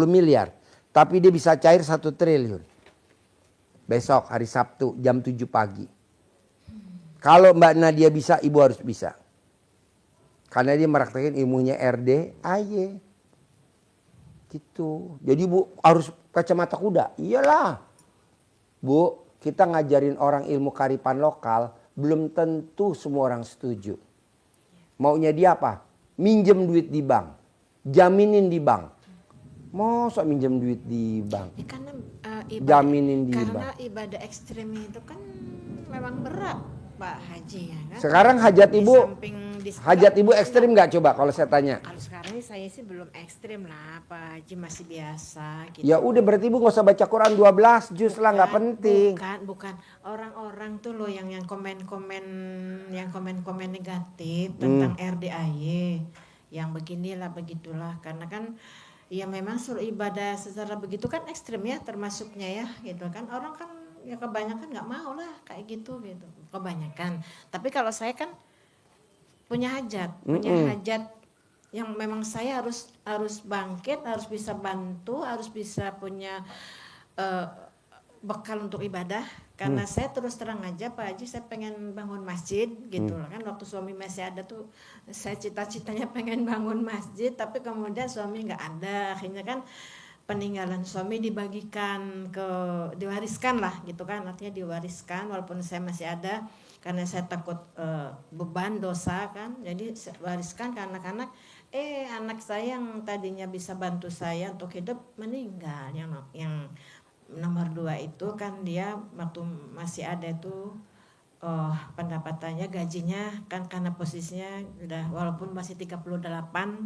miliar. Tapi dia bisa cair 1 triliun. Besok hari Sabtu jam 7 pagi. Kalau Mbak Nadia bisa, ibu harus bisa. Karena dia meraktekin ilmunya RDAY. Gitu. Jadi bu harus kacamata kuda. Iyalah. Bu, kita ngajarin orang ilmu kearifan lokal, belum tentu semua orang setuju. Maunya dia apa? Minjem duit di bank. Jaminin di bank. Masa minjem duit di bank? Ya, karena Jaminin di karena bank. ibadah ekstrim itu kan memang berat, Pak Haji ya kan. Sekarang hajat Di ibu, samping hajat ibu ekstrim nggak coba kalau saya tanya? Kalau sekarang ini saya sih belum ekstrim lah, Pak Haji, masih biasa gitu. Ya udah berarti ibu nggak usah baca Quran 12 juz lah, nggak penting. Bukan orang-orang tuh loh yang komen-komen negatif tentang RDAY, yang beginilah begitulah, karena kan ya memang suruh ibadah secara begitu kan ekstrim ya termasuknya ya gitu kan. Orang kan ya kebanyakan nggak mau lah kayak gitu kebanyakan. Tapi kalau saya kan punya hajat yang memang saya harus bangkit, harus bisa bantu, harus bisa punya bekal untuk ibadah. Karena saya terus terang aja Pak Haji, saya pengen bangun masjid gitu lah kan. Waktu suami masih ada tuh saya cita-citanya pengen bangun masjid, tapi kemudian suami nggak ada. Akhirnya kan peninggalan suami diwariskan lah gitu kan, artinya diwariskan walaupun saya masih ada, karena saya takut beban dosa kan, jadi saya wariskan ke anak-anak. Anak saya yang tadinya bisa bantu saya untuk hidup meninggal. Yang nomor 2 itu kan dia waktu masih ada itu pendapatannya, gajinya kan karena posisinya udah walaupun masih 38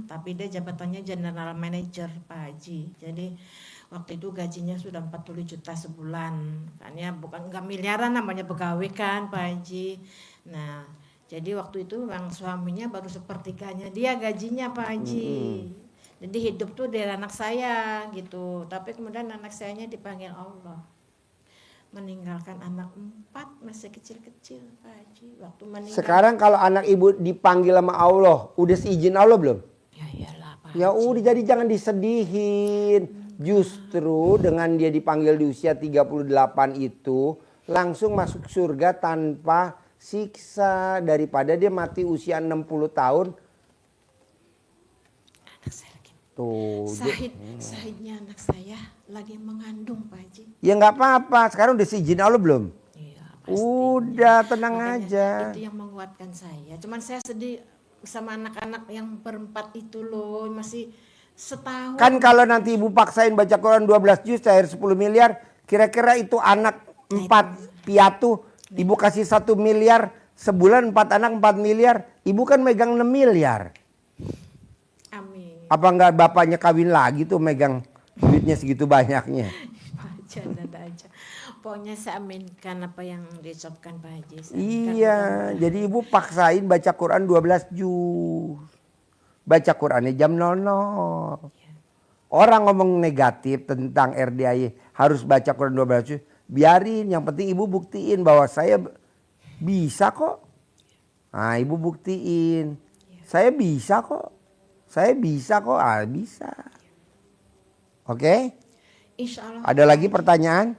tapi dia jabatannya general manager Pak Haji. Jadi waktu itu gajinya sudah 40 juta sebulan. Kan ya bukan enggak miliaran, namanya pegawai kan Pak Haji. Nah, jadi waktu itu memang suaminya baru sepertiganya dia gajinya Pak Haji. Jadi hidup tuh dari anak saya gitu. Tapi kemudian anak sayanya dipanggil Allah. Meninggalkan anak 4 masih kecil-kecil Pak Haji. Waktu meninggal. Sekarang kalau anak ibu dipanggil sama Allah, udah seizin Allah belum? Ya iyalah Pak Ya Haji. udah, jadi jangan disedihin. Justru dengan dia dipanggil di usia 38 itu langsung masuk surga tanpa siksa, daripada dia mati usia 60 tahun. Tuh. Sahidnya anak saya lagi mengandung Pak Haji. Ya nggak apa-apa. Sekarang udah seizin Allah belum? Iya, Udah tenang makanya aja. itu yang menguatkan saya. Cuman saya sedih sama anak-anak yang berempat itu loh, masih setahun. Kan kalau nanti ibu paksain baca Quran 12 juz cair 10 miliar, kira-kira itu anak 4 piatu, ibu kasih 1 miliar, sebulan 4 anak 4 miliar, ibu kan megang 6 miliar. Amin. Apa enggak bapaknya kawin lagi tuh megang duitnya segitu banyaknya? Pak Haji ada aja. Pokoknya saya aminkan apa yang diucapkan Pak Haji. Saya Iya, jadi ibu paksain baca Quran 12 juz. Baca Qurannya jam 00. Orang ngomong negatif tentang RDAY harus baca Quran 12 juz, biarin. Yang penting ibu buktiin bahwa saya bisa kok. Nah, ibu buktiin. Saya bisa kok. Saya bisa kok. Ah, bisa. Oke? Insya Allah. Ada lagi pertanyaan?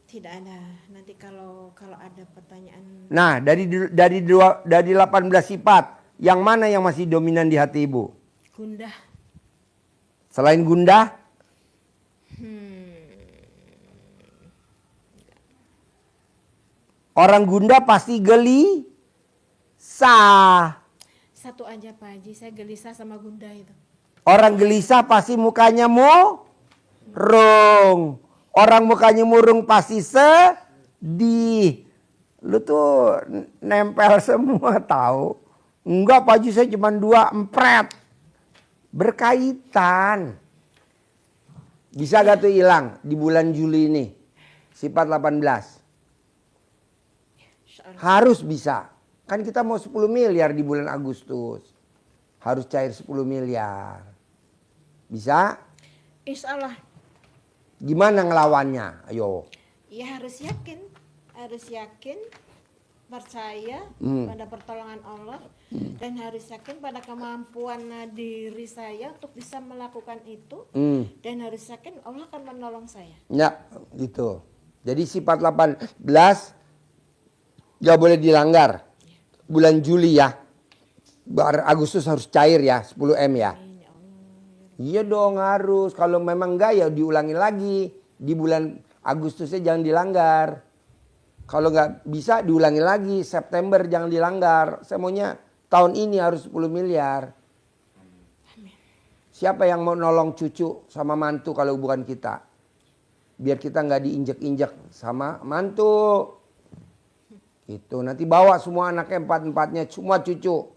Tidak ada. Nanti kalau ada pertanyaan. Nah, dari 18 sifat, yang mana yang masih dominan di hati ibu? Gundah. Selain gundah? Orang gundah pasti gelisah. Satu aja Pak Haji, saya gelisah sama gundah itu. Orang gelisah pasti mukanya murung. Orang mukanya murung pasti sedih. Lu tuh nempel semua tahu. Enggak Pak Haji, saya cuma 2 empret. Berkaitan. Bisa gak tuh hilang di bulan Juli ini? Sifat 18. Harus bisa. Kan kita mau 10 miliar di bulan Agustus. Harus cair 10 miliar. Bisa? Insya Allah. Gimana ngelawannya? Ayo. Ya harus yakin. Harus yakin. Percaya pada pertolongan Allah. Dan harus yakin pada kemampuan diri saya untuk bisa melakukan itu. Dan harus yakin Allah akan menolong saya. Ya, gitu. Jadi sifat 18 gak boleh dilanggar. Bulan Juli ya. Agustus harus cair ya, 10 M ya. Iya dong harus. Kalau memang enggak ya diulangi lagi. Di bulan Agustusnya jangan dilanggar. Kalau nggak bisa diulangi lagi. September jangan dilanggar. Saya maunya tahun ini harus 10 miliar. Siapa yang mau nolong cucu sama mantu kalau bukan kita? Biar kita nggak diinjek-injek sama mantu. Itu nanti bawa semua anaknya 4-4-nya. Semua cucu.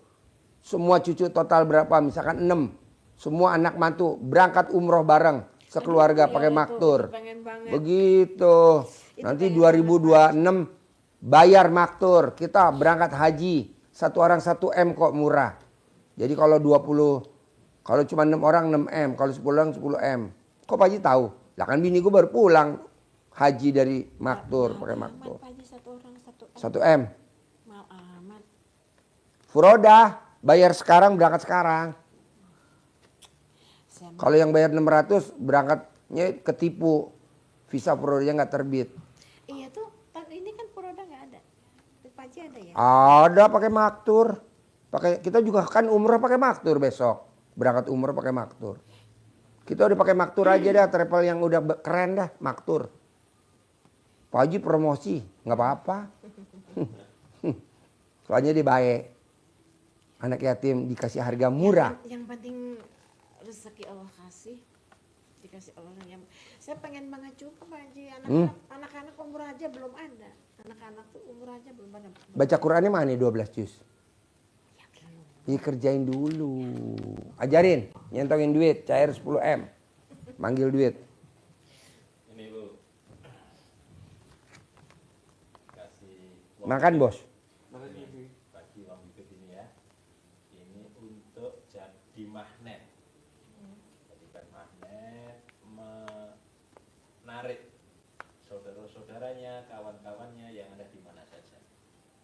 Semua cucu total berapa? Misalkan 6. Semua anak mantu berangkat umroh bareng. Sekeluarga pakai maktur. Begitu. Nanti 2026 bayar maktur. Kita berangkat haji. 1 orang 1 M kok murah. Jadi kalau 20, kalau cuma 6 orang 6 M. Kalau 10 orang 10 M. Kok Pak Haji tahu? Lah kan bini gue baru pulang haji dari maktur. Pakai maktur. 1 M. Furodah. Bayar sekarang berangkat sekarang. Kalau yang bayar 600 berangkatnya ketipu. Visa Furodanya nggak terbit. Iya tuh, tahun ini kan Furoda nggak ada. Pak Haji ada ya? Ada pakai maktur. Kita juga kan umroh pakai maktur besok. Berangkat umroh pakai maktur. Kita udah pakai maktur aja dah, travel yang udah keren dah, maktur. Pak Haji promosi, nggak apa-apa. Soalnya dia baik. Anak yatim dikasih harga murah. Yang penting rezeki Allah kasih. Dikasih Allah yang saya pengen banget juga Pak Haji, anak-anak umroh aja belum ada. Anak-anak tuh umroh aja belum ada. Baca Qurannya mana 12 juz? Ya kerjain dulu. Ajarin, nyentongin duit, cair 10 M. Manggil duit. Ini Bu. Kasih Makan bos. bagi uang bibit ini ya. Ini untuk jadi magnet. Jadikan magnet menarik saudara-saudaranya, kawan-kawannya yang ada di mana saja.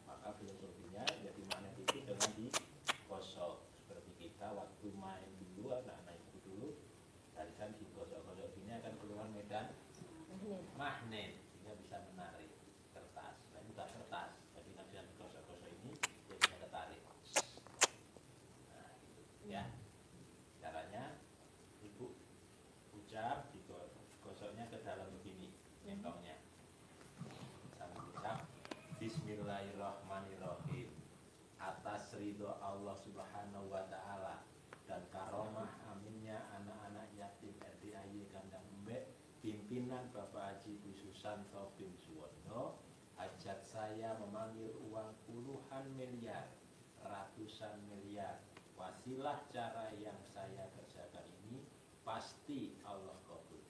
Maka filosofinya jadi magnet itu dengan digosok seperti kita waktu main dulu, anak-anak itu dulu tarikan digosok-gosok ini akan keluar medan magnet sehingga bisa menarik kertas. Nah, bukan kertas, jadi dengan digosok-gosok ini jadinya ketarik. Nah, gitu ya. Caranya ridho Allah Subhanahu wa taala dan karomah aminnya anak-anak yatim RDAY Kandang Embek pimpinan Bapak Haji Bu Susanto bin Suwondo ajak saya memanggil uang puluhan miliar, ratusan miliar. Wasilah cara yang saya kerjakan ini pasti Allah kabul.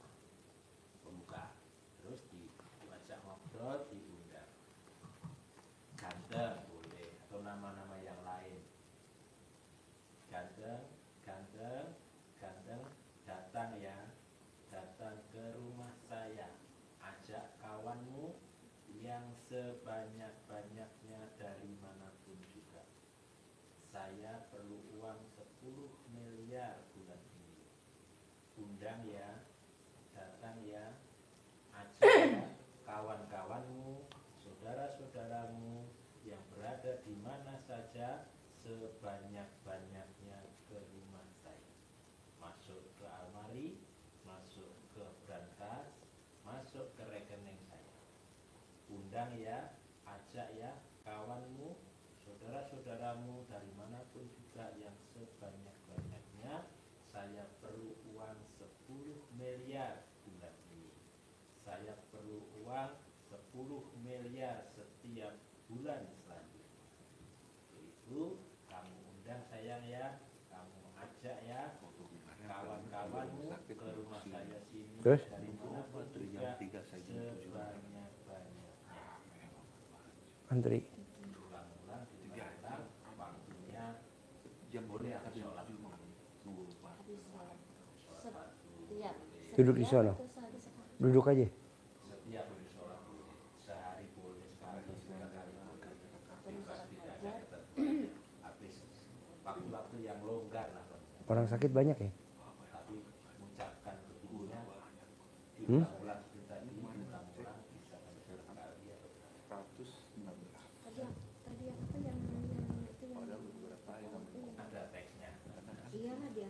Pembuka. Terus diajak ngobrol, diundang. Ganteng boleh atau nama-nama yang lain. Ganteng, ganteng, ganteng, datang ya, datang ke rumah saya. Ajak kawanmu yang sebanyak-banyaknya dari manapun juga. Saya perlu uang 10 miliar bulan ini. Undang ya, datang ya, ajak ya kawan-kawanmu, saudara-saudaramu yang berada di mana saja sebanyak-banyaknya ke rumah saya. Masuk ke almari, masuk ke brankas, masuk ke rekening saya. Undang ya, ajak ya kawanmu, saudara-saudaramu dari manapun juga yang sebanyak-banyaknya. Saya perlu uang 10 miliar bulan ini. Saya perlu uang 10 miliar setiap bulan selanjutnya. Itu kamu undang sayang ya, kamu ajak ya kawan-kawanmu ke rumah saya sini. Terus? Dari manapun juga sebanyak-banyaknya. Antri. Ulang-ulang, diulang-ulang, waktunya boleh ada sholat. Setiap Duduk di sana. Duduk aja. Setiap hari sholat sehari boleh, sekali, 3 kali boleh. Bebas, tidak ada ketentuan. Habis waktu-waktu yang longgar lah. Orang sakit banyak ya? Tapi mengucapkan begininya diulang-ulang seperti tadi, diulang-ulang bisa sekali atau Tadi apa yang itu yang ada teksnya. iya lah dia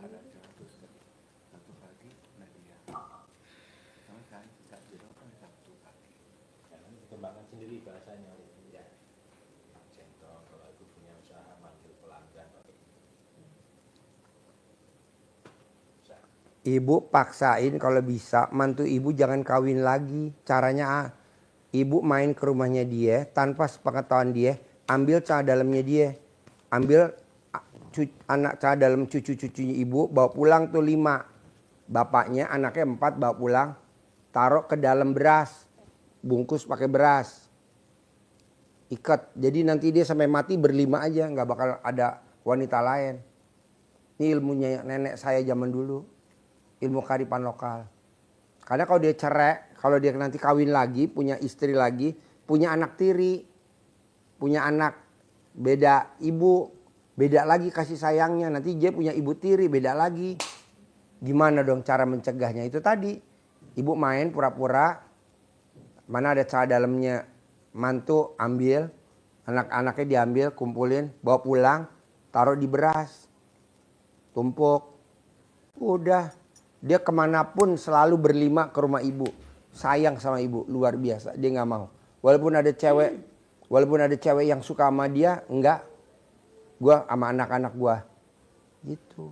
Jangan dikembangkan sendiri bahasanya ya. Contoh kalau aku punya usaha manggil pelanggan. Ibu paksain kalau bisa mantu ibu jangan kawin lagi. Caranya ibu main ke rumahnya dia tanpa sepengetahuan dia, ambil celana dalamnya dia, ambil anak celana dalam cucu-cucunya ibu, bawa pulang tuh 5. Bapaknya anaknya 4 bawa pulang, taruh ke dalam beras, bungkus pakai beras, ikat. Jadi nanti dia sampai mati berlima aja, nggak bakal ada wanita lain. Ini ilmunya nenek saya zaman dulu, ilmu kearifan lokal. Karena kalau dia cerai, kalau dia nanti kawin lagi, punya istri lagi, punya anak tiri, punya anak beda ibu, beda lagi kasih sayangnya. Nanti dia punya ibu tiri, beda lagi. Gimana dong cara mencegahnya? Itu tadi, ibu main pura-pura, mana ada celana dalamnya mantu, ambil, anak-anaknya diambil, kumpulin, bawa pulang, taruh di beras, tumpuk, udah. Dia kemanapun selalu berlima ke rumah ibu. Sayang sama ibu, luar biasa. Dia nggak mau. Walaupun ada cewek yang suka sama dia, enggak. Gua sama anak-anak gua. Gitu.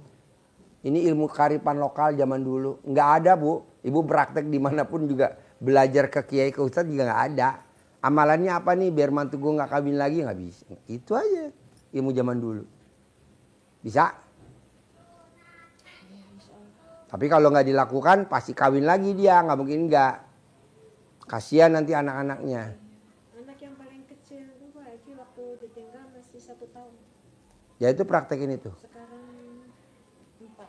Ini ilmu kearifan lokal zaman dulu. Nggak ada bu. Ibu praktek dimanapun juga. Belajar ke kiai ke ustadz juga nggak ada. Amalannya apa nih biar mantu gua nggak kawin lagi? Nggak bisa. Itu aja ilmu zaman dulu. Bisa? Tapi kalau nggak dilakukan pasti kawin lagi dia, nggak mungkin nggak. Kasihan nanti anak-anaknya. anak yang paling kecil itu Pak Haji waktu ditinggal masih 1 tahun. Ya itu praktekin itu. Sekarang